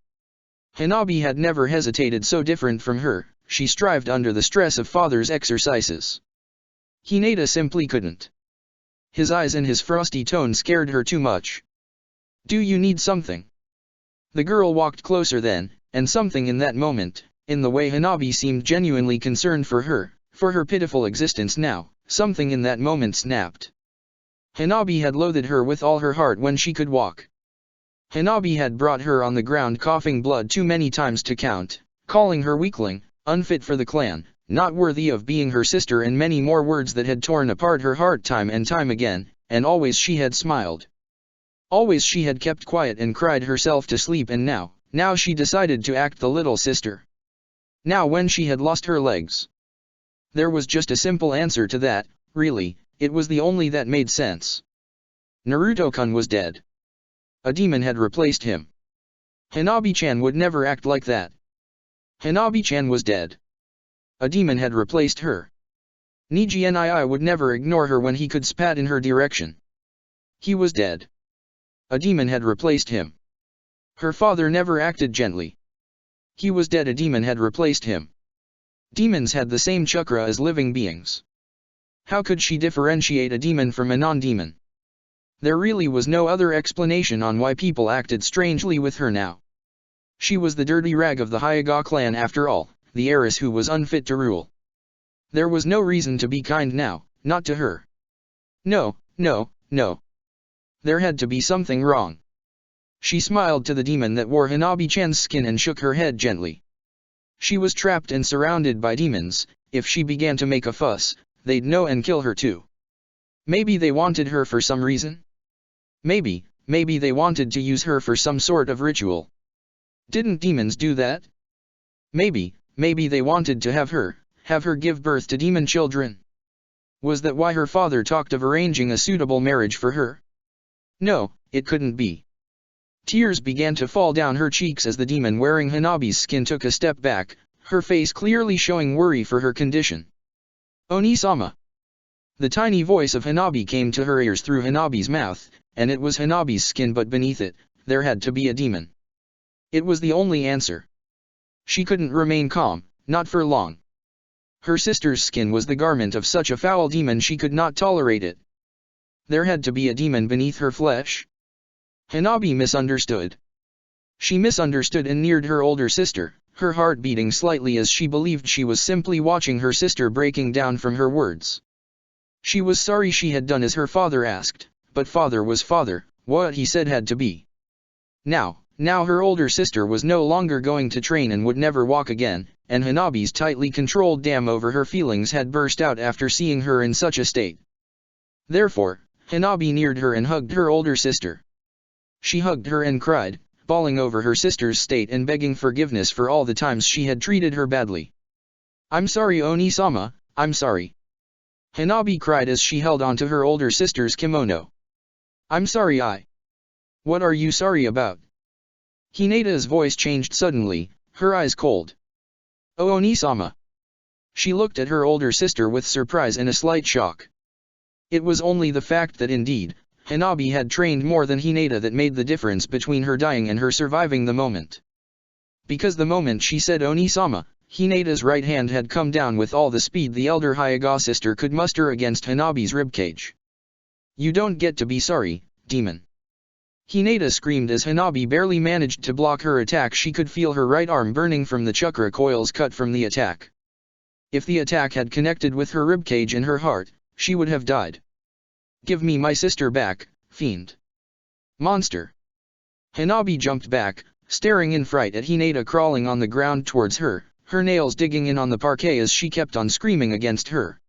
Hanabi had never hesitated, so different from her, she strived under the stress of father's exercises. Hinata simply couldn't. His eyes and his frosty tone scared her too much. "Do you need something?" The girl walked closer then, and something in that moment, in the way Hanabi seemed genuinely concerned for her pitiful existence now, something in that moment snapped. Hanabi had loathed her with all her heart when she could walk. Hanabi had brought her on the ground coughing blood too many times to count, calling her weakling, unfit for the clan, not worthy of being her sister, and many more words that had torn apart her heart time and time again, and always she had smiled. Always she had kept quiet and cried herself to sleep, and now she decided to act the little sister. Now when she had lost her legs. There was just a simple answer to that, really, it was the only that made sense. Naruto-kun was dead. A demon had replaced him. Hanabi-chan would never act like that. Hanabi-chan was dead. A demon had replaced her. Niji nii would never ignore her when he could spat in her direction. He was dead. A demon had replaced him. Her father never acted gently. He was dead. A demon had replaced him. Demons had the same chakra as living beings. How could she differentiate a demon from a non-demon? There really was no other explanation on why people acted strangely with her now. She was the dirty rag of the Hyuga clan after all, the heiress who was unfit to rule. There was no reason to be kind now, not to her. No. There had to be something wrong. She smiled to the demon that wore Hanabi-chan's skin and shook her head gently. She was trapped and surrounded by demons. If she began to make a fuss, they'd know and kill her too. Maybe they wanted her for some reason? Maybe they wanted to use her for some sort of ritual. Didn't demons do that? Maybe they wanted to have her give birth to demon children. Was that why her father talked of arranging a suitable marriage for her? No, it couldn't be. Tears began to fall down her cheeks as the demon wearing Hanabi's skin took a step back, her face clearly showing worry for her condition. "Oni-sama." The tiny voice of Hanabi came to her ears through Hanabi's mouth, and it was Hanabi's skin, but beneath it, there had to be a demon. It was the only answer. She couldn't remain calm, not for long. Her sister's skin was the garment of such a foul demon, she could not tolerate it. There had to be a demon beneath her flesh. Hanabi misunderstood. She misunderstood and neared her older sister, her heart beating slightly as she believed she was simply watching her sister breaking down from her words. She was sorry she had done as her father asked, but father was father, what he said had to be. Now her older sister was no longer going to train and would never walk again, and Hanabi's tightly controlled dam over her feelings had burst out after seeing her in such a state. Therefore, Hanabi neared her and hugged her older sister. She hugged her and cried, bawling over her sister's state and begging forgiveness for all the times she had treated her badly. "I'm sorry, Oni-sama, I'm sorry." Hanabi cried as she held onto her older sister's kimono. "I'm sorry, What are you sorry about?" Hinata's voice changed suddenly, her eyes cold. "Oh, Oni-sama." She looked at her older sister with surprise and a slight shock. It was only the fact that indeed, Hanabi had trained more than Hinata. That made the difference between her dying and her surviving the moment. Because the moment she said Oni-sama, Hinata's right hand had come down with all the speed the elder Hyuga sister could muster against Hanabi's ribcage. "You don't get to be sorry, demon." Hinata screamed as Hanabi barely managed to block her attack. She could feel her right arm burning from the chakra coils cut from the attack. If the attack had connected with her ribcage and her heart, she would have died. "Give me my sister back, fiend. Monster." Hanabi jumped back, staring in fright at Hinata crawling on the ground towards her, her nails digging in on the parquet as she kept on screaming against her.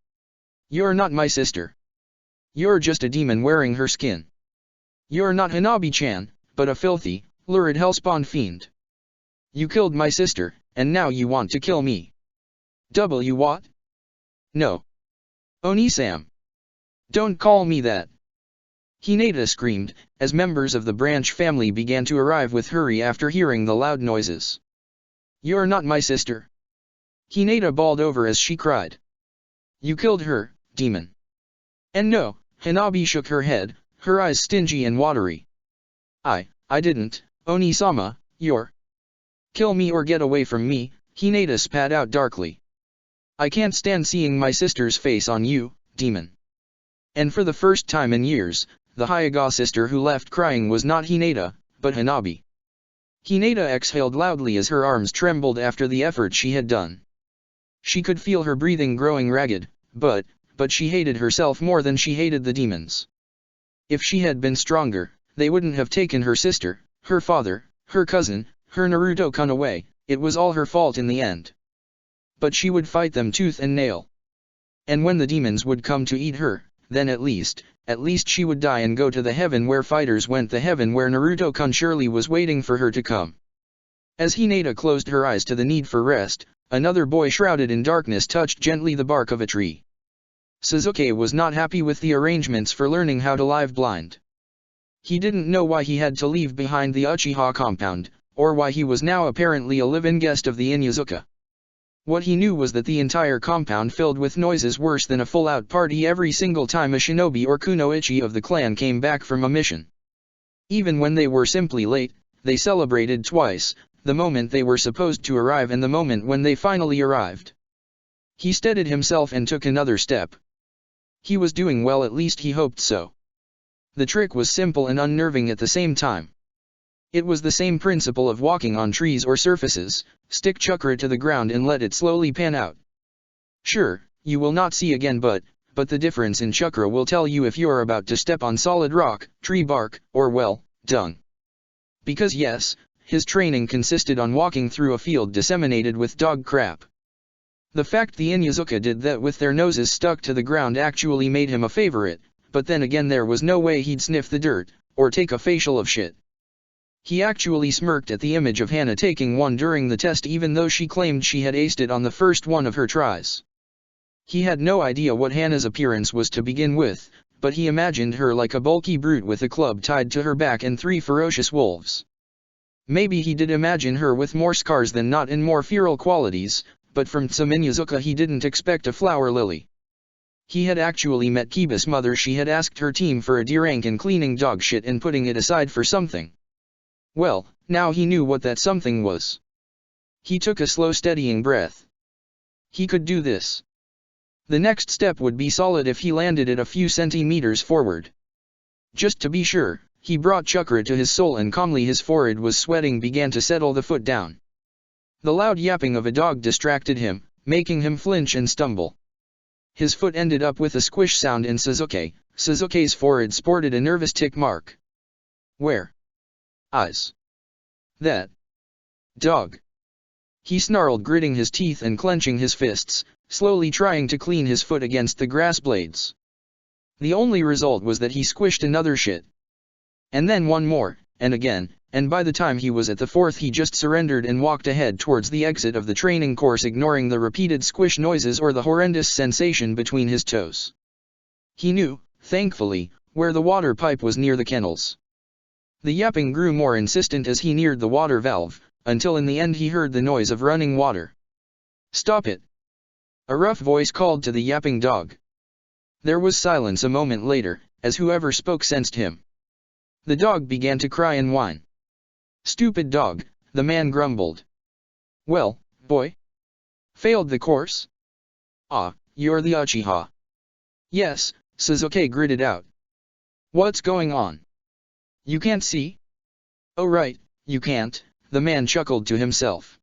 "You're not my sister. You're just a demon wearing her skin. You're not Hanabi-chan, but a filthy, lurid hellspawn fiend. You killed my sister, and now you want to kill me. What? No. Oni-sam. Don't call me that." Hinata screamed, as members of the branch family began to arrive with hurry after hearing the loud noises. "You're not my sister." Hinata bawled over as she cried. "You killed her, demon." "And no," Hanabi shook her head, her eyes stingy and watery. I didn't, Oni-sama, you're." "Kill me or get away from me," Hinata spat out darkly. "I can't stand seeing my sister's face on you, demon." And for the first time in years, the Hyuga sister who left crying was not Hinata, but Hanabi. Hinata exhaled loudly as her arms trembled after the effort she had done. She could feel her breathing growing ragged, but she hated herself more than she hated the demons. If she had been stronger, they wouldn't have taken her sister, her father, her cousin, her Naruto-kun away. It was all her fault in the end. But she would fight them tooth and nail. And when the demons would come to eat her, then at least she would die and go to the heaven where fighters went, the heaven where Naruto-kun surely was waiting for her to come. As Hinata closed her eyes to the need for rest, another boy shrouded in darkness touched gently the bark of a tree. Sasuke was not happy with the arrangements for learning how to live blind. He didn't know why he had to leave behind the Uchiha compound, or why he was now apparently a live-in guest of the Inyazuka. What he knew was that the entire compound filled with noises worse than a full-out party every single time a shinobi or kunoichi of the clan came back from a mission. Even when they were simply late, they celebrated twice, the moment they were supposed to arrive and the moment when they finally arrived. He steadied himself and took another step. He was doing well, at least he hoped so. The trick was simple and unnerving at the same time. It was the same principle of walking on trees or surfaces: stick chakra to the ground and let it slowly pan out. Sure, you will not see again, but the difference in chakra will tell you if you're about to step on solid rock, tree bark, or well, dung. Because yes, his training consisted on walking through a field disseminated with dog crap. The fact the Inyazuka did that with their noses stuck to the ground actually made him a favorite, but then again there was no way he'd sniff the dirt, or take a facial of shit. He actually smirked at the image of Hana taking one during the test, even though she claimed she had aced it on the first one of her tries. He had no idea what Hana's appearance was to begin with, but he imagined her like a bulky brute with a club tied to her back and 3 ferocious wolves. Maybe he did imagine her with more scars than not and more feral qualities, but from some Inyazuka he didn't expect a flower lily. He had actually met Kiba's mother. She had asked her team for a D-rank in cleaning dog shit and putting it aside for something. Well, now he knew what that something was. He took a slow steadying breath. He could do this. The next step would be solid if he landed it a few centimeters forward. Just to be sure, he brought chakra to his soul and calmly, his forehead was sweating, began to settle the foot down. The loud yapping of a dog distracted him, making him flinch and stumble. His foot ended up with a squish sound and Sasuke's forehead sported a nervous tick mark. Where? Eyes. That dog. He snarled, gritting his teeth and clenching his fists, slowly trying to clean his foot against the grass blades. The only result was that he squished another shit. And then one more, and again, and by the time he was at the 4th he just surrendered and walked ahead towards the exit of the training course, ignoring the repeated squish noises or the horrendous sensation between his toes. He knew, thankfully, where the water pipe was near the kennels. The yapping grew more insistent as he neared the water valve, until in the end he heard the noise of running water. "Stop it!" A rough voice called to the yapping dog. There was silence a moment later, as whoever spoke sensed him. The dog began to cry and whine. "Stupid dog," the man grumbled. "Well, boy? Failed the course? Ah, you're the Uchiha." "Yes," Sasuke gritted out. "What's going on? You can't see?" "Oh right, you can't," the man chuckled to himself.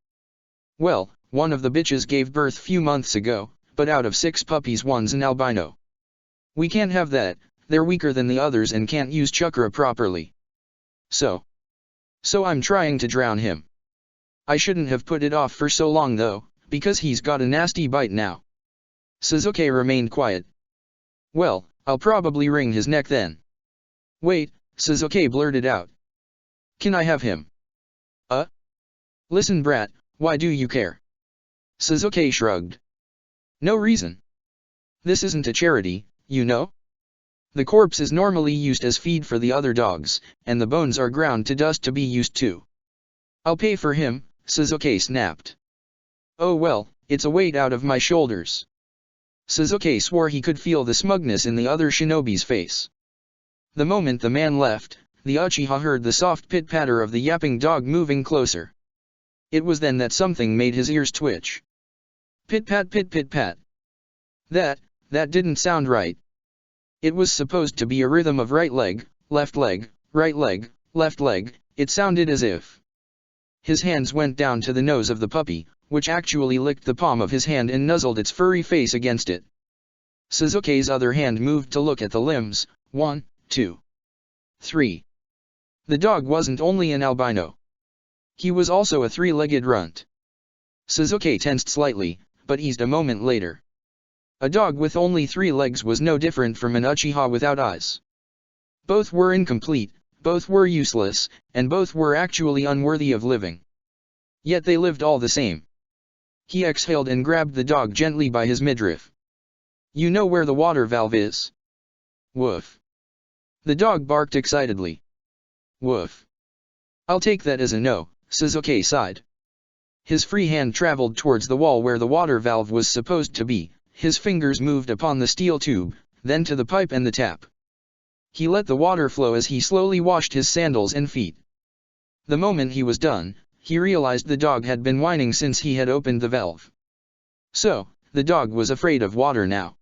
"Well, one of the bitches gave birth few months ago, but out of 6 puppies one's an albino. We can't have that, they're weaker than the others and can't use chakra properly. So I'm trying to drown him. I shouldn't have put it off for so long though, because he's got a nasty bite now." Sasuke remained quiet. "Well, I'll probably wring his neck then." "Wait," Sasuke blurted out. "Can I have him?" Listen brat, why do you care?" Sasuke shrugged. "No reason. This isn't a charity, you know? The corpse is normally used as feed for the other dogs, and the bones are ground to dust to be used too." "I'll pay for him," Sasuke snapped. "Oh well, it's a weight out of my shoulders." Sasuke swore he could feel the smugness in the other shinobi's face. The moment the man left, the Uchiha heard the soft pit-patter of the yapping dog moving closer. It was then that something made his ears twitch. Pit-pat pit-pit-pat. That didn't sound right. It was supposed to be a rhythm of right leg, left leg, right leg, left leg. It sounded as if. His hands went down to the nose of the puppy, which actually licked the palm of his hand and nuzzled its furry face against it. Sasuke's other hand moved to look at the limbs. 1, 2, 3. The dog wasn't only an albino. He was also a 3-legged runt. Sasuke tensed slightly, but eased a moment later. A dog with only 3 legs was no different from an Uchiha without eyes. Both were incomplete, both were useless, and both were actually unworthy of living. Yet they lived all the same. He exhaled and grabbed the dog gently by his midriff. "You know where the water valve is?" "Woof." The dog barked excitedly. "Woof. I'll take that as a no," Sasuke sighed. His free hand traveled towards the wall where the water valve was supposed to be. His fingers moved upon the steel tube, then to the pipe and the tap. He let the water flow as he slowly washed his sandals and feet. The moment he was done, he realized the dog had been whining since he had opened the valve. So, the dog was afraid of water now.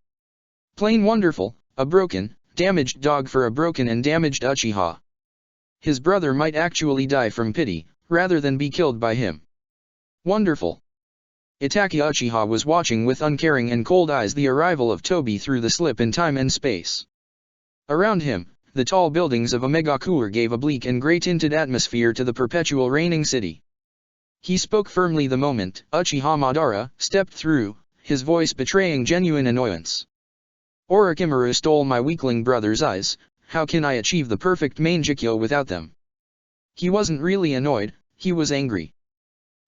Plain wonderful, a broken, damaged dog for a broken and damaged Uchiha. His brother might actually die from pity, rather than be killed by him. Wonderful. Itachi Uchiha was watching with uncaring and cold eyes the arrival of Tobi through the slip in time and space. Around him, the tall buildings of Omegakure gave a bleak and grey-tinted atmosphere to the perpetual reigning city. He spoke firmly the moment Uchiha Madara stepped through, his voice betraying genuine annoyance. "Orochimaru stole my weakling brother's eyes, how can I achieve the perfect Mangekyo without them?" He wasn't really annoyed, he was angry.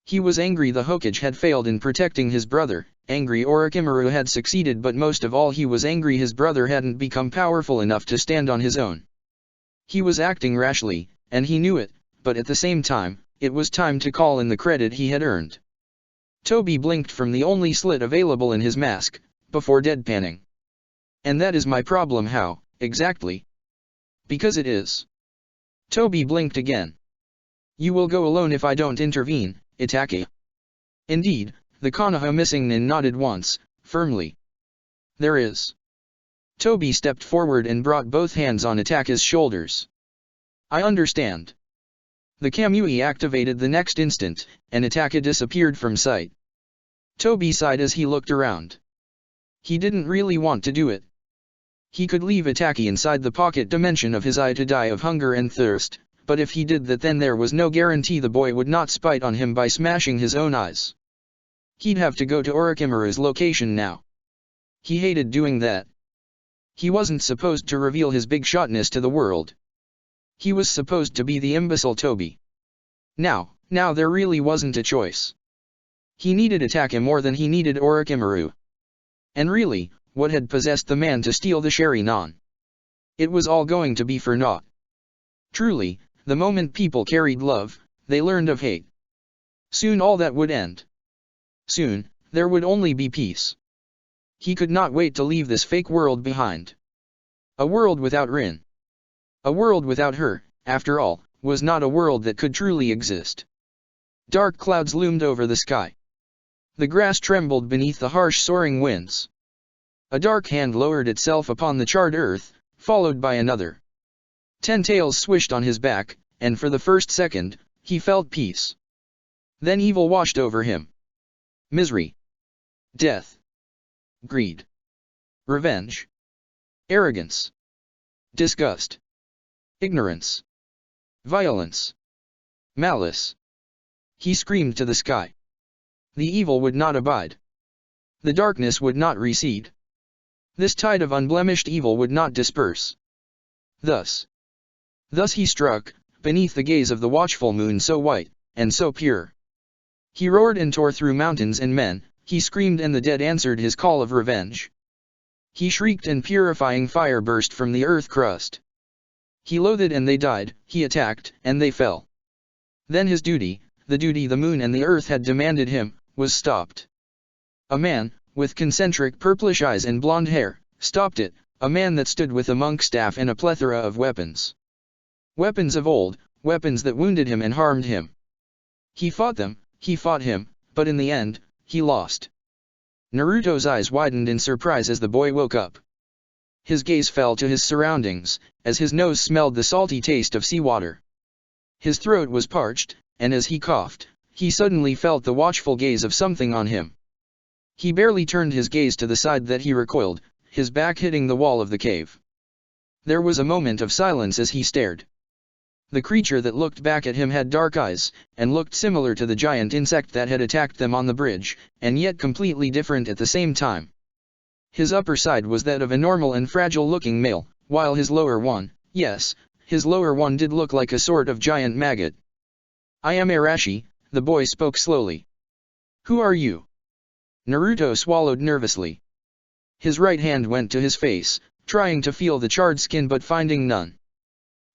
He was angry the Hokage had failed in protecting his brother, angry Orochimaru had succeeded, but most of all he was angry his brother hadn't become powerful enough to stand on his own. He was acting rashly, and he knew it, but at the same time, it was time to call in the credit he had earned. Tobi blinked from the only slit available in his mask, before deadpanning. "And that is my problem. How, exactly?" "Because it is." Tobi blinked again. "You will go alone if I don't intervene, Itachi." "Indeed," the Konoha missing nin nodded once, firmly. "There is." Tobi stepped forward and brought both hands on Itachi's shoulders. "I understand." The Kamui activated the next instant, and Itachi disappeared from sight. Tobi sighed as he looked around. He didn't really want to do it. He could leave Itachi inside the pocket dimension of his eye to die of hunger and thirst, but if he did that then there was no guarantee the boy would not spite on him by smashing his own eyes. He'd have to go to Orochimaru's location now. He hated doing that. He wasn't supposed to reveal his big shotness to the world. He was supposed to be the imbecile Tobi. Now there really wasn't a choice. He needed Itachi more than he needed Orochimaru. And really, what had possessed the man to steal the Sharingan? It was all going to be for naught. Truly, the moment people carried love, they learned of hate. Soon all that would end. Soon, there would only be peace. He could not wait to leave this fake world behind. A world without Rin. A world without her, after all, was not a world that could truly exist. Dark clouds loomed over the sky. The grass trembled beneath the harsh soaring winds. A dark hand lowered itself upon the charred earth, followed by another. 10 tails swished on his back, and for the first second, he felt peace. Then evil washed over him. Misery. Death. Greed. Revenge. Arrogance. Disgust. Ignorance. Violence. Malice. He screamed to the sky. The evil would not abide. The darkness would not recede. This tide of unblemished evil would not disperse. Thus he struck, beneath the gaze of the watchful moon so white, and so pure. He roared and tore through mountains and men, he screamed and the dead answered his call of revenge. He shrieked and purifying fire burst from the earth crust. He loathed and they died, he attacked, and they fell. Then his duty, the duty the moon and the earth had demanded him, was stopped. A man, with concentric purplish eyes and blonde hair, stopped it, a man that stood with a monk's staff and a plethora of weapons. Weapons of old, weapons that wounded him and harmed him. He fought them, he fought him, but in the end, he lost. Naruto's eyes widened in surprise as the boy woke up. His gaze fell to his surroundings, as his nose smelled the salty taste of seawater. His throat was parched, and as he coughed, he suddenly felt the watchful gaze of something on him. He barely turned his gaze to the side that he recoiled, his back hitting the wall of the cave. There was a moment of silence as he stared. The creature that looked back at him had dark eyes, and looked similar to the giant insect that had attacked them on the bridge, and yet completely different at the same time. His upper side was that of a normal and fragile-looking male, while his lower one, yes, his lower one did look like a sort of giant maggot. "I am Arashi," the boy spoke slowly. "Who are you?" Naruto swallowed nervously. His right hand went to his face, trying to feel the charred skin but finding none.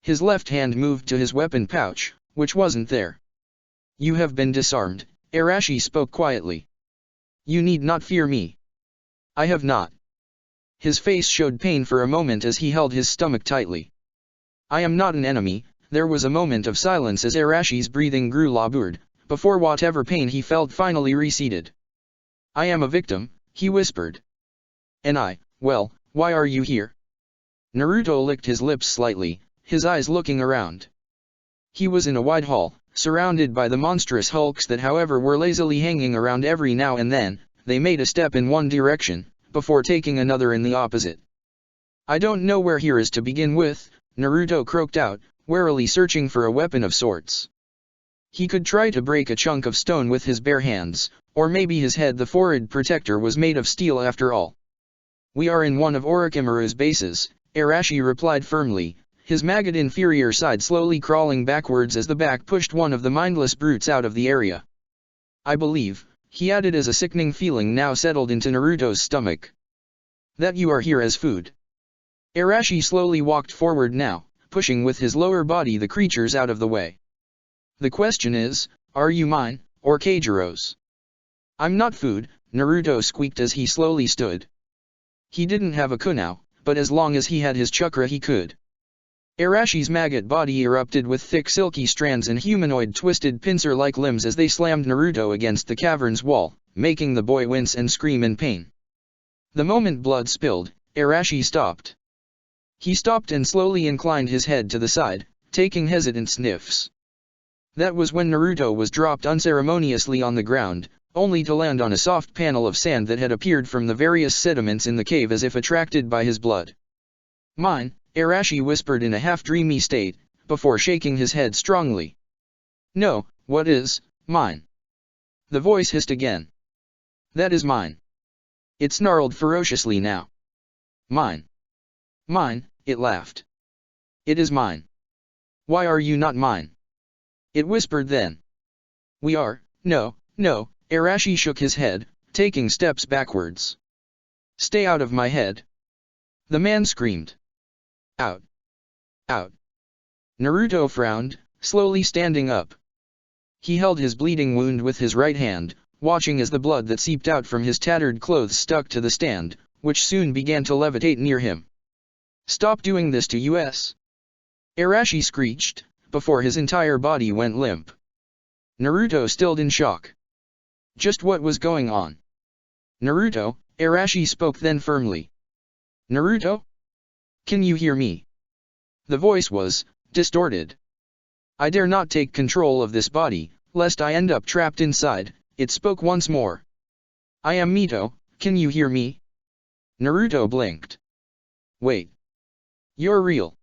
His left hand moved to his weapon pouch, which wasn't there. "You have been disarmed," Arashi spoke quietly. "You need not fear me." "I have not." His face showed pain for a moment as he held his stomach tightly. "I am not an enemy." There was a moment of silence as Arashi's breathing grew labored, before whatever pain he felt finally receded. "I am a victim," he whispered. "And well, why are you here?" Naruto licked his lips slightly, his eyes looking around. He was in a wide hall, surrounded by the monstrous hulks that however were lazily hanging around every now and then. They made a step in one direction, before taking another in the opposite. "I don't know where here is to begin with," Naruto croaked out, warily searching for a weapon of sorts. He could try to break a chunk of stone with his bare hands, or maybe his head the forehead protector was made of steel after all. "We are in one of Orochimaru's bases," Arashi replied firmly, his maggot inferior side slowly crawling backwards as the back pushed one of the mindless brutes out of the area. "I believe," he added as a sickening feeling now settled into Naruto's stomach, "that you are here as food." Arashi slowly walked forward now, pushing with his lower body the creatures out of the way. "The question is, are you mine, or Keijiro's?" "I'm not food," Naruto squeaked as he slowly stood. He didn't have a kunao, but as long as he had his chakra he could. Arashi's maggot body erupted with thick silky strands and humanoid twisted pincer-like limbs as they slammed Naruto against the cavern's wall, making the boy wince and scream in pain. The moment blood spilled, Arashi stopped. He stopped and slowly inclined his head to the side, taking hesitant sniffs. That was when Naruto was dropped unceremoniously on the ground, only to land on a soft panel of sand that had appeared from the various sediments in the cave as if attracted by his blood. "Mine," Arashi whispered in a half-dreamy state, before shaking his head strongly. "No, what is mine?" The voice hissed again. "That is mine." It snarled ferociously now. "Mine. Mine," it laughed. "It is mine. Why are you not mine?" It whispered then. "We are, no, Arashi shook his head, taking steps backwards. "Stay out of my head." The man screamed. "Out. Out." Naruto frowned, slowly standing up. He held his bleeding wound with his right hand, watching as the blood that seeped out from his tattered clothes stuck to the stand, which soon began to levitate near him. Stop doing this to us! Arashi screeched, before his entire body went limp. Naruto stilled in shock. Just what was going on? Naruto, Arashi spoke then firmly. Naruto? Can you hear me? The voice was distorted. I dare not take control of this body, lest I end up trapped inside, it spoke once more. I am Mito, can you hear me? Naruto blinked. Wait. You're real.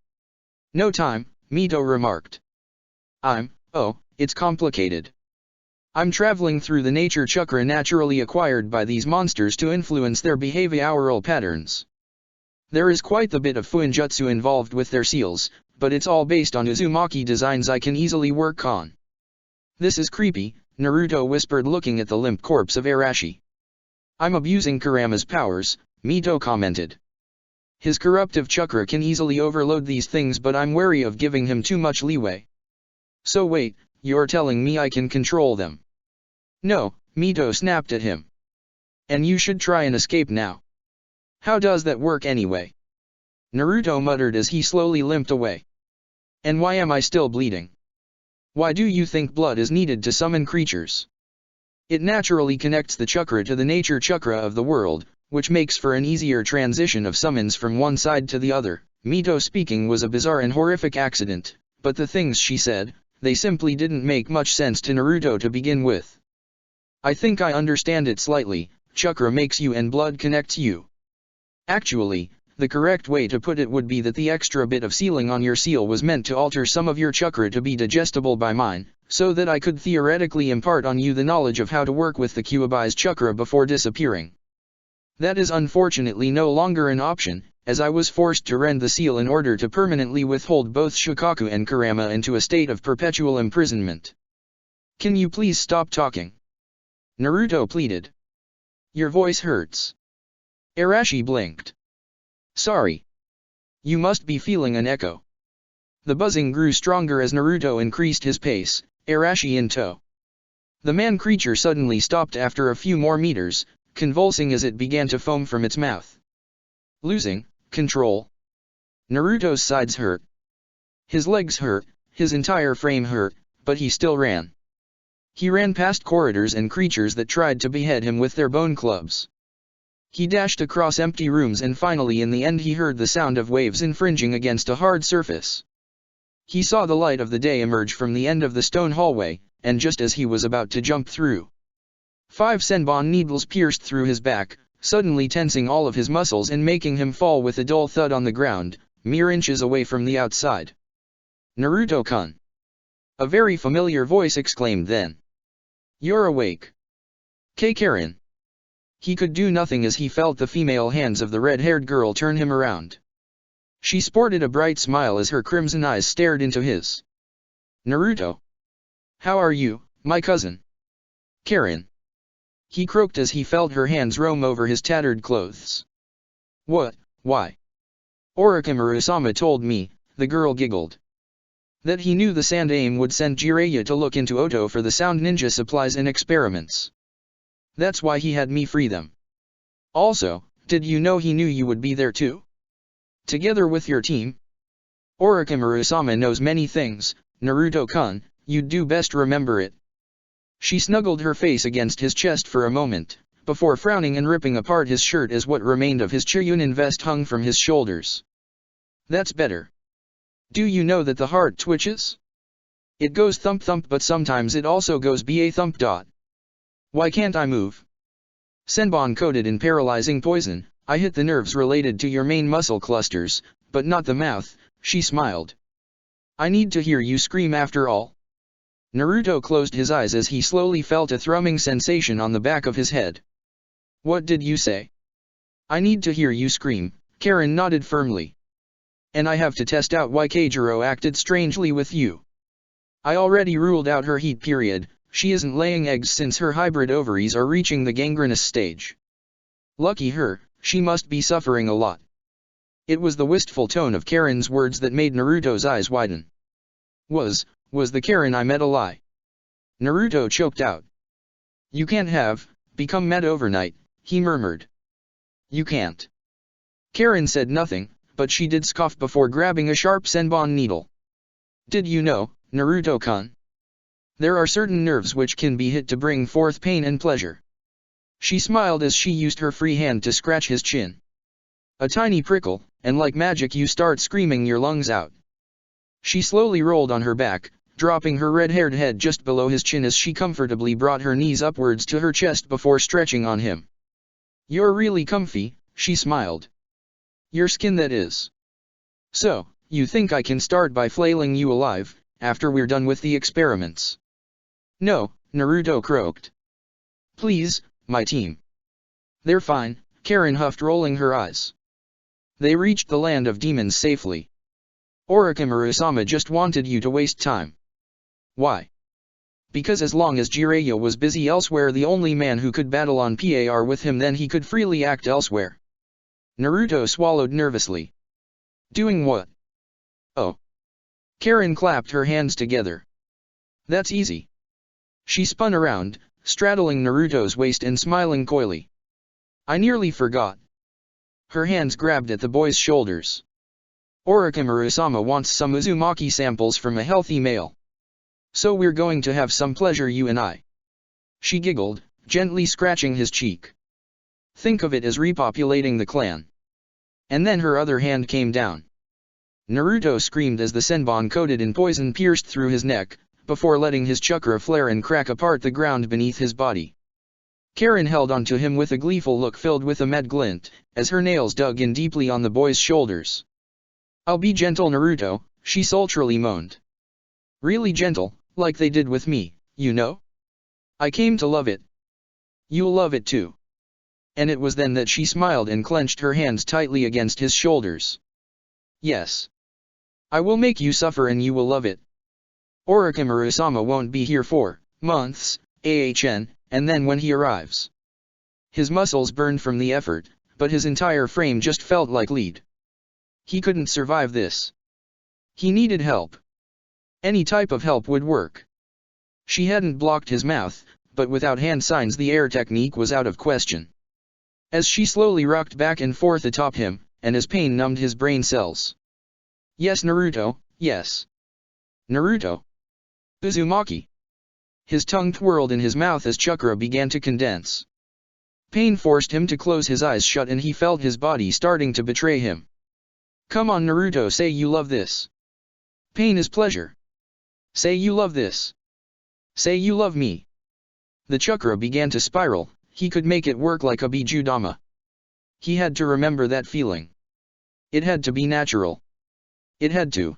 No time, Mito remarked. It's complicated. I'm traveling through the nature chakra naturally acquired by these monsters to influence their behavioral patterns. There is quite the bit of fuinjutsu involved with their seals, but it's all based on Uzumaki designs I can easily work on. This is creepy, Naruto whispered looking at the limp corpse of Arashi. I'm abusing Kurama's powers, Mito commented. His corruptive chakra can easily overload these things, but I'm wary of giving him too much leeway. So wait, you're telling me I can control them? No, Mito snapped at him. And you should try and escape now. How does that work anyway? Naruto muttered as he slowly limped away. And why am I still bleeding? Why do you think blood is needed to summon creatures? It naturally connects the chakra to the nature chakra of the world, which makes for an easier transition of summons from one side to the other. Mito speaking was a bizarre and horrific accident, but the things she said, they simply didn't make much sense to Naruto to begin with. I think I understand it slightly, chakra makes you and blood connects you. Actually, the correct way to put it would be that the extra bit of sealing on your seal was meant to alter some of your chakra to be digestible by mine, so that I could theoretically impart on you the knowledge of how to work with the Kyuubi's chakra before disappearing. That is unfortunately no longer an option, as I was forced to rend the seal in order to permanently withhold both Shukaku and Kurama into a state of perpetual imprisonment. Can you please stop talking? Naruto pleaded. Your voice hurts. Arashi blinked. Sorry. You must be feeling an echo. The buzzing grew stronger as Naruto increased his pace, Arashi in tow. The man-creature suddenly stopped after a few more meters, convulsing as it began to foam from its mouth. Losing control. Naruto's sides hurt. His legs hurt, his entire frame hurt, but he still ran. He ran past corridors and creatures that tried to behead him with their bone clubs. He dashed across empty rooms and finally in the end he heard the sound of waves infringing against a hard surface. He saw the light of the day emerge from the end of the stone hallway, and just as he was about to jump through, 5 senbon needles pierced through his back, suddenly tensing all of his muscles and making him fall with a dull thud on the ground, mere inches away from the outside. Naruto-kun! A very familiar voice exclaimed then. You're awake. Karen. He could do nothing as he felt the female hands of the red-haired girl turn him around. She sported a bright smile as her crimson eyes stared into his. Naruto. How are you, my cousin? Karen. He croaked as he felt her hands roam over his tattered clothes. What, why? Orochimaru-sama told me, the girl giggled. That he knew the Sandaime would send Jiraiya to look into Oto for the sound ninja supplies and experiments. That's why he had me free them. Also, did you know he knew you would be there too? Together with your team? Orochimaru-sama knows many things, Naruto-kun, you'd do best remember it. She snuggled her face against his chest for a moment, before frowning and ripping apart his shirt as what remained of his Chunin vest hung from his shoulders. That's better. Do you know that the heart twitches? It goes thump-thump but sometimes it also goes ba-thump. Why can't I move? Senbon coated in paralyzing poison, I hit the nerves related to your main muscle clusters, but not the mouth, she smiled. I need to hear you scream after all. Naruto closed his eyes as he slowly felt a thrumming sensation on the back of his head. What did you say? I need to hear you scream, Karen nodded firmly. And I have to test out why Keijiro acted strangely with you. I already ruled out her heat period, she isn't laying eggs since her hybrid ovaries are reaching the gangrenous stage. Lucky her, she must be suffering a lot. It was the wistful tone of Karen's words that made Naruto's eyes widen. Was the Karen I met a lie? Naruto choked out. You can't become met overnight, he murmured. You can't. Karen said nothing, but she did scoff before grabbing a sharp senbon needle. Did you know, Naruto-kun? There are certain nerves which can be hit to bring forth pain and pleasure. She smiled as she used her free hand to scratch his chin. A tiny prickle, and like magic you start screaming your lungs out. She slowly rolled on her back, dropping her red-haired head just below his chin as she comfortably brought her knees upwards to her chest before stretching on him. You're really comfy, she smiled. Your skin, that is. So, you think I can start by flailing you alive, after we're done with the experiments? No, Naruto croaked. Please, my team. They're fine, Karen huffed, rolling her eyes. They reached the land of demons safely. Orochimaru-sama just wanted you to waste time. Why? Because as long as Jiraiya was busy elsewhere, the only man who could battle on par with him, then he could freely act elsewhere. Naruto swallowed nervously. Doing what? Oh. Karen clapped her hands together. That's easy. She spun around, straddling Naruto's waist and smiling coyly. I nearly forgot. Her hands grabbed at the boy's shoulders. Orochimaru-sama wants some Uzumaki samples from a healthy male. So we're going to have some pleasure, you and I. She giggled, gently scratching his cheek. Think of it as repopulating the clan. And then her other hand came down. Naruto screamed as the senbon coated in poison pierced through his neck, before letting his chakra flare and crack apart the ground beneath his body. Karen held onto him with a gleeful look filled with a mad glint, as her nails dug in deeply on the boy's shoulders. I'll be gentle, Naruto, she sultrily moaned. Really gentle, like they did with me, you know? I came to love it. You'll love it too. And it was then that she smiled and clenched her hands tightly against his shoulders. Yes. I will make you suffer and you will love it. Orochimaru-sama won't be here for months, and then when he arrives. His muscles burned from the effort, but his entire frame just felt like lead. He couldn't survive this. He needed help. Any type of help would work. She hadn't blocked his mouth, but without hand signs the air technique was out of question. As she slowly rocked back and forth atop him, and as pain numbed his brain cells. Yes, Naruto, yes. Naruto. Uzumaki. His tongue twirled in his mouth as chakra began to condense. Pain forced him to close his eyes shut and he felt his body starting to betray him. Come on, Naruto, say you love this. Pain is pleasure. Say you love this. Say you love me. The chakra began to spiral, he could make it work like a bijudama. He had to remember that feeling. It had to be natural. It had to.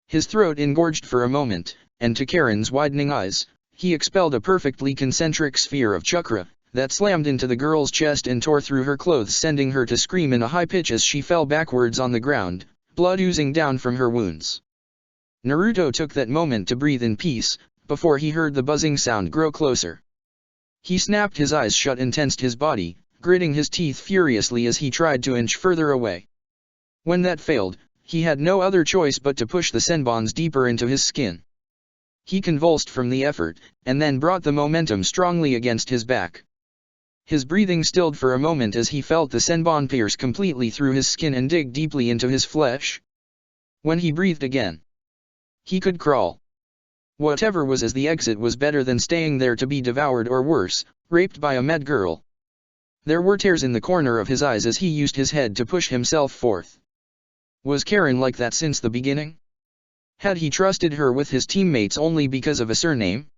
His throat engorged for a moment, and to Karen's widening eyes, he expelled a perfectly concentric sphere of chakra, that slammed into the girl's chest and tore through her clothes, sending her to scream in a high pitch as she fell backwards on the ground, blood oozing down from her wounds. Naruto took that moment to breathe in peace, before he heard the buzzing sound grow closer. He snapped his eyes shut and tensed his body, gritting his teeth furiously as he tried to inch further away. When that failed, he had no other choice but to push the senbons deeper into his skin. He convulsed from the effort, and then brought the momentum strongly against his back. His breathing stilled for a moment as he felt the senbon pierce completely through his skin and dig deeply into his flesh. When he breathed again, he could crawl. Whatever was as the exit was better than staying there to be devoured or worse, raped by a mad girl. There were tears in the corner of his eyes as he used his head to push himself forth. Was Karen like that since the beginning? Had he trusted her with his teammates only because of a surname?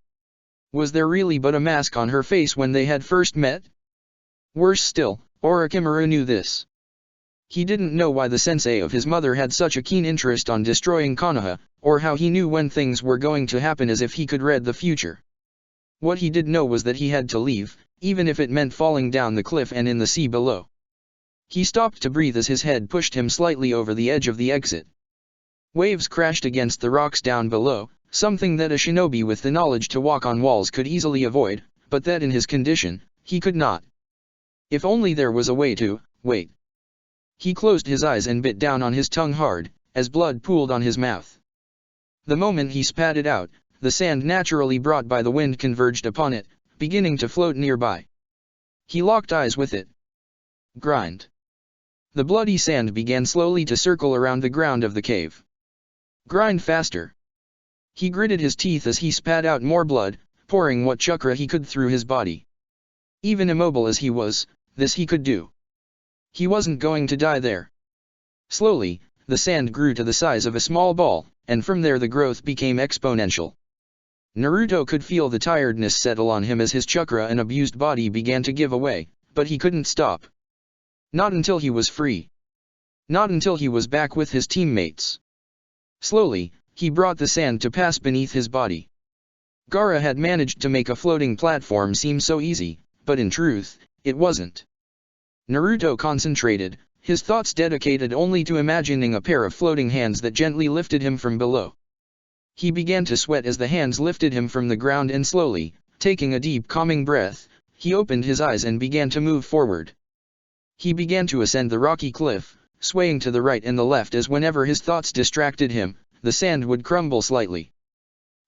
Was there really but a mask on her face when they had first met? Worse still, Orochimaru knew this. He didn't know why the sensei of his mother had such a keen interest on destroying Konoha, or how he knew when things were going to happen as if he could read the future. What he did know was that he had to leave, even if it meant falling down the cliff and in the sea below. He stopped to breathe as his head pushed him slightly over the edge of the exit. Waves crashed against the rocks down below, something that a shinobi with the knowledge to walk on walls could easily avoid, but that in his condition, he could not. If only there was a way to wait. He closed his eyes and bit down on his tongue hard, as blood pooled on his mouth. The moment he spat it out, the sand naturally brought by the wind converged upon it, beginning to float nearby. He locked eyes with it. Grind. The bloody sand began slowly to circle around the ground of the cave. Grind faster. He gritted his teeth as he spat out more blood, pouring what chakra he could through his body. Even immobile as he was, this he could do. He wasn't going to die there. Slowly, the sand grew to the size of a small ball, and from there the growth became exponential. Naruto could feel the tiredness settle on him as his chakra and abused body began to give away, but he couldn't stop. Not until he was free. Not until he was back with his teammates. Slowly, he brought the sand to pass beneath his body. Gaara had managed to make a floating platform seem so easy, but in truth, it wasn't. Naruto concentrated, his thoughts dedicated only to imagining a pair of floating hands that gently lifted him from below. He began to sweat as the hands lifted him from the ground and slowly, taking a deep calming breath, he opened his eyes and began to move forward. He began to ascend the rocky cliff, swaying to the right and the left as whenever his thoughts distracted him, the sand would crumble slightly.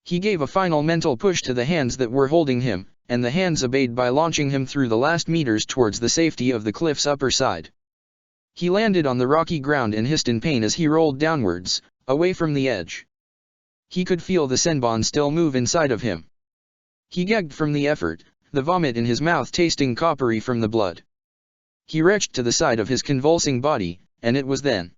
He gave a final mental push to the hands that were holding him, and the hands obeyed by launching him through the last meters towards the safety of the cliff's upper side. He landed on the rocky ground and hissed in pain as he rolled downwards, away from the edge. He could feel the senbon still move inside of him. He gagged from the effort, the vomit in his mouth tasting coppery from the blood. He retched to the side of his convulsing body, and it was then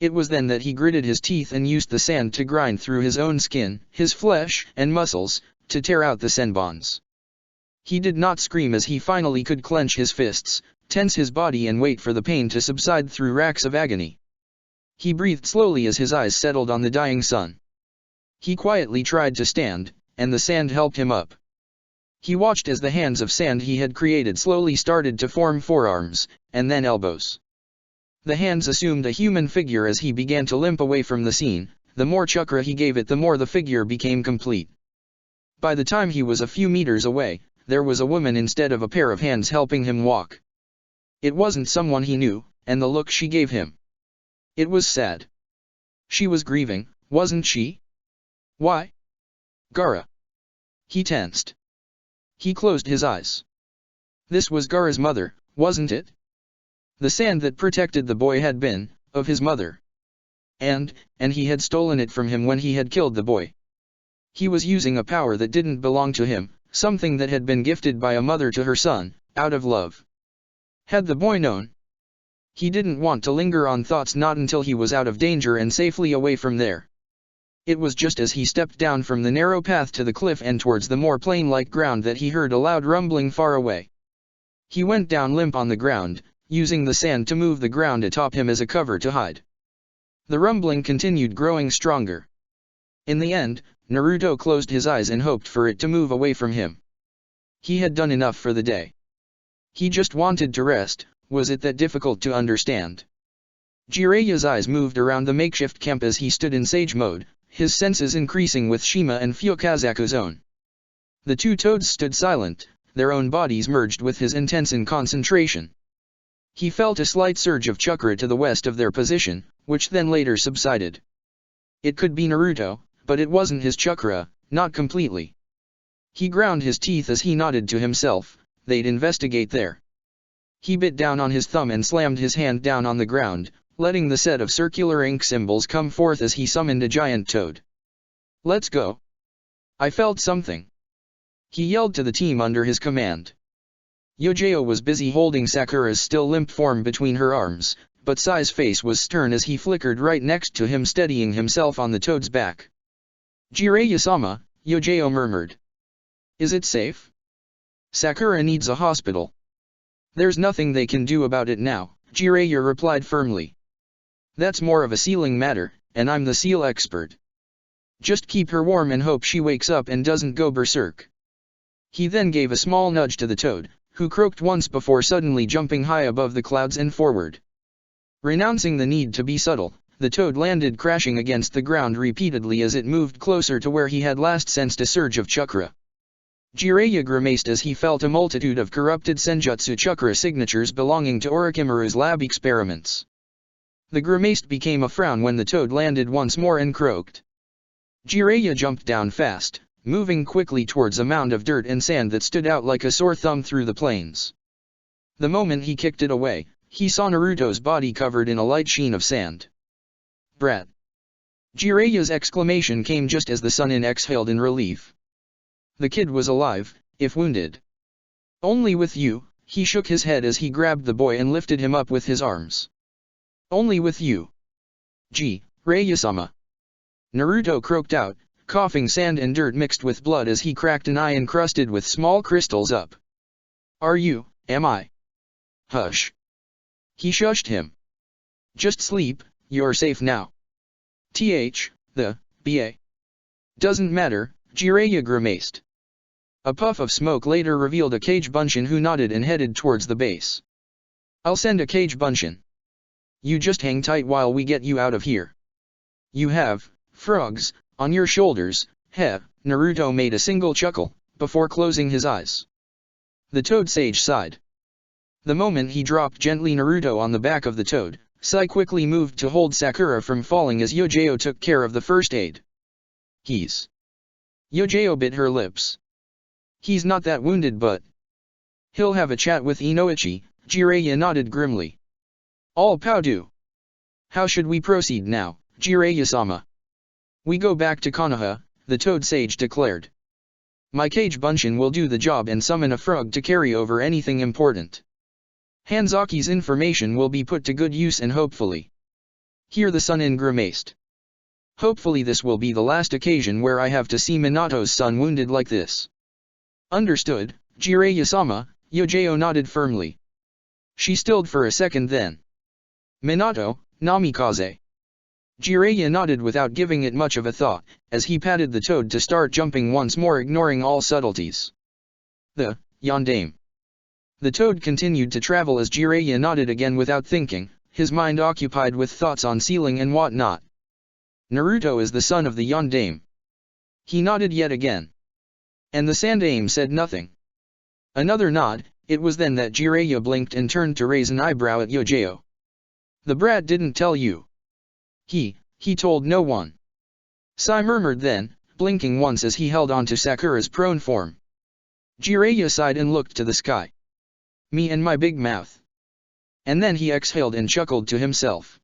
that he gritted his teeth and used the sand to grind through his own skin, his flesh and muscles, to tear out the senbons. He did not scream as he finally could clench his fists, tense his body and wait for the pain to subside through racks of agony. He breathed slowly as his eyes settled on the dying sun. He quietly tried to stand, and the sand helped him up. He watched as the hands of sand he had created slowly started to form forearms, and then elbows. The hands assumed a human figure as he began to limp away from the scene. The more chakra he gave it, the more the figure became complete. By the time he was a few meters away, there was a woman instead of a pair of hands helping him walk. It wasn't someone he knew, and the look she gave him. It was sad. She was grieving, wasn't she? Why? Gaara. He tensed. He closed his eyes. This was Gaara's mother, wasn't it? The sand that protected the boy had been, of his mother. And he had stolen it from him when he had killed the boy. He was using a power that didn't belong to him, something that had been gifted by a mother to her son, out of love. Had the boy known? He didn't want to linger on thoughts not until he was out of danger and safely away from there. It was just as he stepped down from the narrow path to the cliff and towards the more plain-like ground that he heard a loud rumbling far away. He went down limp on the ground, using the sand to move the ground atop him as a cover to hide. The rumbling continued growing stronger. In the end, Naruto closed his eyes and hoped for it to move away from him. He had done enough for the day. He just wanted to rest. Was it that difficult to understand? Jiraiya's eyes moved around the makeshift camp as he stood in sage mode, his senses increasing with Shima and Fukazaku's own. The two toads stood silent, their own bodies merged with his intense in concentration. He felt a slight surge of chakra to the west of their position, which then later subsided. It could be Naruto, but it wasn't his chakra, not completely. He ground his teeth as he nodded to himself. They'd investigate there. He bit down on his thumb and slammed his hand down on the ground, letting the set of circular ink symbols come forth as he summoned a giant toad. Let's go. I felt something. He yelled to the team under his command. Yojao was busy holding Sakura's still limp form between her arms, but Sai's face was stern as he flickered right next to him, steadying himself on the toad's back. Jiraiya-sama, Yojao murmured. Is it safe? Sakura needs a hospital. There's nothing they can do about it now, Jiraiya replied firmly. That's more of a sealing matter, and I'm the seal expert. Just keep her warm and hope she wakes up and doesn't go berserk. He then gave a small nudge to the toad, who croaked once before suddenly jumping high above the clouds and forward. Renouncing the need to be subtle, the toad landed crashing against the ground repeatedly as it moved closer to where he had last sensed a surge of chakra. Jiraiya grimaced as he felt a multitude of corrupted senjutsu chakra signatures belonging to Orochimaru's lab experiments. The grimace became a frown when the toad landed once more and croaked. Jiraiya jumped down fast, moving quickly towards a mound of dirt and sand that stood out like a sore thumb through the plains. The moment he kicked it away, he saw Naruto's body covered in a light sheen of sand. Brat! Jiraiya's exclamation came just as the Sannin exhaled in relief. The kid was alive, if wounded. Only with you, he shook his head as he grabbed the boy and lifted him up with his arms. Only with you. Jiraiya-sama. Naruto croaked out, coughing sand and dirt mixed with blood as he cracked an eye encrusted with small crystals up. Are you, am I? Hush. He shushed him. Just sleep, you're safe now. The Doesn't matter, Jiraiya grimaced. A puff of smoke later revealed a Kage Bunshin who nodded and headed towards the base. I'll send a Kage Bunshin. You just hang tight while we get you out of here. You have, frogs, on your shoulders, heh, Naruto made a single chuckle, before closing his eyes. The Toad Sage sighed. The moment he dropped gently Naruto on the back of the toad, Sai quickly moved to hold Sakura from falling as Yojao took care of the first aid. Yojao bit her lips. He's not that wounded but... He'll have a chat with Inoichi, Jiraiya nodded grimly. All pow-do. How should we proceed now, Jiraiya-sama? We go back to Konoha, the Toad Sage declared. My Kage Bunshin will do the job and summon a frog to carry over anything important. Hanzaki's information will be put to good use and hopefully. Here the Sannin grimaced. Hopefully this will be the last occasion where I have to see Minato's son wounded like this. Understood, Jiraiya-sama, Yojao nodded firmly. She stilled for a second then. Minato, Namikaze. Jiraiya nodded without giving it much of a thought, as he patted the toad to start jumping once more ignoring all subtleties. The yondaime. The toad continued to travel as Jiraiya nodded again without thinking, his mind occupied with thoughts on sealing and whatnot. Naruto is the son of the yondaime. He nodded yet again. And the sandaime said nothing. Another nod, it was then that Jiraiya blinked and turned to raise an eyebrow at Yojao. The brat didn't tell you. He told no one. Sai murmured then, blinking once as he held on to Sakura's prone form. Jiraiya sighed and looked to the sky. Me and my big mouth. And then he exhaled and chuckled to himself.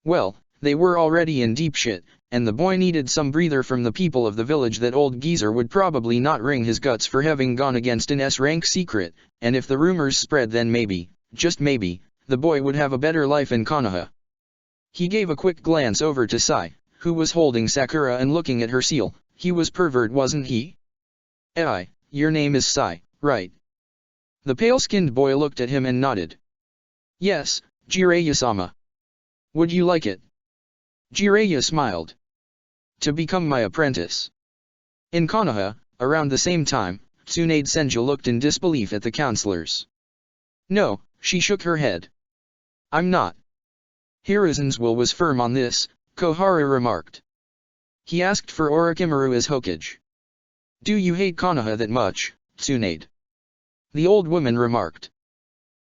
Well, they were already in deep shit, and the boy needed some breather from the people of the village. That old geezer would probably not wring his guts for having gone against an S-rank secret, and if the rumors spread then maybe, just maybe, the boy would have a better life in Konoha. He gave a quick glance over to Sai, who was holding Sakura and looking at her seal. He was pervert, wasn't he? Your name is Sai, right? The pale-skinned boy looked at him and nodded. Yes, Jiraiya-sama. Would you like it? Jiraiya smiled. To become my apprentice. In Konoha, around the same time, Tsunade Senju looked in disbelief at the counselors. No, she shook her head. I'm not. Hiruzen's will was firm on this, Koharu remarked. He asked for Orochimaru as Hokage. Do you hate Konoha that much, Tsunade? The old woman remarked.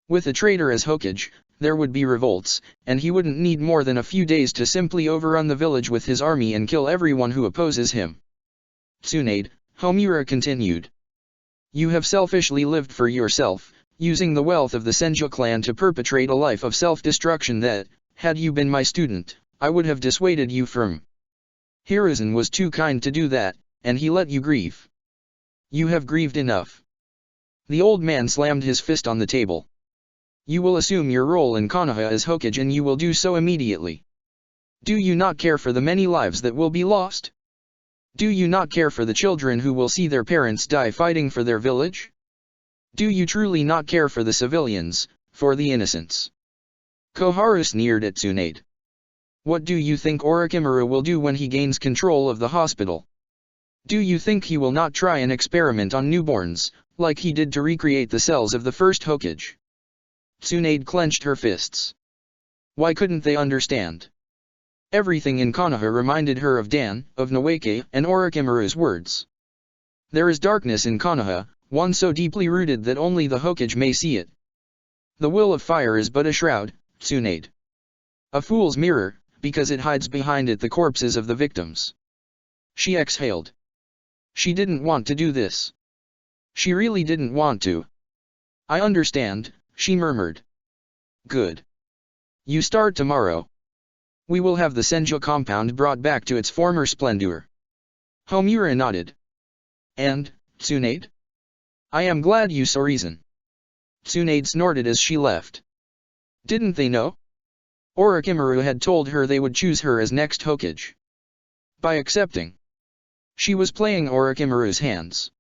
With a traitor as Hokage, there would be revolts, and he wouldn't need more than a few days to simply overrun the village with his army and kill everyone who opposes him. Tsunade, Homura continued. You have selfishly lived for yourself, using the wealth of the Senju clan to perpetrate a life of self-destruction that, had you been my student, I would have dissuaded you from. Hiruzen was too kind to do that, and he let you grieve. You have grieved enough. The old man slammed his fist on the table. You will assume your role in Konoha as Hokage and you will do so immediately. Do you not care for the many lives that will be lost? Do you not care for the children who will see their parents die fighting for their village? Do you truly not care for the civilians, for the innocents? Koharu sneered at Tsunade. What do you think Orochimaru will do when he gains control of the hospital? Do you think he will not try an experiment on newborns, like he did to recreate the cells of the first Hokage? Tsunade clenched her fists. Why couldn't they understand? Everything in Konoha reminded her of Dan, of Noeke, and Orochimaru's words. There is darkness in Konoha, one so deeply rooted that only the Hokage may see it. The will of fire is but a shroud, Tsunade. A fool's mirror, because it hides behind it the corpses of the victims. She exhaled. She didn't want to do this. She really didn't want to. I understand, she murmured. Good. You start tomorrow. We will have the Senju compound brought back to its former splendor. Homura nodded. And, Tsunade? I am glad you saw reason. Tsunade snorted as she left. Didn't they know? Orochimaru had told her they would choose her as next Hokage. By accepting. She was playing Orochimaru's hands.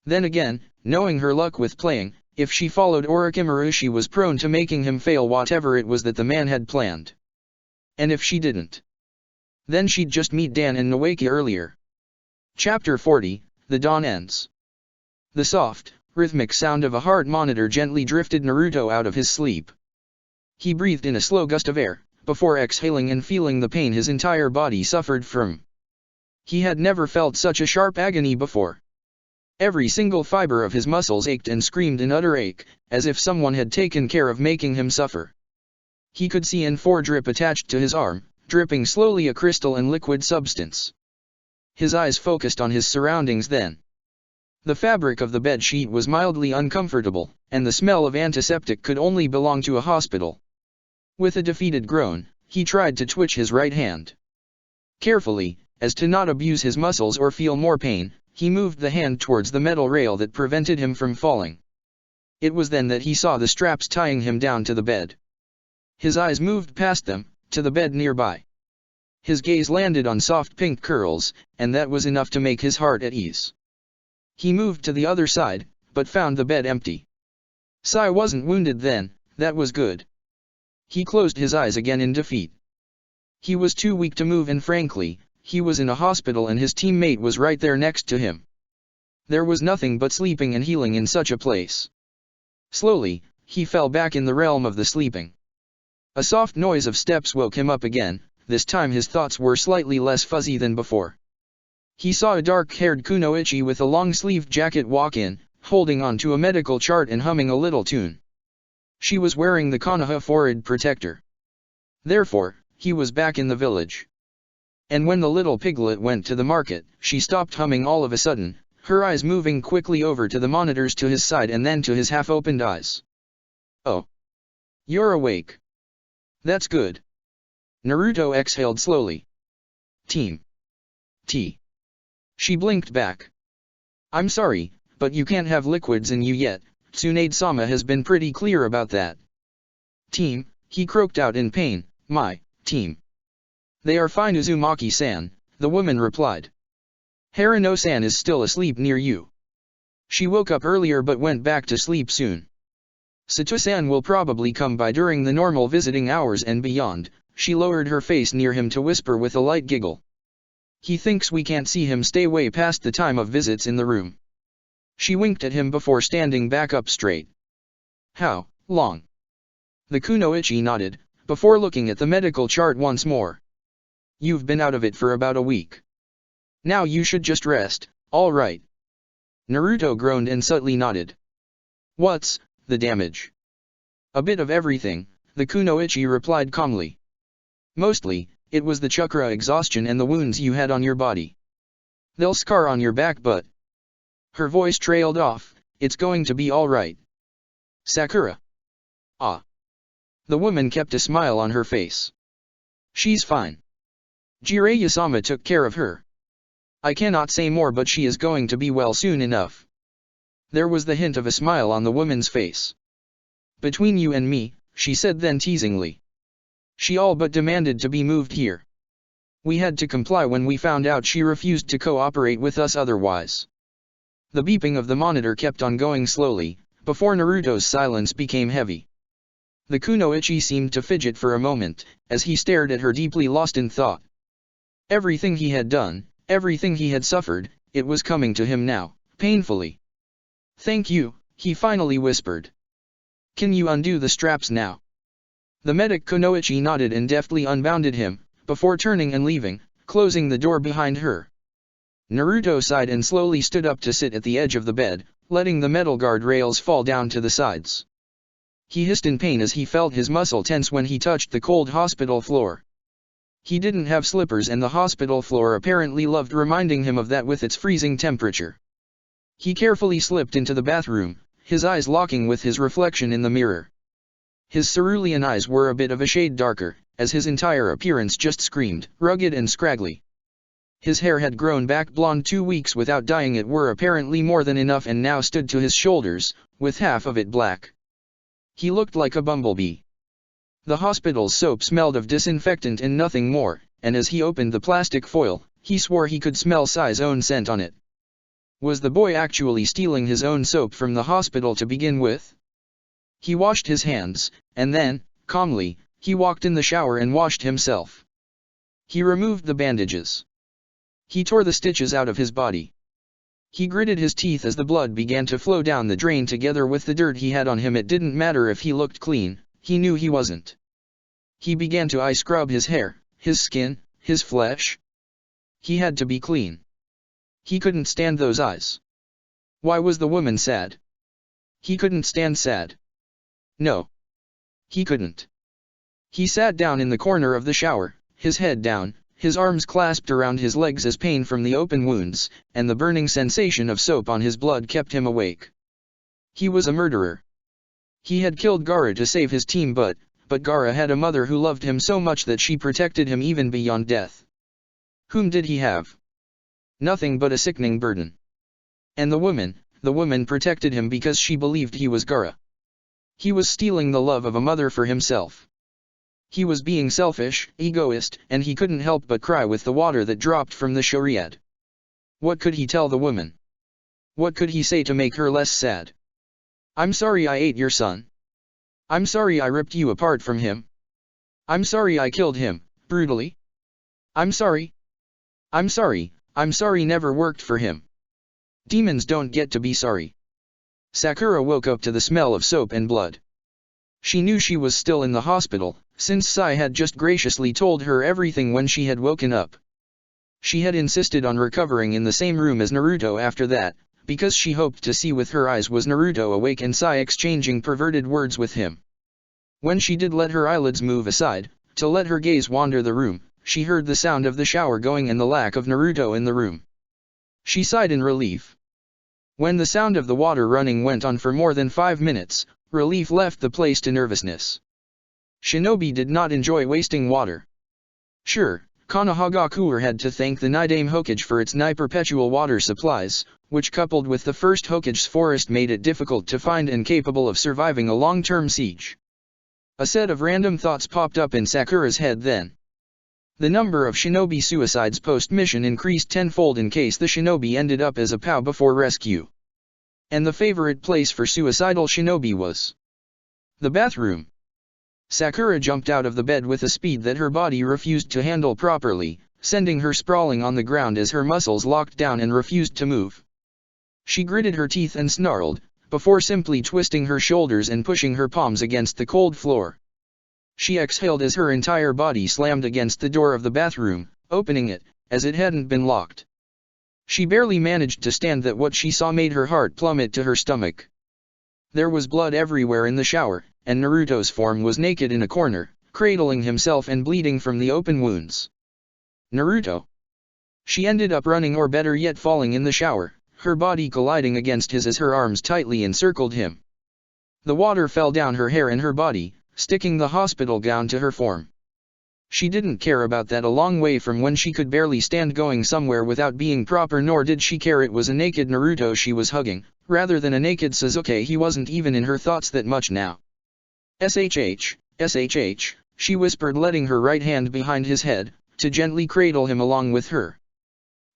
Then again, knowing her luck with playing, if she followed Orochimaru she was prone to making him fail whatever it was that the man had planned. And if she didn't, then she'd just meet Dan and Nawaki earlier. Chapter 40, The Dawn Ends. The soft, rhythmic sound of a heart monitor gently drifted Naruto out of his sleep. He breathed in a slow gust of air, before exhaling and feeling the pain his entire body suffered from. He had never felt such a sharp agony before. Every single fiber of his muscles ached and screamed in utter ache, as if someone had taken care of making him suffer. He could see N4 drip attached to his arm, dripping slowly a crystal and liquid substance. His eyes focused on his surroundings then. The fabric of the bed sheet was mildly uncomfortable, and the smell of antiseptic could only belong to a hospital. With a defeated groan, he tried to twitch his right hand. Carefully, as to not abuse his muscles or feel more pain, he moved the hand towards the metal rail that prevented him from falling. It was then that he saw the straps tying him down to the bed. His eyes moved past them, to the bed nearby. His gaze landed on soft pink curls, and that was enough to make his heart at ease. He moved to the other side, but found the bed empty. Sai wasn't wounded then, that was good. He closed his eyes again in defeat. He was too weak to move and frankly, he was in a hospital and his teammate was right there next to him. There was nothing but sleeping and healing in such a place. Slowly, he fell back in the realm of the sleeping. A soft noise of steps woke him up again, this time his thoughts were slightly less fuzzy than before. He saw a dark-haired kunoichi with a long-sleeved jacket walk in, holding on to a medical chart and humming a little tune. She was wearing the Konoha forehead protector. Therefore, he was back in the village. And when the little piglet went to the market, she stopped humming all of a sudden, her eyes moving quickly over to the monitors to his side and then to his half-opened eyes. Oh. You're awake. That's good. Naruto exhaled slowly. Team. T. She blinked back. I'm sorry, but you can't have liquids in you yet, Tsunade-sama has been pretty clear about that. Team, he croaked out in pain, my, team. They are fine Uzumaki-san, the woman replied. Harano-san is still asleep near you. She woke up earlier but went back to sleep soon. Sato-san will probably come by during the normal visiting hours and beyond, she lowered her face near him to whisper with a light giggle. He thinks we can't see him stay way past the time of visits in the room. She winked at him before standing back up straight. How long? The kunoichi nodded, before looking at the medical chart once more. You've been out of it for about a week. Now you should just rest, all right. Naruto groaned and subtly nodded. What's the damage? A bit of everything, the kunoichi replied calmly. Mostly, it was the chakra exhaustion and the wounds you had on your body. They'll scar on your back but... Her voice trailed off, it's going to be all right. Sakura. Ah. The woman kept a smile on her face. She's fine. Jiraiya-sama took care of her. I cannot say more but she is going to be well soon enough. There was the hint of a smile on the woman's face. Between you and me, she said then teasingly. She all but demanded to be moved here. We had to comply when we found out she refused to cooperate with us otherwise. The beeping of the monitor kept on going slowly, before Naruto's silence became heavy. The kunoichi seemed to fidget for a moment, as he stared at her deeply lost in thought. Everything he had done, everything he had suffered, it was coming to him now, painfully. Thank you, he finally whispered. Can you undo the straps now? The medic kunoichi nodded and deftly unbounded him, before turning and leaving, closing the door behind her. Naruto sighed and slowly stood up to sit at the edge of the bed, letting the metal guard rails fall down to the sides. He hissed in pain as he felt his muscle tense when he touched the cold hospital floor. He didn't have slippers and the hospital floor apparently loved reminding him of that with its freezing temperature. He carefully slipped into the bathroom, his eyes locking with his reflection in the mirror. His cerulean eyes were a bit of a shade darker, as his entire appearance just screamed, rugged and scraggly. His hair had grown back blonde 2 weeks without dyeing it were apparently more than enough and now stood to his shoulders, with half of it black. He looked like a bumblebee. The hospital's soap smelled of disinfectant and nothing more, and as he opened the plastic foil, he swore he could smell Sai's own scent on it. Was the boy actually stealing his own soap from the hospital to begin with? He washed his hands, and then, calmly, he walked in the shower and washed himself. He removed the bandages. He tore the stitches out of his body. He gritted his teeth as the blood began to flow down the drain together with the dirt he had on him. It didn't matter if he looked clean, he knew he wasn't. He began to eye scrub his hair, his skin, his flesh. He had to be clean. He couldn't stand those eyes. Why was the woman sad? He couldn't stand sad. No. He couldn't. He sat down in the corner of the shower, his head down, his arms clasped around his legs as pain from the open wounds, and the burning sensation of soap on his blood kept him awake. He was a murderer. He had killed Gara to save his team but Gara had a mother who loved him so much that she protected him even beyond death. Whom did he have? Nothing but a sickening burden. And the woman protected him because she believed he was Gara. He was stealing the love of a mother for himself. He was being selfish, egoist, and he couldn't help but cry with the water that dropped from the shariat. What could he tell the woman? What could he say to make her less sad? I'm sorry I ate your son. I'm sorry I ripped you apart from him. I'm sorry I killed him, brutally. I'm sorry. I'm sorry never worked for him. Demons don't get to be sorry. Sakura woke up to the smell of soap and blood. She knew she was still in the hospital, since Sai had just graciously told her everything when she had woken up. She had insisted on recovering in the same room as Naruto after that, because she hoped to see with her eyes was Naruto awake and Sai exchanging perverted words with him. When she did let her eyelids move aside, to let her gaze wander the room, she heard the sound of the shower going and the lack of Naruto in the room. She sighed in relief. When the sound of the water running went on for more than 5 minutes, relief left the place to nervousness. Shinobi did not enjoy wasting water. Sure, Konohagakure had to thank the Nidaime Hokage for its nigh perpetual water supplies, which coupled with the first Hokage's forest made it difficult to find and capable of surviving a long-term siege. A set of random thoughts popped up in Sakura's head then. The number of shinobi suicides post-mission increased tenfold in case the shinobi ended up as a POW before rescue. And the favorite place for suicidal shinobi was the bathroom. Sakura jumped out of the bed with a speed that her body refused to handle properly, sending her sprawling on the ground as her muscles locked down and refused to move. She gritted her teeth and snarled, before simply twisting her shoulders and pushing her palms against the cold floor. She exhaled as her entire body slammed against the door of the bathroom, opening it, as it hadn't been locked. She barely managed to stand that what she saw made her heart plummet to her stomach. There was blood everywhere in the shower, and Naruto's form was naked in a corner, cradling himself and bleeding from the open wounds. Naruto. She ended up running or better yet falling in the shower, her body colliding against his as her arms tightly encircled him. The water fell down her hair and her body, sticking the hospital gown to her form. She didn't care about that a long way from when she could barely stand going somewhere without being proper, nor did she care it was a naked Naruto she was hugging, rather than a naked Sasuke. He wasn't even in her thoughts that much now. SHH, she whispered, letting her right hand behind his head, to gently cradle him along with her.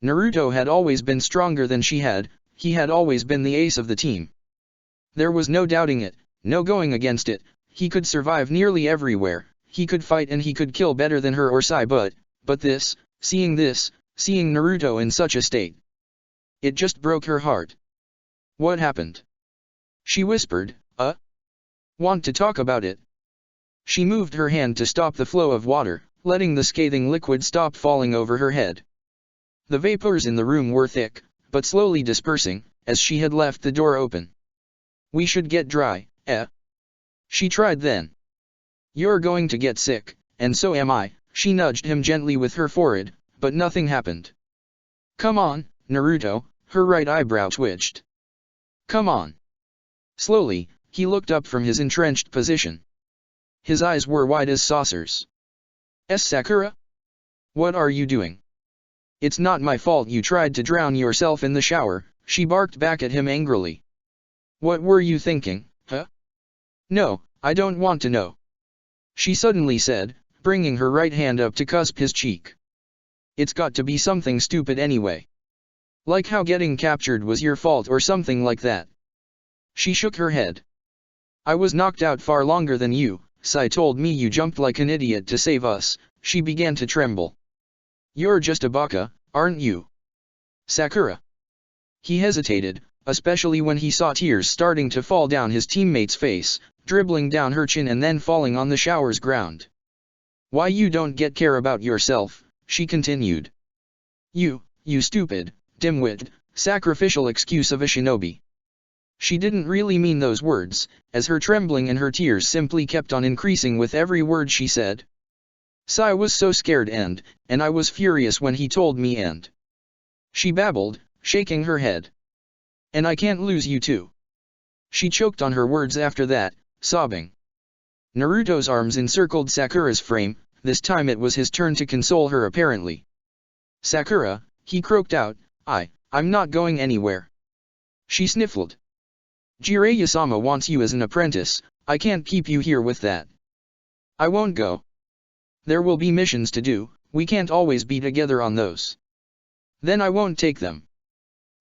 Naruto had always been stronger than she had, he had always been the ace of the team. There was no doubting it, no going against it, he could survive nearly everywhere, he could fight and he could kill better than her or Sai, but seeing Naruto in such a state. It just broke her heart. What happened? She whispered, Want to talk about it? She moved her hand to stop the flow of water, letting the scathing liquid stop falling over her head. The vapors in the room were thick, but slowly dispersing, as she had left the door open. We should get dry, She tried then. You're going to get sick, and so am I, she nudged him gently with her forehead, but nothing happened. Come on, Naruto, her right eyebrow twitched. Come on. Slowly, he looked up from his entrenched position. His eyes were wide as saucers. Sakura? What are you doing? It's not my fault you tried to drown yourself in the shower, she barked back at him angrily. What were you thinking, huh? No, I don't want to know, she suddenly said, bringing her right hand up to cusp his cheek. It's got to be something stupid anyway. Like how getting captured was your fault or something like that. She shook her head. I was knocked out far longer than you, Sai told me you jumped like an idiot to save us, she began to tremble. You're just a baka, aren't you? Sakura. He hesitated, especially when he saw tears starting to fall down his teammate's face, dribbling down her chin and then falling on the shower's ground. Why you don't get care about yourself, she continued. You stupid, dimwit, sacrificial excuse of a shinobi. She didn't really mean those words, as her trembling and her tears simply kept on increasing with every word she said. Sai was so scared and I was furious when he told me and. She babbled, shaking her head. And I can't lose you too. She choked on her words after that, sobbing. Naruto's arms encircled Sakura's frame, this time it was his turn to console her apparently. Sakura, he croaked out, I'm not going anywhere. She sniffled. Jiraiya-sama wants you as an apprentice, I can't keep you here with that. I won't go. There will be missions to do, we can't always be together on those. Then I won't take them.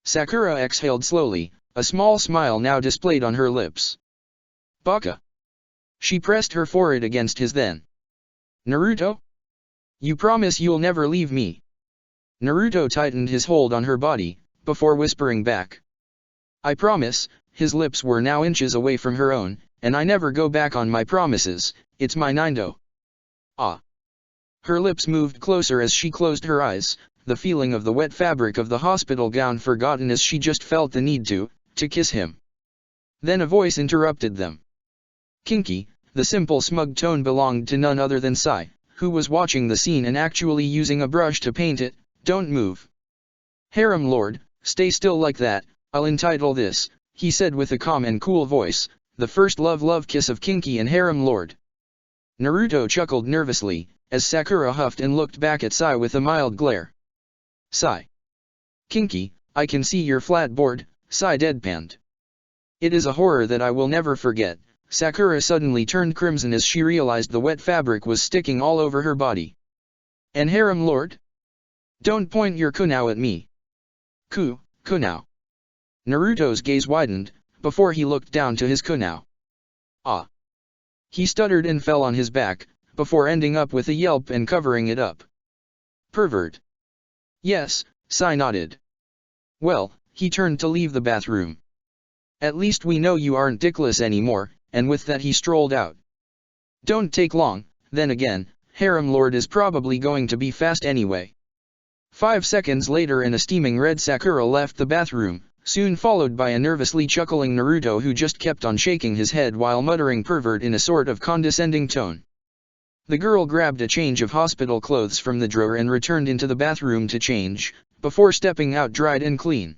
Sakura exhaled slowly, a small smile now displayed on her lips. Baka. She pressed her forehead against his then. Naruto? You promise you'll never leave me? Naruto tightened his hold on her body, before whispering back. I promise. His lips were now inches away from her own, and I never go back on my promises, it's my Nindo. Ah. Her lips moved closer as she closed her eyes, the feeling of the wet fabric of the hospital gown forgotten as she just felt the need to kiss him. Then a voice interrupted them. Kinky, the simple smug tone belonged to none other than Sai, who was watching the scene and actually using a brush to paint it. Don't move. Harem Lord, stay still like that, I'll entitle this, he said with a calm and cool voice, the first love kiss of Kinky and Harem Lord. Naruto chuckled nervously, as Sakura huffed and looked back at Sai with a mild glare. Sai. Kinky, I can see you're flat bored, Sai deadpanned. It is a horror that I will never forget. Sakura suddenly turned crimson as she realized the wet fabric was sticking all over her body. And Harem Lord? Don't point your kunao at me. Kunao. Naruto's gaze widened, before he looked down to his kunao. Ah. He stuttered and fell on his back, before ending up with a yelp and covering it up. Pervert. Yes, Sai nodded. Well, he turned to leave the bathroom. At least we know you aren't dickless anymore, and with that he strolled out. Don't take long, then again, Harem Lord is probably going to be fast anyway. 5 seconds later and a steaming red Sakura left the bathroom, soon followed by a nervously chuckling Naruto who just kept on shaking his head while muttering pervert in a sort of condescending tone. The girl grabbed a change of hospital clothes from the drawer and returned into the bathroom to change, before stepping out dried and clean.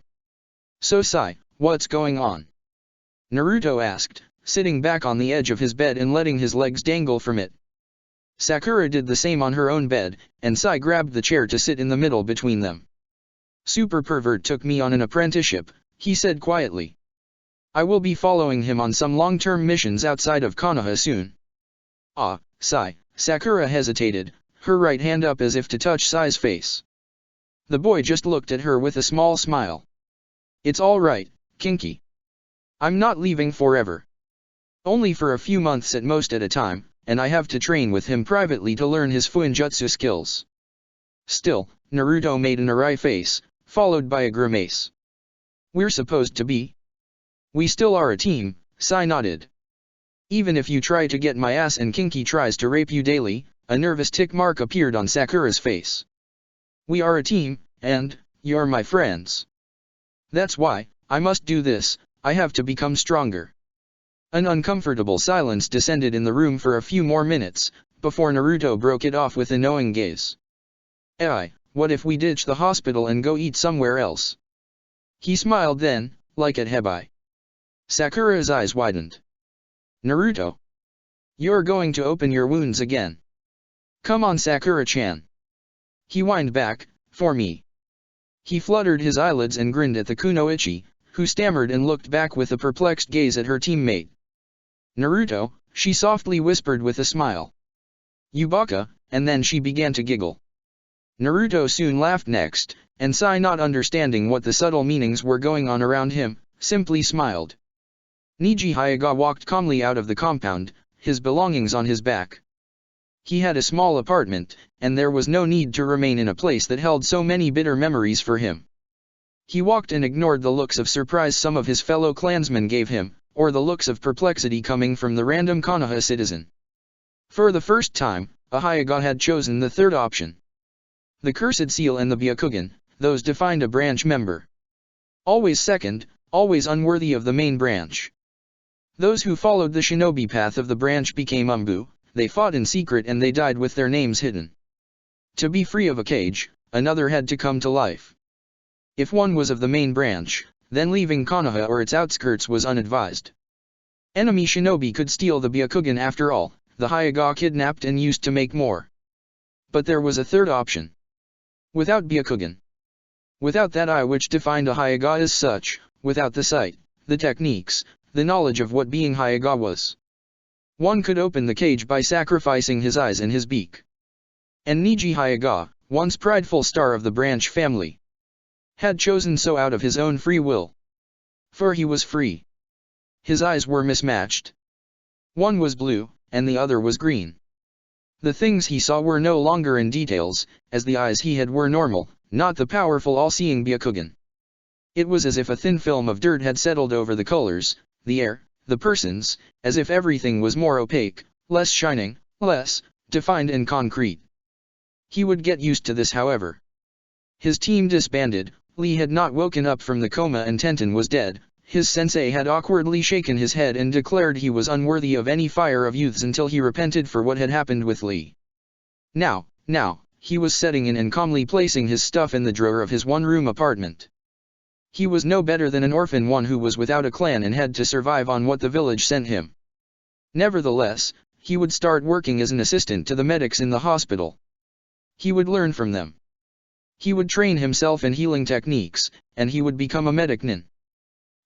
So Sai, what's going on? Naruto asked, sitting back on the edge of his bed and letting his legs dangle from it. Sakura did the same on her own bed, and Sai grabbed the chair to sit in the middle between them. Super Pervert took me on an apprenticeship, he said quietly. I will be following him on some long-term missions outside of Konoha soon. Ah, Sai, Sakura hesitated, her right hand up as if to touch Sai's face. The boy just looked at her with a small smile. It's all right, Kinky. I'm not leaving forever. Only for a few months at most at a time, and I have to train with him privately to learn his fuinjutsu skills. Still, Naruto made an awry face, followed by a grimace. We're supposed to be. We still are a team, Sai nodded. Even if you try to get my ass and Kinky tries to rape you daily, a nervous tick mark appeared on Sakura's face. We are a team, and you're my friends. That's why I must do this, I have to become stronger. An uncomfortable silence descended in the room for a few more minutes, before Naruto broke it off with a knowing gaze. What if we ditch the hospital and go eat somewhere else? He smiled then, like at Hebai. Sakura's eyes widened. Naruto. You're going to open your wounds again. Come on, Sakura-chan. He whined back, for me. He fluttered his eyelids and grinned at the kunoichi, who stammered and looked back with a perplexed gaze at her teammate. Naruto, she softly whispered with a smile. You baka, and then she began to giggle. Naruto soon laughed next, and Sai, not understanding what the subtle meanings were going on around him, simply smiled. Niji Hyuga walked calmly out of the compound, his belongings on his back. He had a small apartment, and there was no need to remain in a place that held so many bitter memories for him. He walked and ignored the looks of surprise some of his fellow clansmen gave him, or the looks of perplexity coming from the random Konoha citizen. For the first time, a Hyuga had chosen the third option. The Cursed Seal and the Byakugan, those defined a branch member. Always second, always unworthy of the main branch. Those who followed the shinobi path of the branch became umbu, they fought in secret and they died with their names hidden. To be free of a cage, another had to come to life. If one was of the main branch, then leaving Konoha or its outskirts was unadvised. Enemy shinobi could steal the Byakugan after all, the Hyuga kidnapped and used to make more. But there was a third option. Without Byakugan. Without that eye which defined a Hyuga as such, without the sight, the techniques, the knowledge of what being Hyuga was. One could open the cage by sacrificing his eyes and his beak. And Niji Hyuga, once prideful star of the branch family, had chosen so out of his own free will. For he was free. His eyes were mismatched. One was blue, and the other was green. The things he saw were no longer in details, as the eyes he had were normal, not the powerful all-seeing Byakugan. It was as if a thin film of dirt had settled over the colors, the air, the persons, as if everything was more opaque, less shining, less defined and concrete. He would get used to this, however. His team disbanded, Lee had not woken up from the coma and Tenten was dead. His sensei had awkwardly shaken his head and declared he was unworthy of any fire of youths until he repented for what had happened with Lee. Now, he was setting in and calmly placing his stuff in the drawer of his one-room apartment. He was no better than an orphan, one who was without a clan and had to survive on what the village sent him. Nevertheless, he would start working as an assistant to the medics in the hospital. He would learn from them. He would train himself in healing techniques, and he would become a medic nin.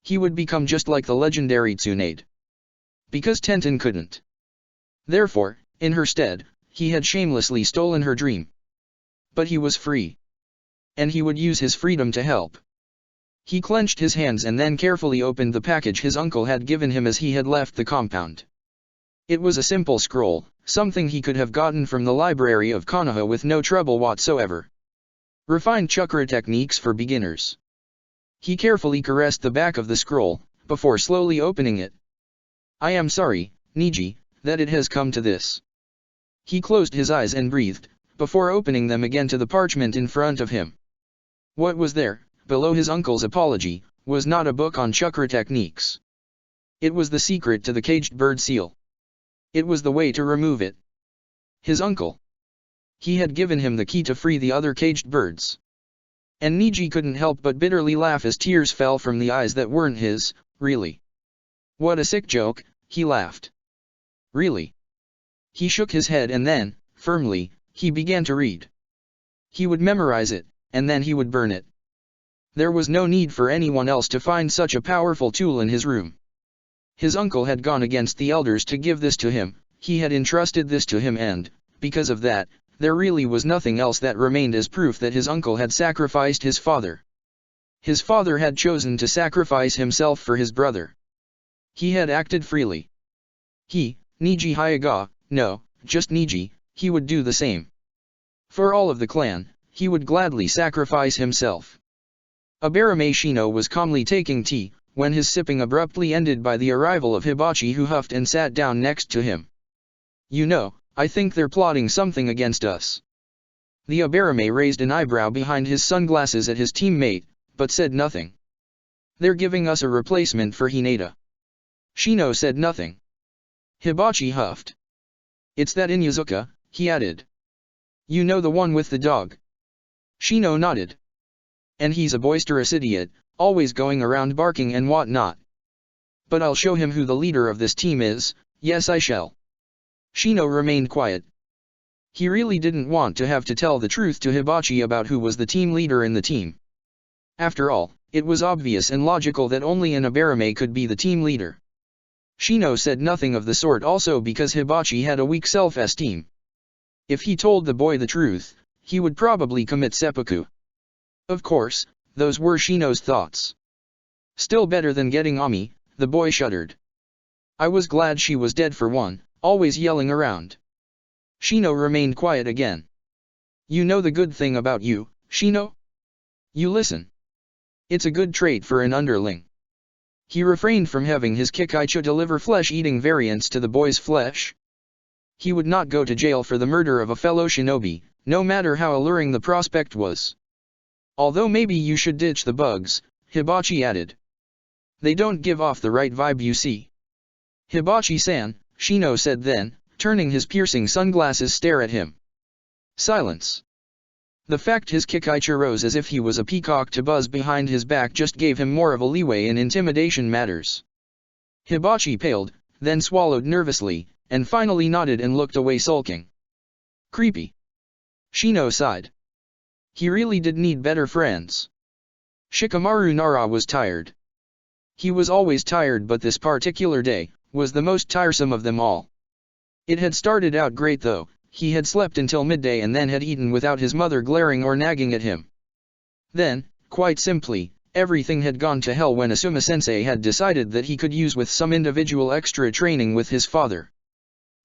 He would become just like the legendary Tsunade. Because Tenten couldn't. Therefore, in her stead, he had shamelessly stolen her dream. But he was free. And he would use his freedom to help. He clenched his hands and then carefully opened the package his uncle had given him as he had left the compound. It was a simple scroll, something he could have gotten from the library of Konoha with no trouble whatsoever. Refined chakra techniques for beginners. He carefully caressed the back of the scroll, before slowly opening it. I am sorry, Niji, that it has come to this. He closed his eyes and breathed, before opening them again to the parchment in front of him. What was there, below his uncle's apology, was not a book on chakra techniques. It was the secret to the caged bird seal. It was the way to remove it. His uncle. He had given him the key to free the other caged birds. And Niji couldn't help but bitterly laugh as tears fell from the eyes that weren't his. Really? What a sick joke, he laughed. Really? He shook his head and then, firmly, he began to read. He would memorize it, and then he would burn it. There was no need for anyone else to find such a powerful tool in his room. His uncle had gone against the elders to give this to him, he had entrusted this to him and, because of that, there really was nothing else that remained as proof that his uncle had sacrificed his father. His father had chosen to sacrifice himself for his brother. He had acted freely. He, Niji Hyuga, no, just Niji, he would do the same. For all of the clan, he would gladly sacrifice himself. Abarame Shino was calmly taking tea, when his sipping abruptly ended by the arrival of Hibachi, who huffed and sat down next to him. You know, I think they're plotting something against us. The Abarame raised an eyebrow behind his sunglasses at his teammate, but said nothing. They're giving us a replacement for Hinata. Shino said nothing. Hibachi huffed. It's that Inyazuka, he added. You know, the one with the dog. Shino nodded. And he's a boisterous idiot, always going around barking and whatnot. But I'll show him who the leader of this team is, yes I shall. Shino remained quiet. He really didn't want to have to tell the truth to Hibachi about who was the team leader in the team. After all, it was obvious and logical that only an Abarame could be the team leader. Shino said nothing of the sort also because Hibachi had a weak self-esteem. If he told the boy the truth, he would probably commit seppuku. Of course, those were Shino's thoughts. Still better than getting Ami, the boy shuddered. I was glad she was dead for one, always yelling around. Shino remained quiet again. You know the good thing about you, Shino? You listen. It's a good trait for an underling. He refrained from having his Kikaicha deliver flesh-eating variants to the boy's flesh. He would not go to jail for the murder of a fellow shinobi, no matter how alluring the prospect was. Although maybe you should ditch the bugs, Hibachi added. They don't give off the right vibe, you see. Hibachi-san, Shino said then, turning his piercing sunglasses stare at him. Silence. The fact his Kikaicha rose as if he was a peacock to buzz behind his back just gave him more of a leeway in intimidation matters. Hibachi paled, then swallowed nervously, and finally nodded and looked away sulking. Creepy. Shino sighed. He really did need better friends. Shikamaru Nara was tired. He was always tired, but this particular day was the most tiresome of them all. It had started out great though. He had slept until midday and then had eaten without his mother glaring or nagging at him. Then, quite simply, everything had gone to hell when Asuma-sensei had decided that he could use with some individual extra training with his father.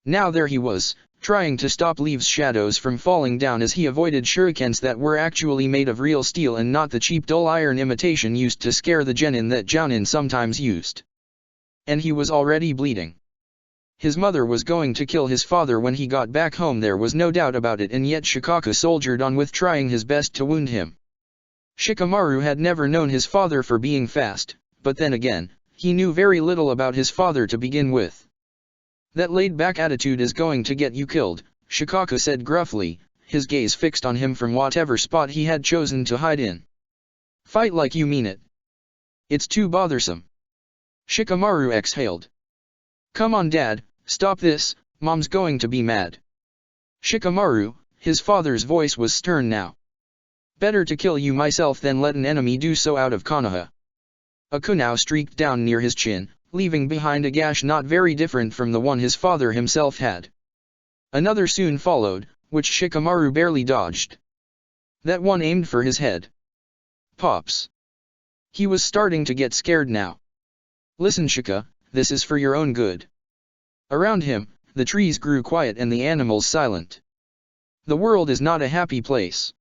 Now there he was, trying to stop Leaves' shadows from falling down as he avoided shurikens that were actually made of real steel and not the cheap dull iron imitation used to scare the genin that Jounin sometimes used. And he was already bleeding. His mother was going to kill his father when he got back home, there was no doubt about it, and yet Shikaku soldiered on with trying his best to wound him. Shikamaru had never known his father for being fast, but then again, he knew very little about his father to begin with. That laid-back attitude is going to get you killed, Shikaku said gruffly, his gaze fixed on him from whatever spot he had chosen to hide in. Fight like you mean it. It's too bothersome. Shikamaru exhaled. Come on Dad, stop this, Mom's going to be mad. Shikamaru, his father's voice was stern now. Better to kill you myself than let an enemy do so out of Konoha. A kunao streaked down near his chin, leaving behind a gash not very different from the one his father himself had. Another soon followed, which Shikamaru barely dodged. That one aimed for his head. Pops. He was starting to get scared now. Listen Shika, this is for your own good. Around him, the trees grew quiet and the animals silent. The world is not a happy place.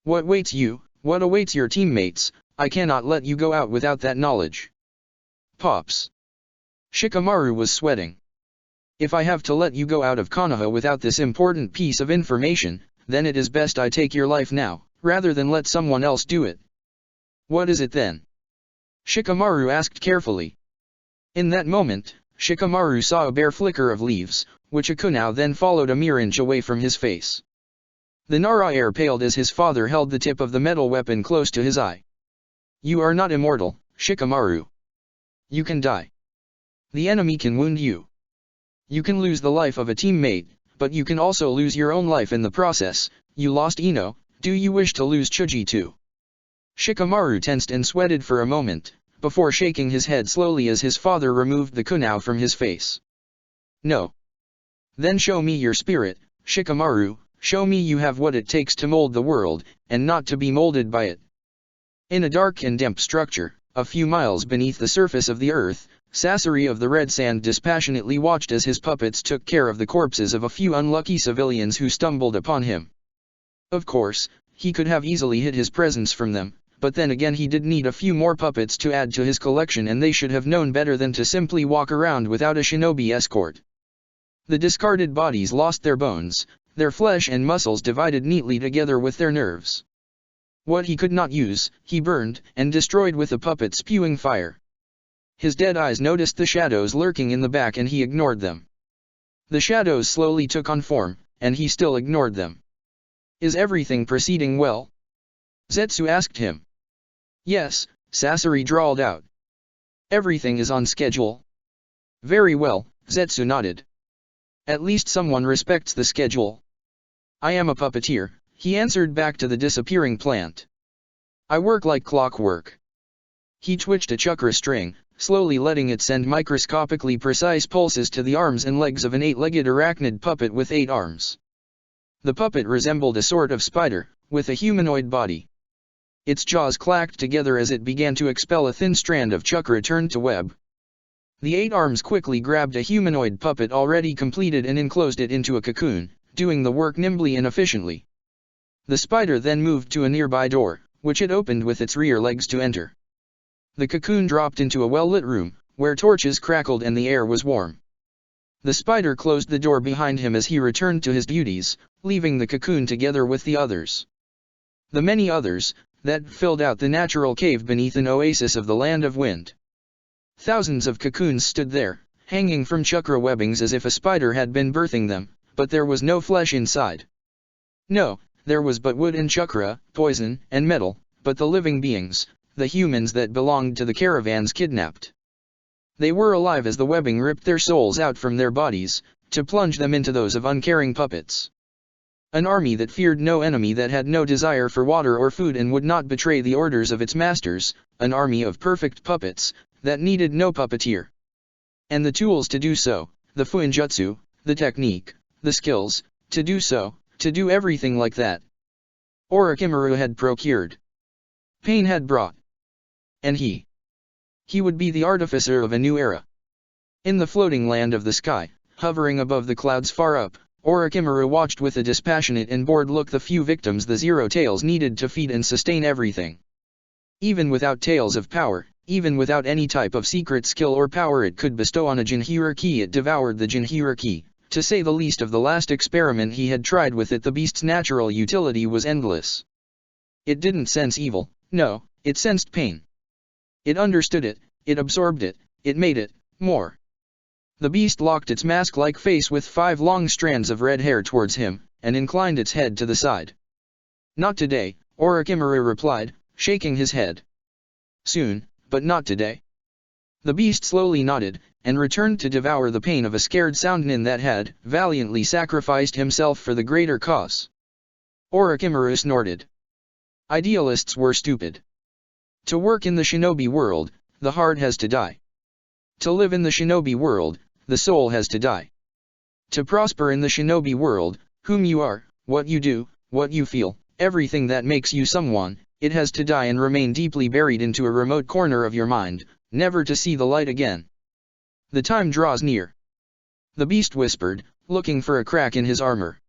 What awaits you, what awaits your teammates, I cannot let you go out without that knowledge. Pops. Shikamaru was sweating. If I have to let you go out of Konoha without this important piece of information, then it is best I take your life now, rather than let someone else do it. What is it then? Shikamaru asked carefully. In that moment, Shikamaru saw a bare flicker of leaves, which a kunao then followed a mere inch away from his face. The Nara air paled as his father held the tip of the metal weapon close to his eye. You are not immortal, Shikamaru. You can die. The enemy can wound you. You can lose the life of a teammate, but you can also lose your own life in the process. You lost Ino, do you wish to lose Chuji too? Shikamaru tensed and sweated for a moment, before shaking his head slowly as his father removed the kunao from his face. No. Then show me your spirit, Shikamaru, show me you have what it takes to mold the world, and not to be molded by it. In a dark and damp structure, a few miles beneath the surface of the earth, Sasori of the Red Sand dispassionately watched as his puppets took care of the corpses of a few unlucky civilians who stumbled upon him. Of course, he could have easily hid his presence from them, but then again he did need a few more puppets to add to his collection, and they should have known better than to simply walk around without a shinobi escort. The discarded bodies lost their bones, their flesh and muscles divided neatly together with their nerves. What he could not use, he burned and destroyed with a puppet spewing fire. His dead eyes noticed the shadows lurking in the back and he ignored them. The shadows slowly took on form, and he still ignored them. Is everything proceeding well? Zetsu asked him. Yes, Sasori drawled out. Everything is on schedule. Very well, Zetsu nodded. At least someone respects the schedule. I am a puppeteer, he answered back to the disappearing plant. I work like clockwork. He twitched a chakra string, slowly letting it send microscopically precise pulses to the arms and legs of an 8-legged arachnid puppet with 8 arms. The puppet resembled a sort of spider, with a humanoid body. Its jaws clacked together as it began to expel a thin strand of chakra turned to web. The 8 arms quickly grabbed a humanoid puppet already completed and enclosed it into a cocoon, doing the work nimbly and efficiently. The spider then moved to a nearby door, which it opened with its rear legs to enter. The cocoon dropped into a well-lit room, where torches crackled and the air was warm. The spider closed the door behind him as he returned to his duties, leaving the cocoon together with the others. The many others, that filled out the natural cave beneath an oasis of the land of wind. Thousands of cocoons stood there, hanging from chakra webbings as if a spider had been birthing them, but there was no flesh inside. No, there was but wood and chakra, poison and metal, but the living beings, the humans that belonged to the caravans kidnapped. They were alive as the webbing ripped their souls out from their bodies, to plunge them into those of uncaring puppets. An army that feared no enemy, that had no desire for water or food and would not betray the orders of its masters, an army of perfect puppets, that needed no puppeteer. And the tools to do so, the fuinjutsu, the technique, the skills, to do so, to do everything like that. Orochimaru had procured. Pain had brought. And he would be the artificer of a new era. In the floating land of the sky, hovering above the clouds far up, Orochimaru watched with a dispassionate and bored look the few victims the Zero Tails needed to feed and sustain everything. Even without tails of power, even without any type of secret skill or power it could bestow on a Jinhiriki, it devoured the Jinhiriki. To say the least of the last experiment he had tried with it, the beast's natural utility was endless. It didn't sense evil, no, it sensed pain. It understood it, it absorbed it, it made it more. The beast locked its mask-like face with 5 long strands of red hair towards him, and inclined its head to the side. Not today, Orochimaru replied, shaking his head. Soon, but not today. The beast slowly nodded, and returned to devour the pain of a scared Soundnin that had valiantly sacrificed himself for the greater cause. Orochimaru snorted. Idealists were stupid. To work in the shinobi world, the heart has to die. To live in the shinobi world, the soul has to die. To prosper in the shinobi world, whom you are, what you do, what you feel, everything that makes you someone, it has to die and remain deeply buried into a remote corner of your mind, never to see the light again. The time draws near. The beast whispered, looking for a crack in his armor.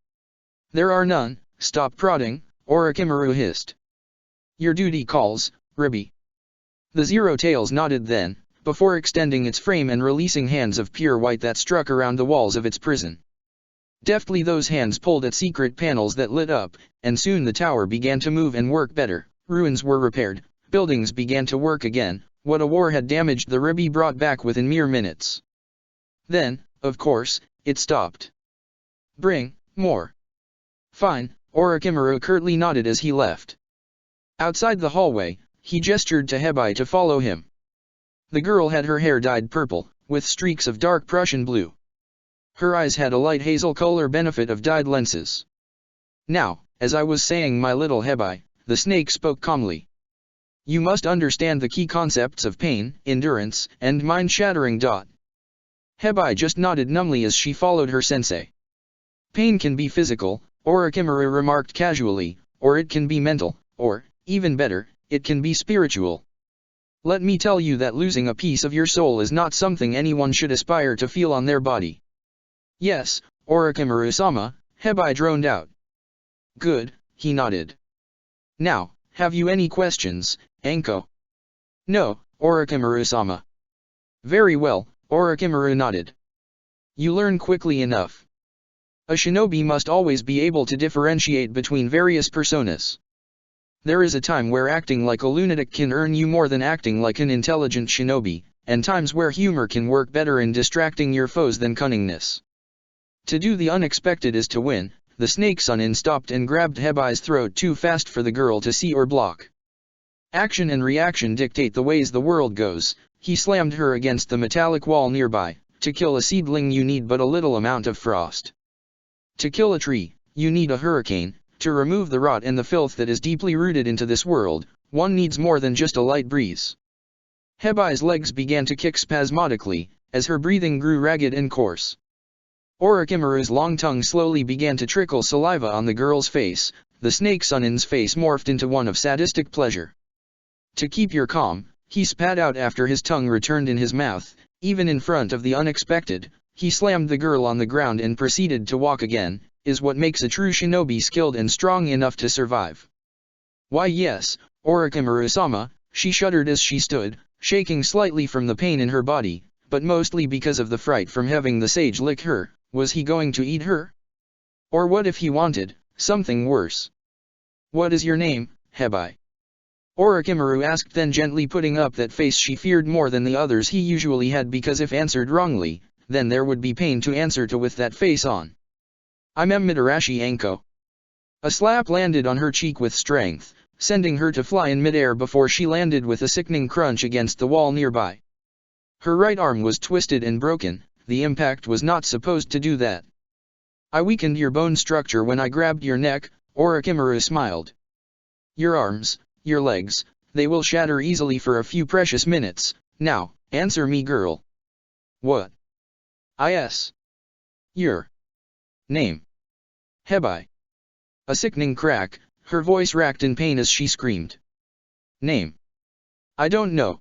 There are none, stop prodding, Orochimaru hissed. Your duty calls, Ribi. The Zero Tails nodded then, before extending its frame and releasing hands of pure white that struck around the walls of its prison. Deftly those hands pulled at secret panels that lit up, and soon the tower began to move and work better, ruins were repaired, buildings began to work again, what a war had damaged the Ribi brought back within mere minutes. Then, of course, it stopped. Bring more. Fine, Orochimaru curtly nodded as he left. Outside the hallway, he gestured to Hebai to follow him. The girl had her hair dyed purple, with streaks of dark Prussian blue. Her eyes had a light hazel color, benefit of dyed lenses. Now, as I was saying, my little Hebai, the snake spoke calmly. You must understand the key concepts of pain, endurance, and mind-shattering. Hebai just nodded numbly as she followed her sensei. Pain can be physical, Orochimaru remarked casually, or it can be mental, or, even better, it can be spiritual. Let me tell you that losing a piece of your soul is not something anyone should aspire to feel on their body. Yes, Orochimaru-sama, Hebai droned out. Good, he nodded. Now, have you any questions, Anko? No, Orochimaru-sama. Very well, Orochimaru nodded. You learn quickly enough. A shinobi must always be able to differentiate between various personas. There is a time where acting like a lunatic can earn you more than acting like an intelligent shinobi, and times where humor can work better in distracting your foes than cunningness. To do the unexpected is to win. The snake Sunin stopped and grabbed Hebai's throat too fast for the girl to see or block. Action and reaction dictate the ways the world goes. He slammed her against the metallic wall nearby, to kill a seedling you need but a little amount of frost. To kill a tree, you need a hurricane. To remove the rot and the filth that is deeply rooted into this world, one needs more than just a light breeze. Hebai's legs began to kick spasmodically, as her breathing grew ragged and coarse. Orochimaru's long tongue slowly began to trickle saliva on the girl's face. The snake Sunin's face morphed into one of sadistic pleasure. To keep your calm, he spat out after his tongue returned in his mouth. Even in front of the unexpected, he slammed the girl on the ground and proceeded to walk again, is what makes a true shinobi skilled and strong enough to survive. Why yes, Orochimaru-sama, she shuddered as she stood, shaking slightly from the pain in her body, but mostly because of the fright from having the sage lick her. Was he going to eat her? Or what if he wanted something worse? What is your name, Hebai? Orochimaru asked, then gently putting up that face she feared more than the others he usually had, because if answered wrongly, then there would be pain to answer to with that face on. I'm Mitarashi Anko. A slap landed on her cheek with strength, sending her to fly in midair before she landed with a sickening crunch against the wall nearby. Her right arm was twisted and broken. The impact was not supposed to do that. I weakened your bone structure when I grabbed your neck, Orochimaru smiled. Your arms, your legs, they will shatter easily for a few precious minutes. Now, answer me, girl. What? Is your name Hebai? A sickening crack, her voice racked in pain as she screamed. Name? I don't know.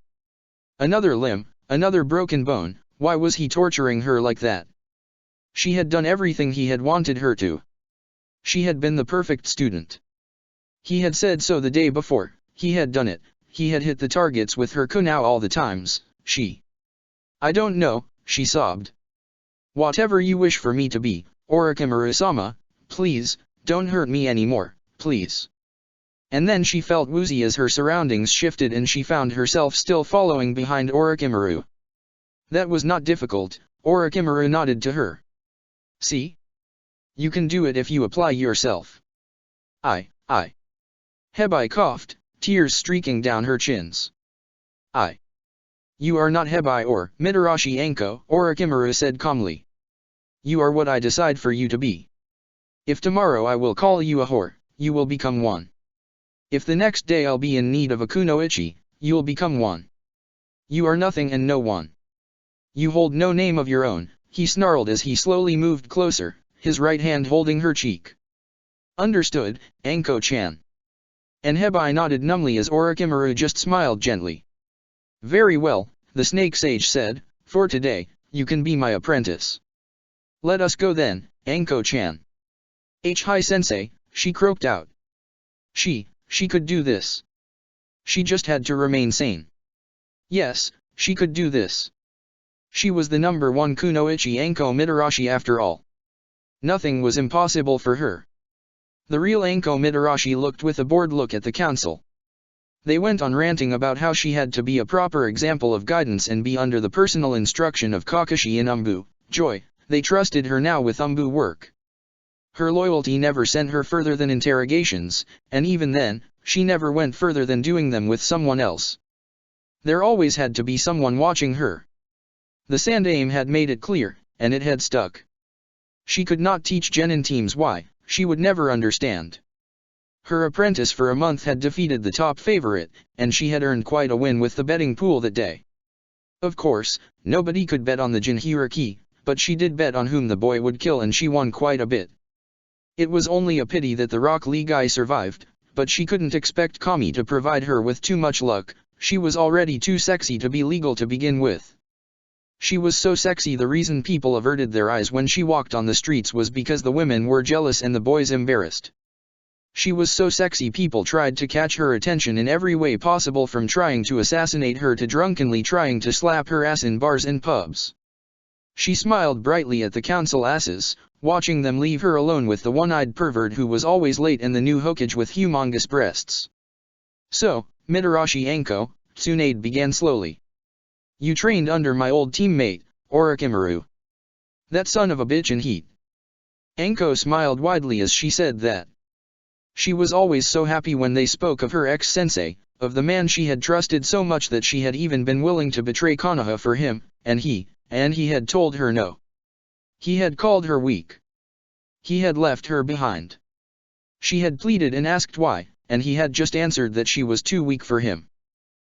Another limb, another broken bone. Why was he torturing her like that? She had done everything he had wanted her to. She had been the perfect student. He had said so the day before. He had done it. He had hit the targets with her kunao all the times. I don't know, she sobbed. Whatever you wish for me to be, Orochimaru-sama, please, don't hurt me anymore, please. And then she felt woozy as her surroundings shifted and she found herself still following behind Orochimaru. That was not difficult, Orochimaru nodded to her. See? You can do it if you apply yourself. Hebai coughed, tears streaking down her chins. You are not Hebai or Mitarashi Anko, Orochimaru said calmly. You are what I decide for you to be. If tomorrow I will call you a whore, you will become one. If the next day I'll be in need of a kunoichi, you'll become one. You are nothing and no one. You hold no name of your own, he snarled as he slowly moved closer, his right hand holding her cheek. Understood, Anko-chan. And Hebai nodded numbly as Orochimaru just smiled gently. Very well, the snake sage said, for today, you can be my apprentice. Let us go then, Anko-chan. Hi-sensei, she croaked out. She could do this. She just had to remain sane. Yes, she could do this. She was the number one kunoichi Anko Mitarashi after all. Nothing was impossible for her. The real Anko Mitarashi looked with a bored look at the council. They went on ranting about how she had to be a proper example of guidance and be under the personal instruction of Kakashi and Umbu. Joy, they trusted her now with Umbu work. Her loyalty never sent her further than interrogations, and even then, she never went further than doing them with someone else. There always had to be someone watching her. The Sandaime had made it clear, and it had stuck. She could not teach genin teams why, she would never understand. Her apprentice for a month had defeated the top favorite, and she had earned quite a win with the betting pool that day. Of course, nobody could bet on the Jinhiriki, but she did bet on whom the boy would kill and she won quite a bit. It was only a pity that the Rock Lee guy survived, but she couldn't expect Kami to provide her with too much luck. She was already too sexy to be legal to begin with. She was so sexy the reason people averted their eyes when she walked on the streets was because the women were jealous and the boys embarrassed. She was so sexy people tried to catch her attention in every way possible, from trying to assassinate her to drunkenly trying to slap her ass in bars and pubs. She smiled brightly at the council asses, watching them leave her alone with the one-eyed pervert who was always late and the new Hokage with humongous breasts. So, Mitarashi Anko, Tsunade began slowly. You trained under my old teammate, Orochimaru. That son of a bitch in heat. Anko smiled widely as she said that. She was always so happy when they spoke of her ex-sensei, of the man she had trusted so much that she had even been willing to betray Konoha for him, and he and he had told her no. He had called her weak. He had left her behind. She had pleaded and asked why, and he had just answered that she was too weak for him.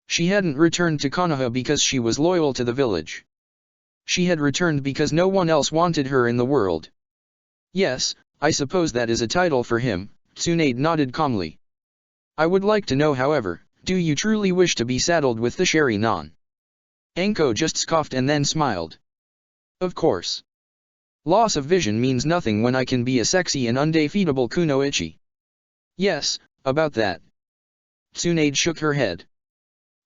She hadn't returned to Konoha because she was loyal to the village. She had returned because no one else wanted her in the world. Yes, I suppose that is a title for him, Tsunade nodded calmly. I would like to know, however, do you truly wish to be saddled with the Sharingan? Anko just scoffed and then smiled. Of course. Loss of vision means nothing when I can be a sexy and undefeatable kunoichi. Yes, about that. Tsunade shook her head.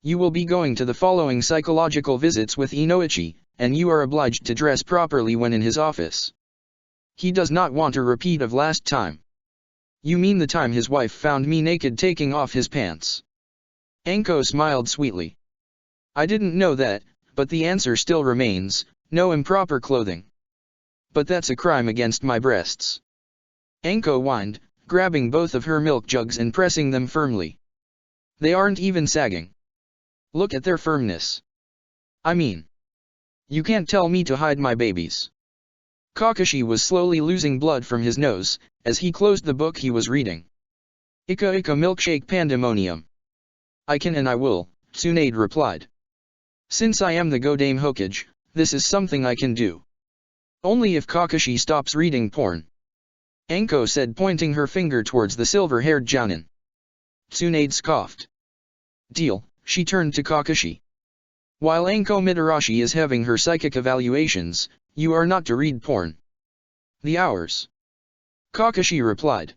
You will be going to the following psychological visits with Inoichi, and you are obliged to dress properly when in his office. He does not want a repeat of last time. You mean the time his wife found me naked taking off his pants? Anko smiled sweetly. I didn't know that, but the answer still remains, no improper clothing. But that's a crime against my breasts. Anko whined, grabbing both of her milk jugs and pressing them firmly. They aren't even sagging. Look at their firmness. I mean, you can't tell me to hide my babies. Kakashi was slowly losing blood from his nose, as he closed the book he was reading. Ika Ika milkshake pandemonium. I can and I will, Tsunade replied. Since I am the Godame Hokage, this is something I can do. Only if Kakashi stops reading porn. Anko said, pointing her finger towards the silver-haired Jounin. Tsunade scoffed. Deal, she turned to Kakashi. While Anko Mitarashi is having her psychic evaluations, you are not to read porn. The hours. Kakashi replied.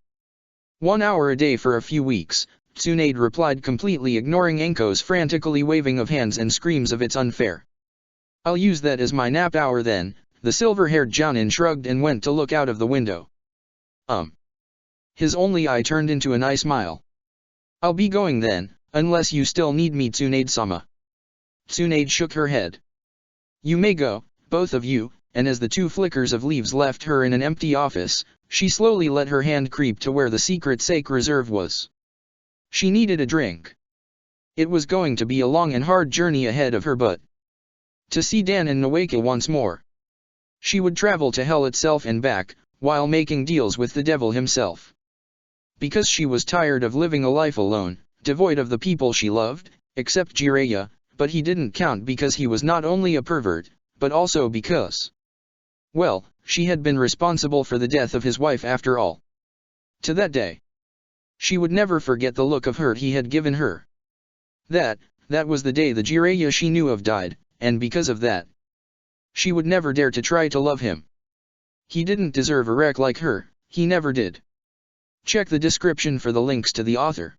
1 hour a day for a few weeks, Tsunade replied, completely ignoring Anko's frantically waving of hands and screams of it's unfair. I'll use that as my nap hour then, the silver-haired Jounin shrugged and went to look out of the window. His only eye turned into a nice smile. I'll be going then, unless you still need me, Tsunade-sama. Tsunade shook her head. You may go, both of you, and as the 2 flickers of leaves left her in an empty office, she slowly let her hand creep to where the secret safe reserve was. She needed a drink. It was going to be a long and hard journey ahead of her, but to see Dan and Noeka once more. She would travel to hell itself and back, while making deals with the devil himself. Because she was tired of living a life alone, devoid of the people she loved, except Jiraiya, but he didn't count because he was not only a pervert, but also because, well, she had been responsible for the death of his wife after all. To that day, she would never forget the look of hurt he had given her. That was the day the Jiraiya she knew of died, and because of that, she would never dare to try to love him. He didn't deserve a wreck like her, he never did. Check the description for the links to the author.